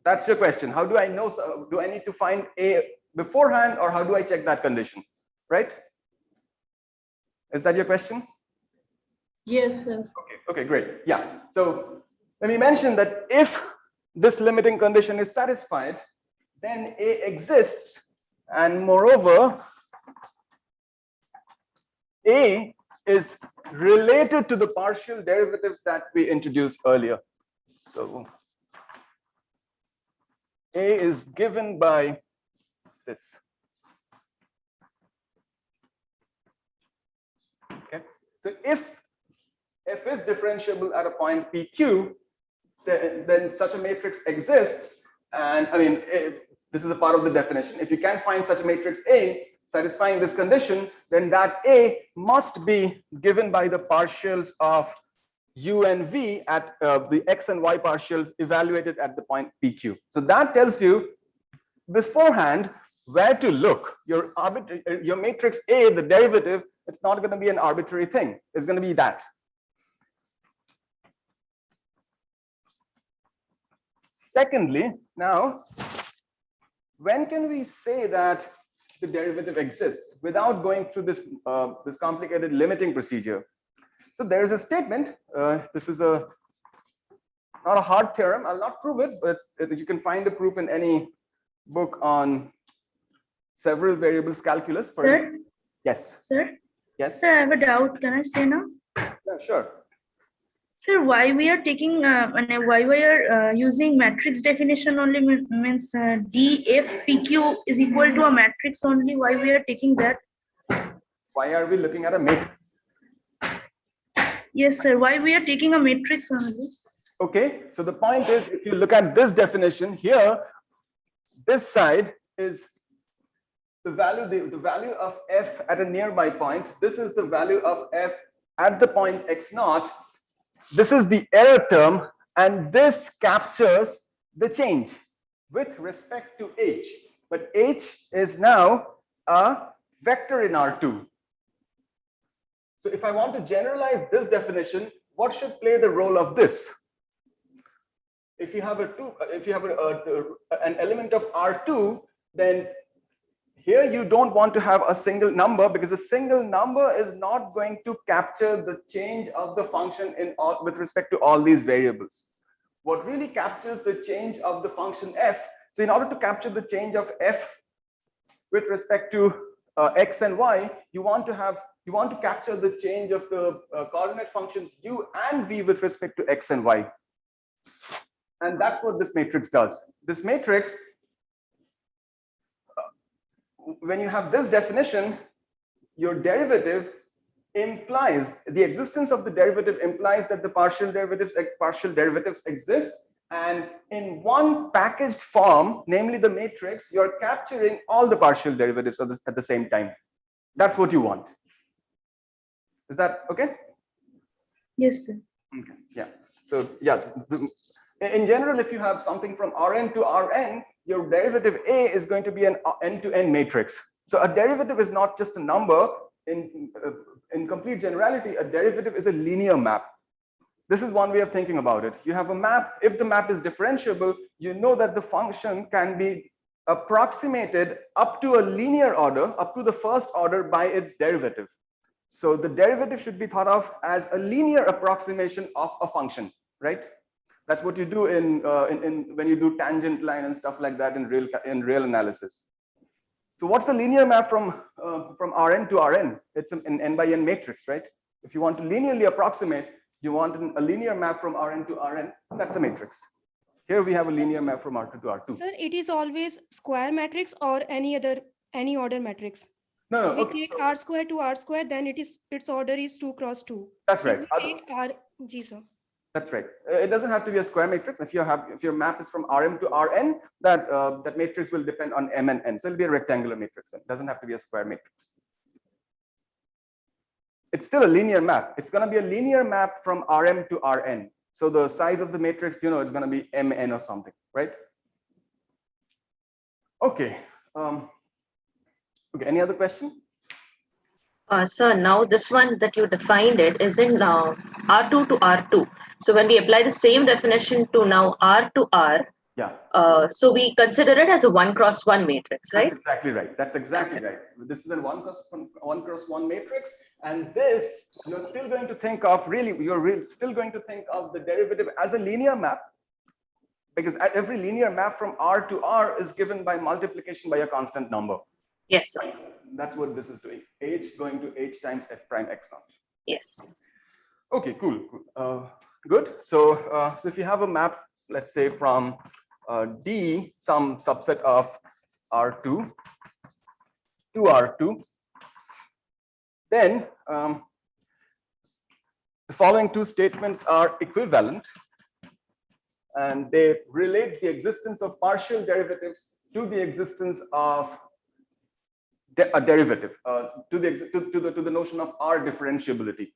That's your question. How do I know? Do I need to find A beforehand, or how do I check that condition? Right? Is that your question? Yes, sir. Okay, great. Yeah. So let me mention that if this limiting condition is satisfied, then A exists, and moreover, A is related to the partial derivatives that we introduced earlier. So A is given by this. Okay. So if F is differentiable at a point PQ, then such a matrix exists. And I mean, this is a part of the definition. If you can find such a matrix A satisfying this condition, then that A must be given by the partials of U and V at the X and Y partials evaluated at the point PQ. So that tells you beforehand where to look. Your matrix A, the derivative, it's not going to be an arbitrary thing. It's going to be that. Secondly, now, when can we say that the derivative exists without going through this, this complicated limiting procedure. So there is a statement. This is not a hard theorem. I'll not prove it, but you can find a proof in any book on several variables calculus. Sir? Yes. Sir? Yes. Sir, I have a doubt. Can I say now? Yeah, sure. Sir, why we are taking, why we are using matrix definition only means DFPQ is equal to a matrix only. Why we are taking that? Why are we looking at a matrix? Yes, sir. Why we are taking a matrix only? Okay, so the point is, if you look at this definition here, this side is the value of f at a nearby point. This is the value of f at the point x naught. This is the error term, and this captures the change with respect to h. But h is now a vector in R2. So if I want to generalize this definition, what should play the role of this? If you have an element of R2, then here you don't want to have a single number, because a single number is not going to capture the change of the function with respect to all these variables. What really captures the change of the function f, so in order to capture the change of f with respect to x and y, you want to capture the change of the coordinate functions u and v with respect to x and y. And that's what this matrix does. This matrix, when you have this definition, your derivative implies, the existence of the derivative implies that the partial derivatives exist, and in one packaged form, namely the matrix, you're capturing all the partial derivatives at the same time. That's what you want. Is that okay? Yes, sir. Okay. Yeah. So yeah, in general, if you have something from Rn to Rn, your derivative A is going to be an n-to-n matrix. So a derivative is not just a number. In complete generality, a derivative is a linear map. This is one way of thinking about it. You have a map. If the map is differentiable, you know that the function can be approximated up to a linear order, up to the first order, by its derivative. So the derivative should be thought of as a linear approximation of a function, right? That's what you do when you do tangent line and stuff like that in real analysis. So what's the linear map from Rn to Rn? It's an n by n matrix, right? If you want to linearly approximate, you want a linear map from Rn to Rn. That's a matrix. Here we have a linear map from R2 to R2. Sir, it is always square matrix or any order matrix. No, we take R square to R square, then its order is 2 cross 2. That's right. If we take R, sir. That's right. It doesn't have to be a square matrix. If your map is from Rm to Rn, that matrix will depend on m and n. So it'll be a rectangular matrix. It doesn't have to be a square matrix. It's still a linear map. It's going to be a linear map from Rm to Rn. So the size of the matrix, you know, it's going to be mn or something, right? Okay. Okay. Any other question? Sir, now this one that you defined it is in R2 to R2. So when we apply the same definition to now R to R, yeah. So we consider it as a 1 cross 1 matrix, right? That's exactly right. That's exactly right. This is a 1 cross 1 matrix, and this you're still going to think of still going to think of the derivative as a linear map, because every linear map from R to R is given by multiplication by a constant number. Yes, sir. That's what this is doing. H going to H times f prime x naught. Yes. Okay, cool. Good. So, so if you have a map, let's say from D, some subset of R2 to R2, then the following two statements are equivalent, and they relate the existence of partial derivatives to the existence of a derivative, to the notion of R differentiability.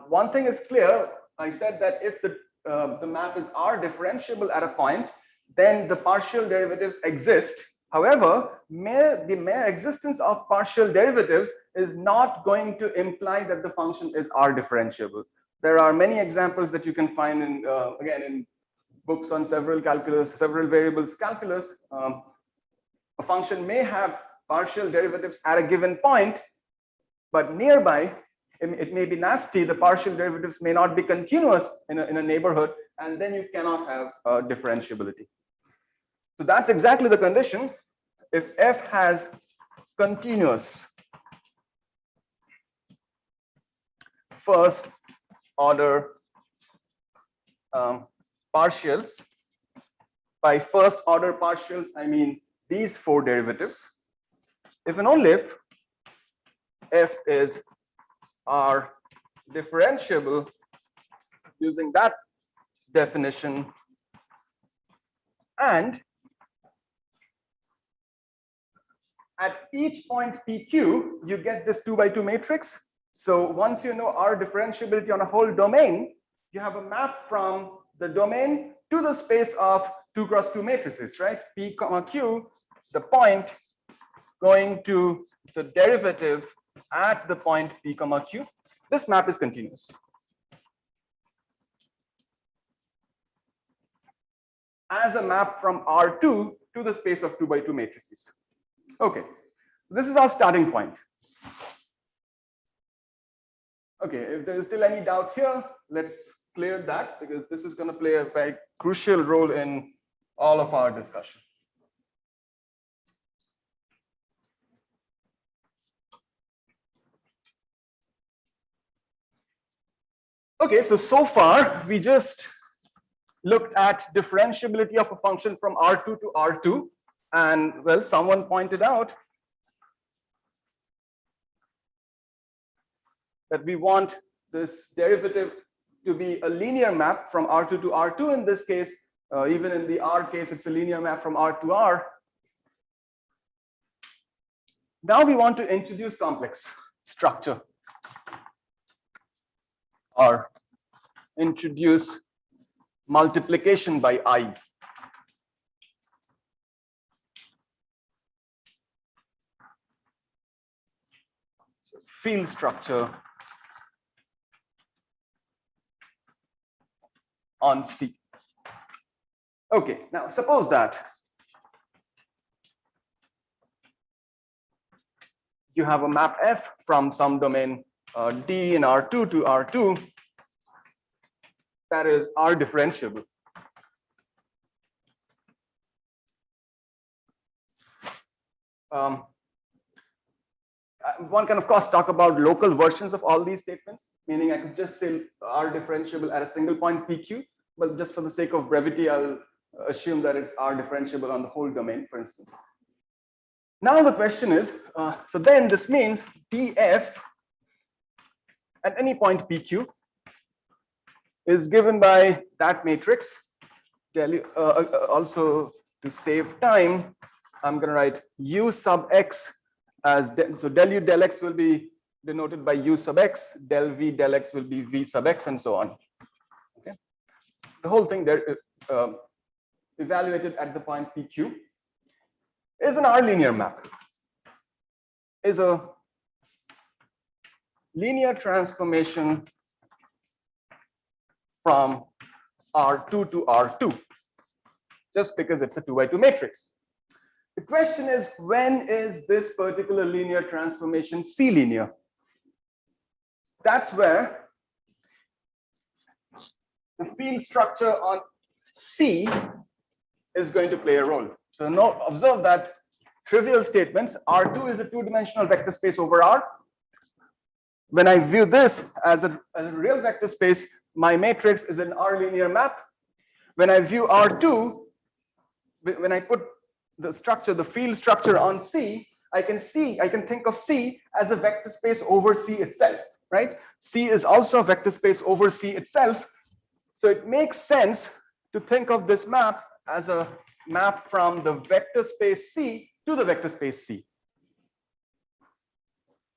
One thing is clear. I said that if the map is R differentiable at a point, then the partial derivatives exist. However, the mere existence of partial derivatives is not going to imply that the function is R differentiable. There are many examples that you can find in again in books on several variables calculus. A function may have partial derivatives at a given point, but nearby, it may be nasty. The partial derivatives may not be continuous in a neighborhood, and then you cannot have differentiability. So that's exactly the condition. If f has continuous first order partials, by first order partials, I mean these four derivatives. If and only if f is R differentiable using that definition, and at each point PQ, you get this 2 by 2 matrix. So once you know R differentiability on a whole domain, you have a map from the domain to the space of 2 cross 2 matrices, right? P comma Q, the point going to the derivative at the point P comma Q. This map is continuous. As a map from R2 to the space of 2 by 2 matrices. Okay, this is our starting point. Okay, if there is still any doubt here, let's clear that, because this is going to play a very crucial role in all of our discussion. Okay, so far we just looked at differentiability of a function from R2 to R2, and well, someone pointed out that we want this derivative to be a linear map from R2 to R2. In this case, even in the R case, it's a linear map from R to R. Now we want to introduce complex structure, or introduce multiplication by I. So field structure on C. Okay, now suppose that you have a map F from some domain D in R2 to R2 that is R differentiable. One can of course talk about local versions of all these statements, meaning I could just say R differentiable at a single point PQ, but just for the sake of brevity, I'll assume that it's R differentiable on the whole domain, for instance. Now the question is, so then this means df at any point PQ is given by that matrix. Also, to save time, I'm going to write U sub x as so del U del x will be denoted by U sub x, del V del x will be V sub x, and so on. Okay, the whole thing there evaluated at the point PQ is an R linear map, is a linear transformation from R2 to R2, just because it's a 2 by 2 matrix. The question is, when is this particular linear transformation C linear? That's where the field structure on C is going to play a role. So now observe that trivial statements, R2 is a two-dimensional vector space over R. When I view this as a real vector space, my matrix is an R linear map. When I view R2, when I put the structure, the field structure on C, I can think of C as a vector space over C itself, right? C is also a vector space over C itself. So it makes sense to think of this map as a map from the vector space C to the vector space C.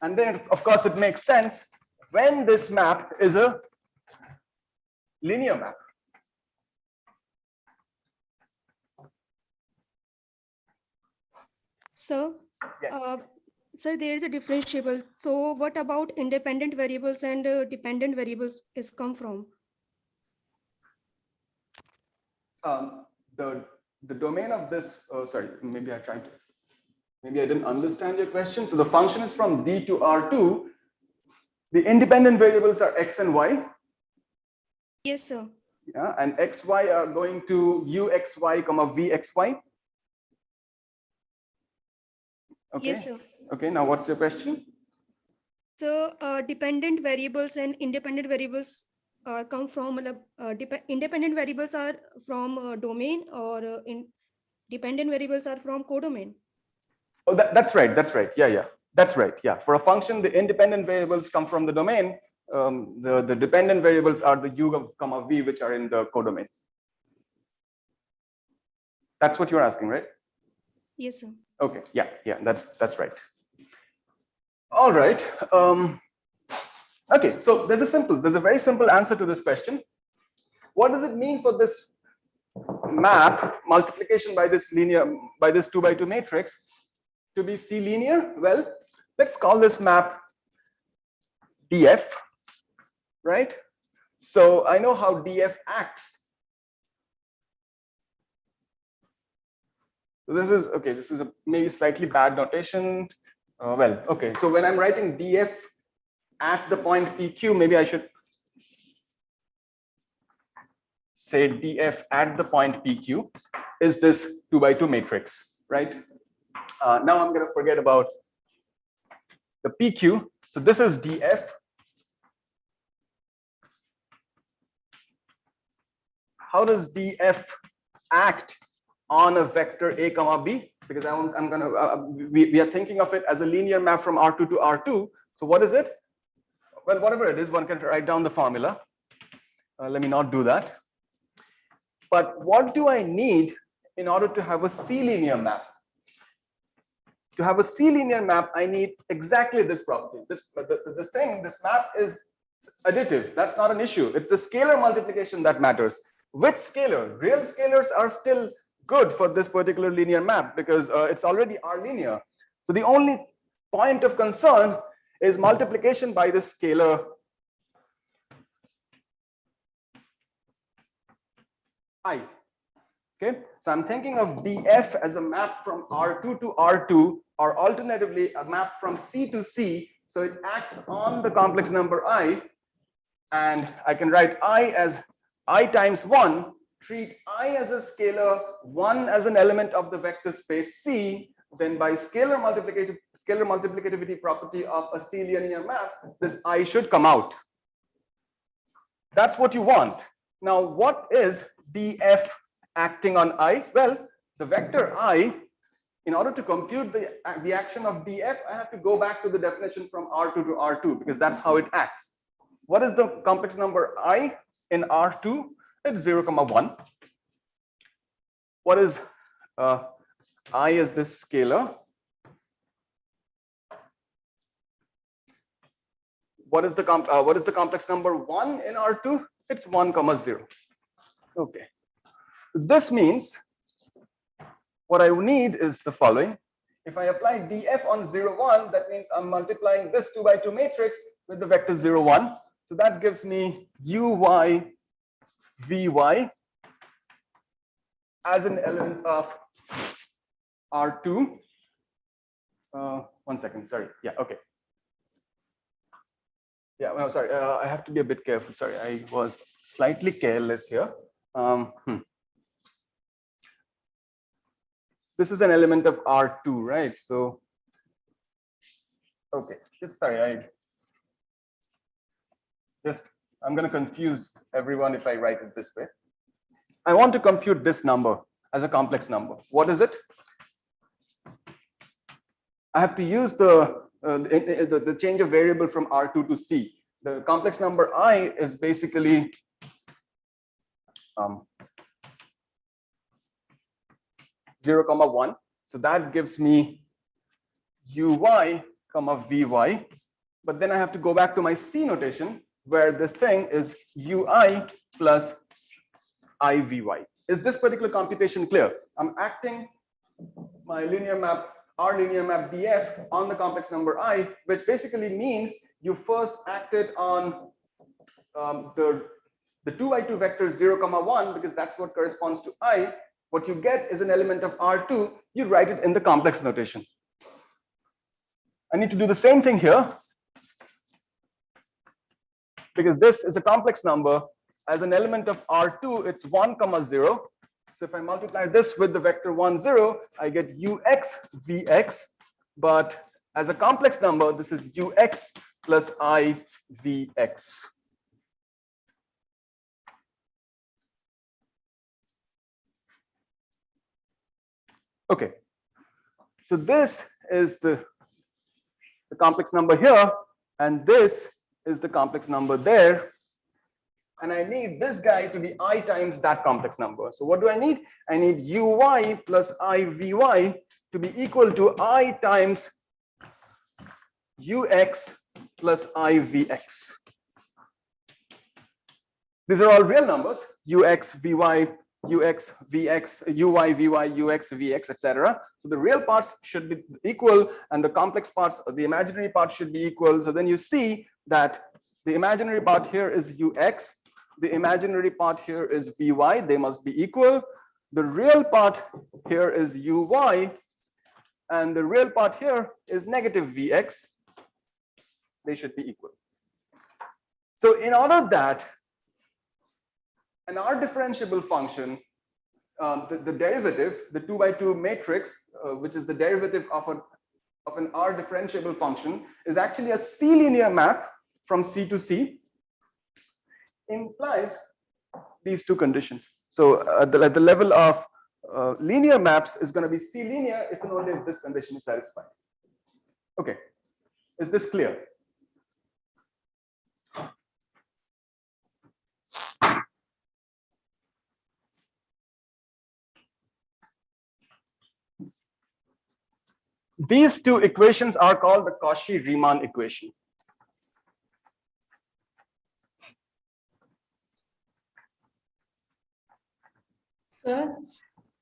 And then, of course, it makes sense when this map is a linear map. So, yes. Sir, there is a differentiable. So what about independent variables and dependent variables is come from? The domain of this, sorry, maybe I tried to. Maybe I didn't understand your question. So the function is from D to R2. The independent variables are X and Y. Yes, sir. Yeah, and XY are going to UXY, comma VXY. Okay. Yes, sir. Okay, now what's your question? So dependent variables and independent variables come from independent variables are from domain, or dependent variables are from codomain. Oh, that's right. That's right. Yeah. That's right. Yeah. For a function, the independent variables come from the domain. The dependent variables are the U, comma V, which are in the codomain. That's what you're asking, right? Yes, sir. Okay. Yeah. That's right. All right. Okay. So there's a very simple answer to this question. What does it mean for this map multiplication by this 2x2 matrix to be C linear? Well, let's call this map DF, right? So I know how DF acts. So this is okay. This is a maybe slightly bad notation. Well, okay. So when I'm writing DF at the point PQ, maybe I should say DF at the point PQ is this 2x2 matrix, right? Now I'm going to forget about the PQ. So this is DF. How does DF act on a vector A, comma B? Because I'm going to, we are thinking of it as a linear map from R2 to R2. So what is it? Well, whatever it is, one can write down the formula. Let me not do that. But what do I need in order to have a C linear map? To have a C linear map, I need exactly this property. This map is additive. That's not an issue. It's the scalar multiplication that matters. Which scalar? Real scalars are still good for this particular linear map because it's already R linear. So the only point of concern is multiplication by the scalar I. Okay, so I'm thinking of DF as a map from R2 to R2, or alternatively a map from C to C. So it acts on the complex number I, and I can write I as I times 1, treat I as a scalar, 1 as an element of the vector space C. Then by scalar multiplicativity property of a C linear map, this I should come out. That's what you want. Now, what is DF acting on I? Well, the vector I, in order to compute the action of DF, I have to go back to the definition from R2 to R2 because that's how it acts. What is the complex number I in R2? It's 0, 1. What is I is this scalar? What is the complex number 1 in R2? It's 1, 0. Okay. This means what I need is the following. If I apply DF on 0, 1, that means I'm multiplying this 2x2 matrix with the vector 0, 1. So that gives me UY VY as an element of R2. 1 second, sorry. Yeah, okay. Yeah, well, sorry, I have to be a bit careful. Sorry, I was slightly careless here. This is an element of R2, right? So, okay, I'm going to confuse everyone if I write it this way. I want to compute this number as a complex number. What is it? I have to use the change of variable from R2 to C. The complex number I is basically 0, 1. So that gives me UY, VY. But then I have to go back to my C notation where this thing is UI plus IVY. Is this particular computation clear? I'm acting my linear map, R linear map DF on the complex number I, which basically means you first acted on the 2x2 vector 0, 1, because that's what corresponds to I. What you get is an element of R2. You write it in the complex notation. I need to do the same thing here, because this is a complex number. As an element of R2, it's 1, 0. So if I multiply this with the vector 1, 0, I get ux vx. But as a complex number, this is ux plus I vx. Okay. So this is the complex number here, and this is the complex number there. And I need this guy to be I times that complex number. So what do I need? I need uy plus ivy to be equal to I times ux plus ivx. These are all real numbers, ux, vy, ux, vx, uy, vy, ux, vx, etc. So the real parts should be equal, and the complex parts, or the imaginary part, should be equal. So then you see that the imaginary part here is ux, the imaginary part here is vy, they must be equal. The real part here is uy, and the real part here is negative vx. They should be equal. So in order that an R differentiable function, the derivative, the 2 by 2 matrix, which is the derivative of an R differentiable function, is actually a C linear map from C to C, implies these two conditions. So at the level of linear maps is going to be C linear if and only if this condition is satisfied. Okay, is this clear? These two equations are called the Cauchy-Riemann equation. Sir,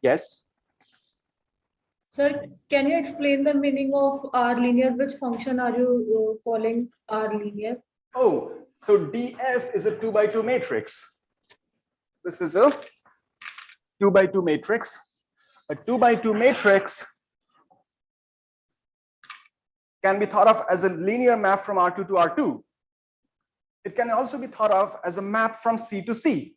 Yes. sir, can you explain the meaning of R linear? Which function are you calling R linear? Oh, so DF is a 2 by 2 matrix. This is a 2 by 2 matrix. A 2 by 2 matrix can be thought of as a linear map from R2 to R2. It can also be thought of as a map from C to C.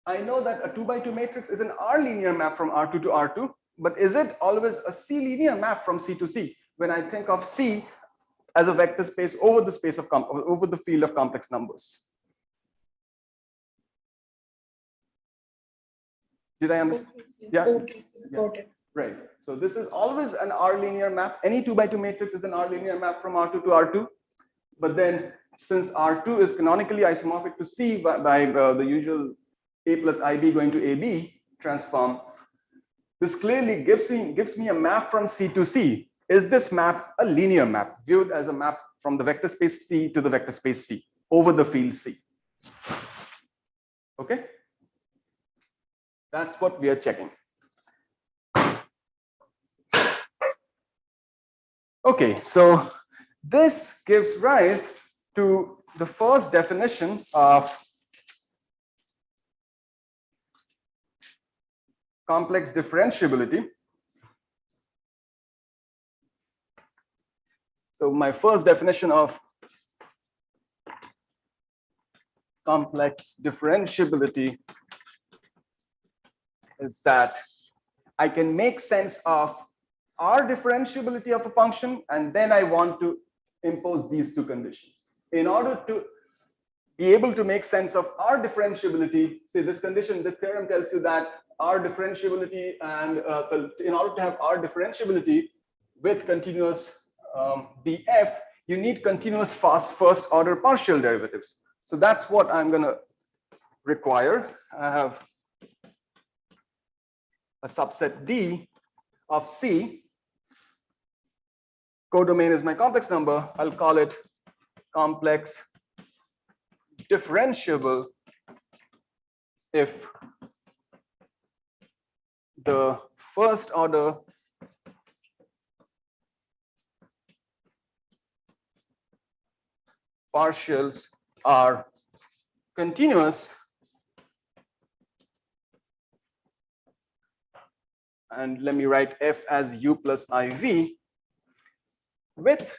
I know that a 2 by 2 matrix is an R linear map from R2 to R2, but is it always a C linear map from C to C? When I think of C as a vector space over the space of over the field of complex numbers. Did I understand? Yeah. Okay, got it. Right. So this is always an R linear map. Any 2 by 2 matrix is an R linear map from R2 to R2. But then since R2 is canonically isomorphic to C by the usual A plus IB going to AB transform, this clearly gives me a map from C to C. Is this map a linear map, viewed as a map from the vector space C to the vector space C over the field C? Okay. That's what we are checking. Okay, so this gives rise to the first definition of complex differentiability. So my first definition of complex differentiability is that I can make sense of R differentiability of a function, and then I want to impose these two conditions. In order to be able to make sense of R differentiability, say this condition, this theorem tells you that R differentiability, and in order to have R differentiability with continuous df, you need continuous fast first order partial derivatives. So that's what I'm going to require. I have a subset D of C. Codomain is my complex number. I'll call it complex differentiable if the first order partials are continuous and let me write f as u plus iv, with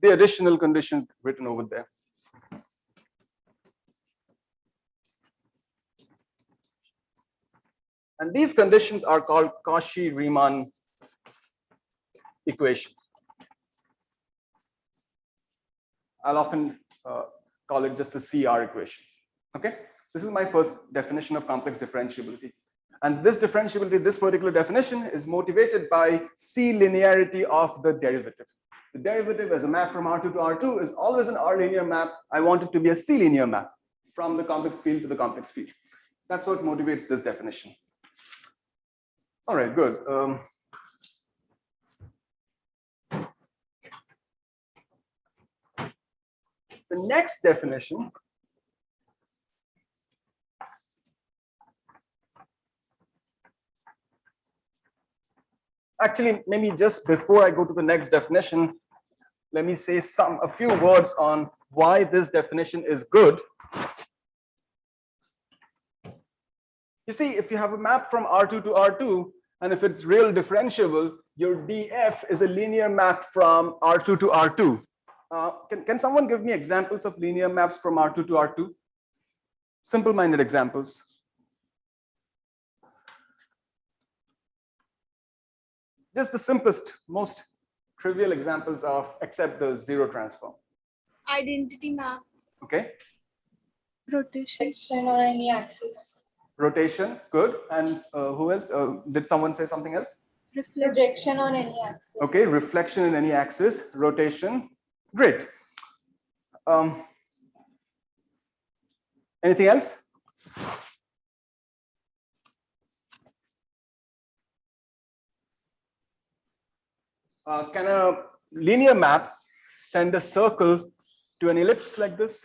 the additional conditions written over there. And these conditions are called Cauchy-Riemann equations. I'll often call it just a CR equation. Okay, this is my first definition of complex differentiability. And this differentiability, this particular definition, is motivated by C linearity of the derivative. The derivative as a map from R2 to R2 is always an R linear map. I want it to be a C linear map from the complex field to the complex field. That's what motivates this definition. All right, good. The next definition actually, maybe just before I go to the next definition, let me say a few words on why this definition is good. You see, if you have a map from R2 to R2, and if it's real differentiable, your DF is a linear map from R2 to R2. Can someone give me examples of linear maps from R2 to R2? Simple-minded examples. Just the simplest, most trivial examples of, except the zero transform. Identity map. Okay. Rotation on any axis. Rotation, good. And who else? Did someone say something else? Projection on any axis. Okay, reflection in any axis, rotation, great. Anything else? Can a linear map send a circle to an ellipse like this?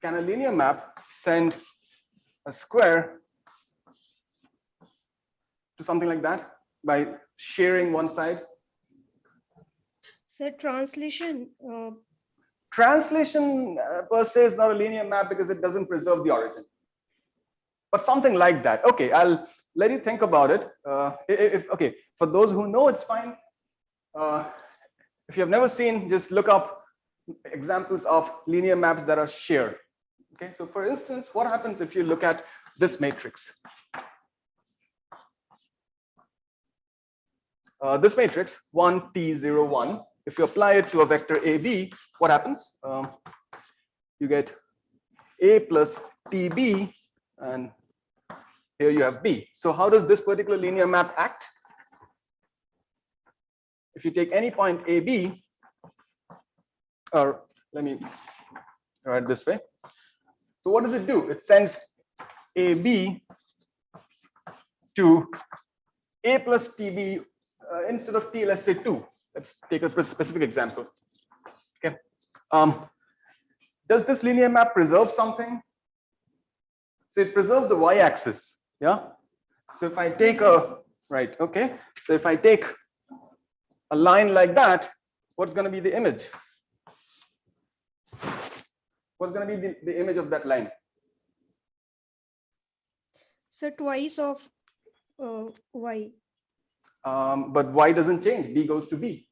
Can a linear map send a square to something like that by sharing one side? So translation. Translation per se is not a linear map because it doesn't preserve the origin. But something like that. Okay, I'll let you think about it. Okay, for those who know, it's fine. If you have never seen, just look up examples of linear maps that are shared. Okay, so for instance, what happens if you look at this matrix? This matrix 1 t 0 1. If you apply it to a vector AB, what happens? You get A plus TB, and here you have B. So how does this particular linear map act? If you take any point AB, or let me write it this way. So what does it do? It sends AB to A plus TB instead of T, let's say 2. Let's take a specific example. Okay. Does this linear map preserve something? So it preserves the y-axis. Yeah. So if I take right, okay. So if I take a line like that, what's going to be the image? What's going to be the image of that line? So twice of y. But y doesn't change. B goes to B.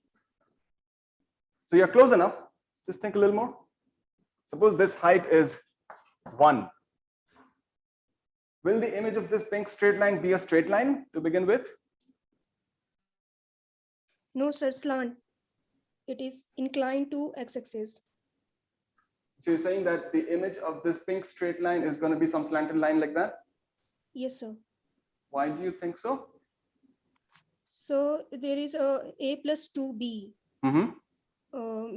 So you're close enough. Just think a little more. Suppose this height is 1. Will the image of this pink straight line be a straight line to begin with? No, sir, slant. It is inclined to x-axis. So you're saying that the image of this pink straight line is going to be some slanted line like that? Yes, sir. Why do you think so? So there is a plus 2b. Mm-hmm.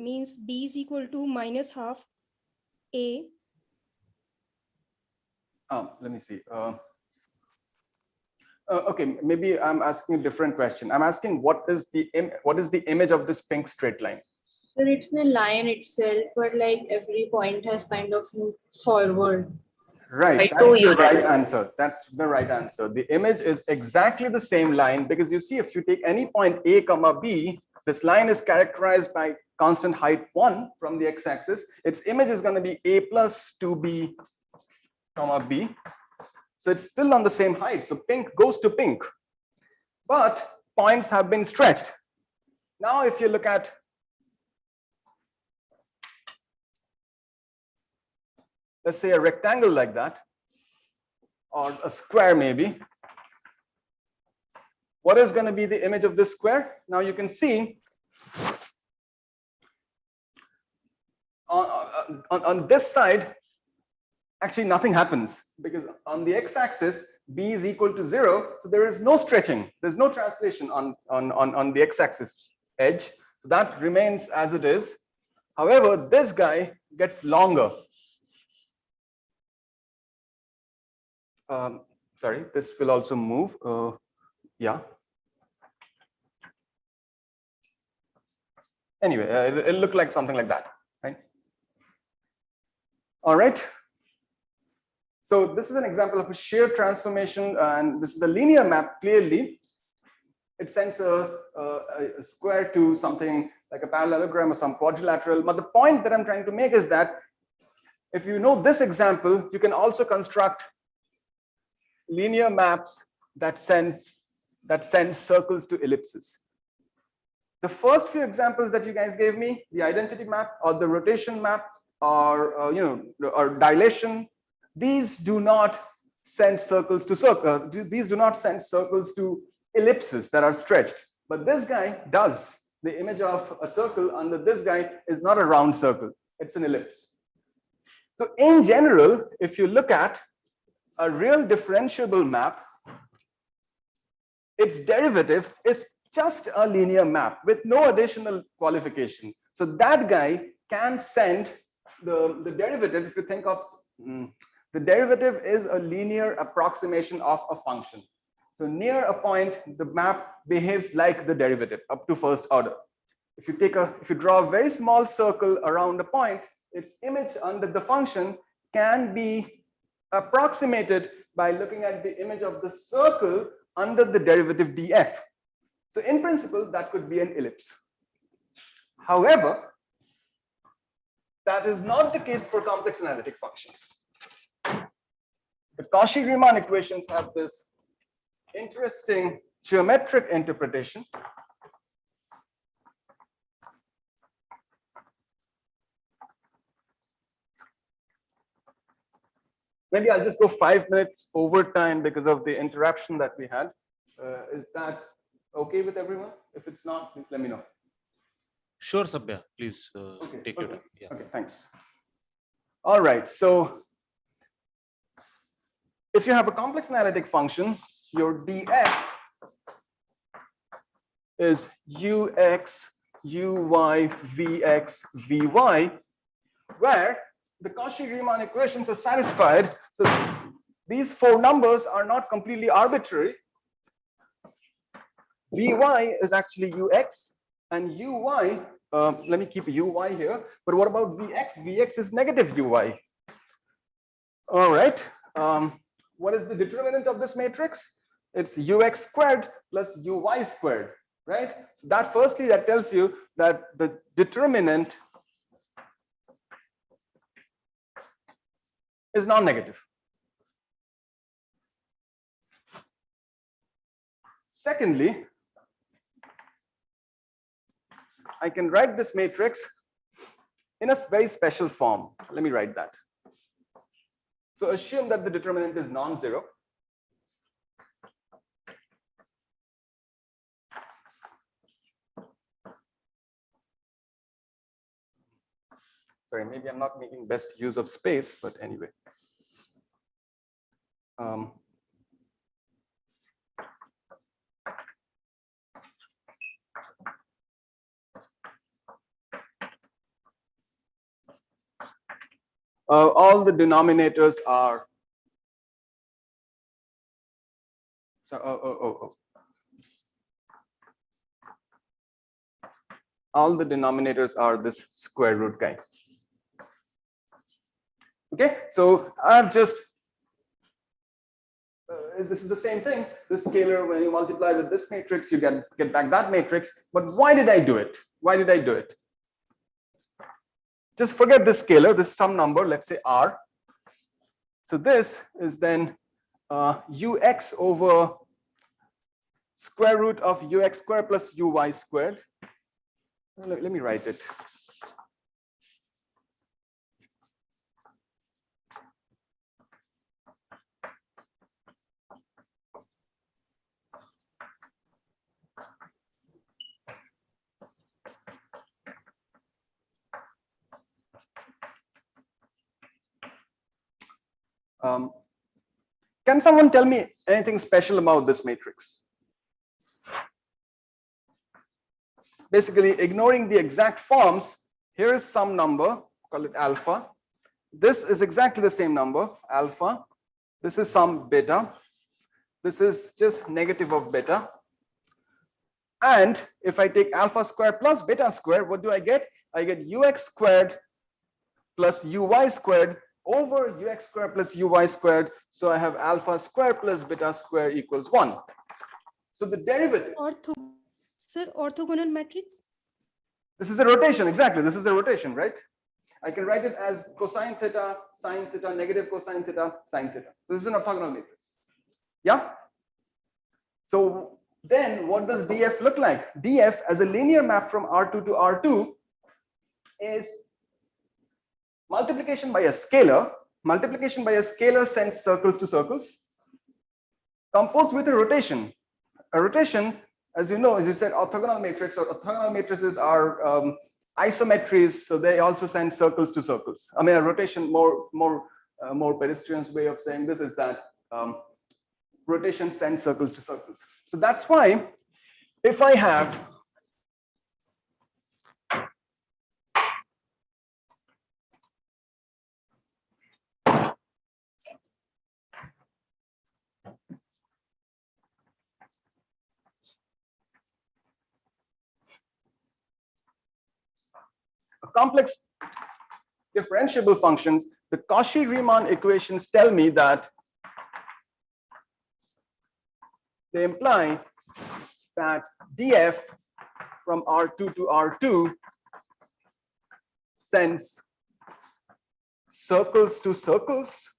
Means b is equal to minus half a. Let me see. Okay, maybe I'm asking a different question. I'm asking what is the image of this pink straight line? So it's the line itself, but like every point has kind of moved forward. Right, that's the right answer. That's the right answer. The image is exactly the same line because you see, if you take any point A comma B, this line is characterized by constant height 1 from the x-axis. Its image is going to be A plus 2B comma B. So it's still on the same height. So pink goes to pink. But points have been stretched. Now, if you look at let's say a rectangle like that, or a square maybe, what is going to be the image of this square? Now you can see on this side, actually nothing happens, because on the x-axis, b is equal to 0, so there is no stretching, there's no translation on the x-axis edge, so that remains as it is. However, this guy gets longer. Sorry, this will also move. Yeah. Anyway, it'll look like something like that, right? All right. So this is an example of a shear transformation, and this is a linear map. Clearly, it sends a square to something like a parallelogram or some quadrilateral. But the point that I'm trying to make is that if you know this example, you can also construct linear maps that send circles to ellipses. The first few examples that you guys gave me, the identity map or the rotation map or or dilation, these do not send circles to circles. These do not send circles to ellipses that are stretched. But this guy does. The image of a circle under this guy is not a round circle. It's an ellipse. So in general, if you look at a real differentiable map, its derivative is just a linear map with no additional qualification. So that guy can send the derivative. If you think of the derivative is a linear approximation of a function. So near a point, the map behaves like the derivative up to first order. If you draw a very small circle around a point, its image under the function can be approximated by looking at the image of the circle under the derivative df. So in principle, that could be an ellipse. However, that is not the case for complex analytic functions. The Cauchy-Riemann equations have this interesting geometric interpretation. Maybe I'll just go 5 minutes over time because of the interruption that we had. Is that okay with everyone? If it's not, please let me know. Sure, Sabya, please take your time. Yeah. Okay, thanks. All right, so if you have a complex analytic function, your df is ux, uy, vx, vy, where the Cauchy-Riemann equations are satisfied. So these four numbers are not completely arbitrary. Vy is actually ux, and uy, let me keep uy here, but what about vx? Vx is negative uy. All right, what is the determinant of this matrix? It's ux squared plus uy squared, right? So that firstly, that tells you that the determinant is non-negative. Secondly, I can write this matrix in a very special form. Let me write that. So assume that the determinant is non-zero. Sorry, maybe I'm not making best use of space, but anyway. All the denominators are all the denominators are this square root guy. Okay, so I've just this is the same thing. This scalar, when you multiply with this matrix, you get back that matrix. But why did I do it? Why did I do it? Just forget this scalar, this some number, let's say r. So this is then ux over square root of ux squared plus uy squared. Let me write it. Can someone tell me anything special about this matrix? Basically, ignoring the exact forms, here is some number, call it alpha. This is exactly the same number, alpha. This is some beta. This is just negative of beta. And if I take alpha squared plus beta squared, what do I get? I get ux squared plus uy squared over ux squared plus uy squared. So I have alpha squared plus beta squared equals 1. So the derivative. Sir, orthogonal matrix? This is the rotation, exactly. This is the rotation, right? I can write it as cosine theta, sine theta, negative cosine theta, sine theta. So this is an orthogonal matrix. Yeah? So then what does df look like? df as a linear map from R2 to R2 is multiplication by a scalar. Multiplication by a scalar sends circles to circles, composed with a rotation. A rotation, as you know, as you said, orthogonal matrix or orthogonal matrices are isometries, so they also send circles to circles. I mean, a rotation, more pedestrian way of saying this is that rotation sends circles to circles. So that's why if I have complex differentiable functions, the Cauchy-Riemann equations tell me that they imply that df from R2 to R2 sends circles to circles.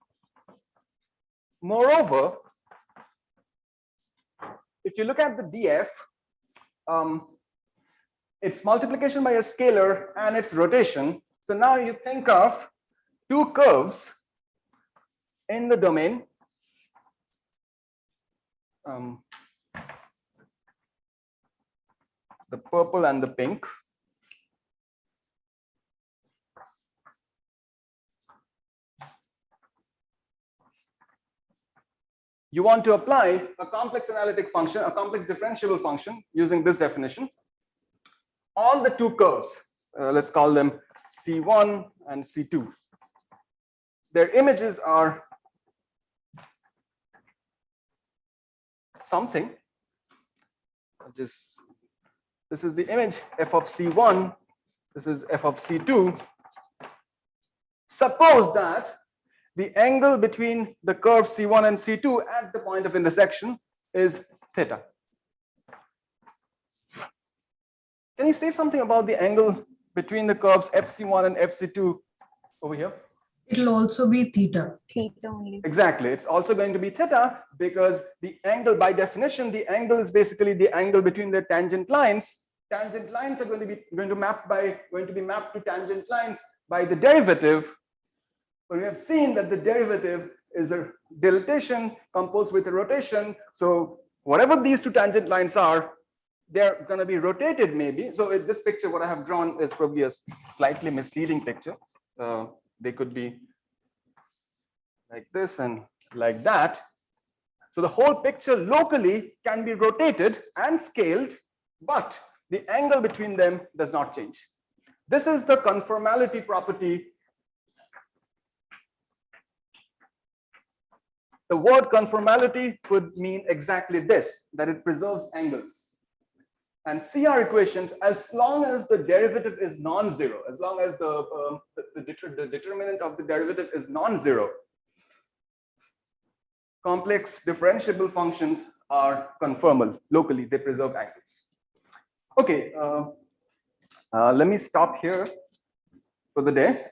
Moreover, if you look at the df, it's multiplication by a scalar and its rotation. So now you think of two curves in the domain. The purple and the pink. You want to apply a complex analytic function, a complex differentiable function using this definition on the two curves. Let's call them C1 and C2. Their images are something. This is the image f of C1. This is f of C2. Suppose that the angle between the curve C1 and C2 at the point of intersection is theta. Can you say something about the angle between the curves FC1 and FC2 over here? It'll also be theta. Theta only. Exactly. It's also going to be theta because the angle, by definition, the angle is basically the angle between the tangent lines. Tangent lines are going to be mapped to tangent lines by the derivative. But we have seen that the derivative is a dilatation composed with a rotation. So whatever these two tangent lines are, they're going to be rotated maybe. So in this picture, what I have drawn is probably a slightly misleading picture. They could be like this and like that. So the whole picture locally can be rotated and scaled, but the angle between them does not change. This is the conformality property. The word conformality could mean exactly this, that it preserves angles. And CR equations, as long as the derivative is non-zero, as long as the determinant of the derivative is non-zero, complex differentiable functions are conformal. Locally, they preserve angles. Okay, let me stop here for the day.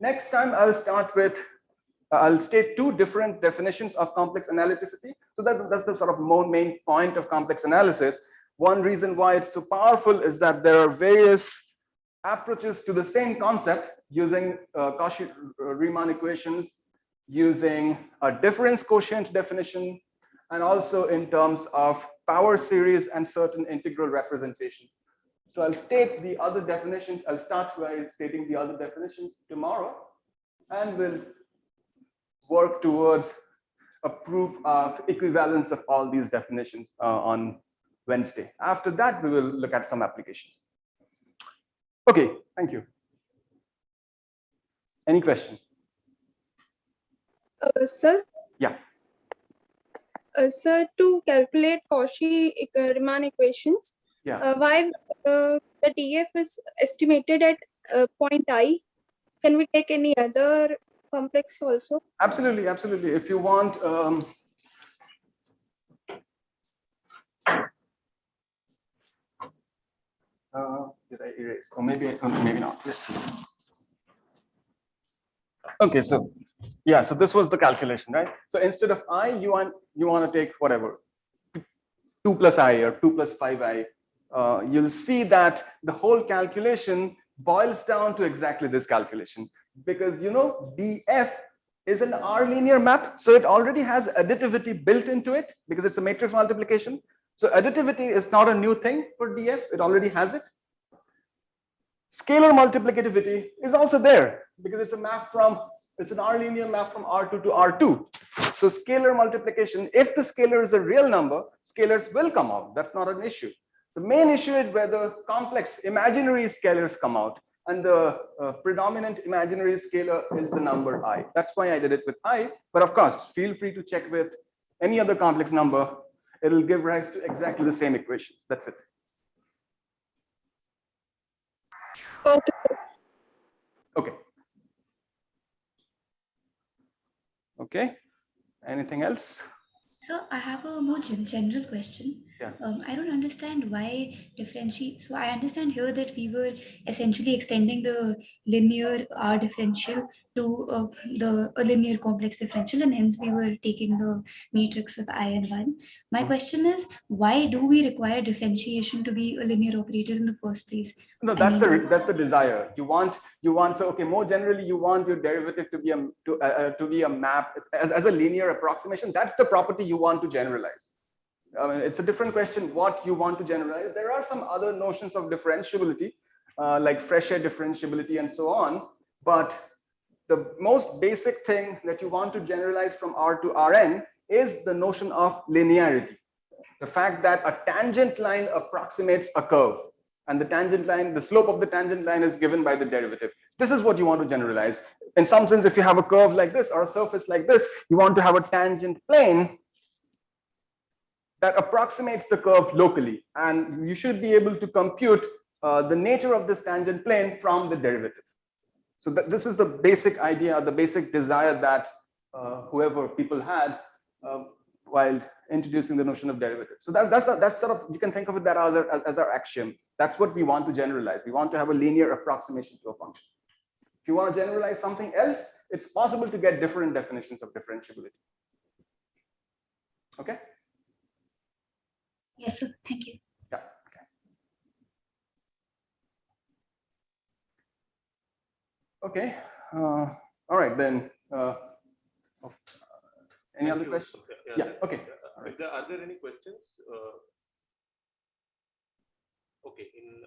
Next time, I'll start with I'll state two different definitions of complex analyticity. So that's the sort of main point of complex analysis. One reason why it's so powerful is that there are various approaches to the same concept using Cauchy-Riemann equations, using a difference quotient definition, and also in terms of power series and certain integral representation. So I'll state the other definitions. I'll start by stating the other definitions tomorrow, and we'll work towards a proof of equivalence of all these definitions on Wednesday. After that, we will look at some applications. Okay, thank you. Any questions? Sir? Yeah. Sir, to calculate Cauchy-Riemann equations, yeah. Why the DF is estimated at point I, can we take any other complex also? Absolutely, absolutely. If you want, did I erase? Or maybe not. Yes. Okay, so yeah, so this was the calculation, right? So instead of I, you want to take whatever, 2 plus I or 2 plus 5I. You'll see that the whole calculation boils down to exactly this calculation, because DF is an R linear map, so it already has additivity built into it because it's a matrix multiplication. So additivity is not a new thing for DF, it already has it. Scalar multiplicativity is also there because it's an R linear map from R2 to R2. So scalar multiplication, if the scalar is a real number, scalars will come out. That's not an issue. The main issue is whether complex imaginary scalars come out, and the predominant imaginary scalar is the number I. That's why I did it with I. But of course, feel free to check with any other complex number. It'll give rise to exactly the same equations. That's it. Okay. Okay. Okay. Anything else? So I have a more general question. Yeah. I don't understand why differentiate. So I understand here that we were essentially extending the linear R differential to a linear complex differential, and hence we were taking the matrix of I and 1. My question is, why do we require differentiation to be a linear operator in the first place? No, that's the desire. You want so okay. More generally, you want your derivative to be a map as a linear approximation. That's the property you want to generalize. I mean, it's a different question what you want to generalize. There are some other notions of differentiability, like fresh air differentiability and so on. But the most basic thing that you want to generalize from R to Rn is the notion of linearity. The fact that a tangent line approximates a curve, and the tangent line, the slope of the tangent line is given by the derivative. This is what you want to generalize. In some sense, if you have a curve like this or a surface like this, you want to have a tangent plane that approximates the curve locally. And you should be able to compute the nature of this tangent plane from the derivative. So this is the basic idea, the basic desire that whoever people had while introducing the notion of derivative. So that's sort of, you can think of it that as our axiom. That's what we want to generalize. We want to have a linear approximation to a function. If you want to generalize something else, it's possible to get different definitions of differentiability. Okay? Yes, sir. Thank you. Yeah. Okay. All right then. Any other questions? Yeah. Okay. Are there any questions? Okay. In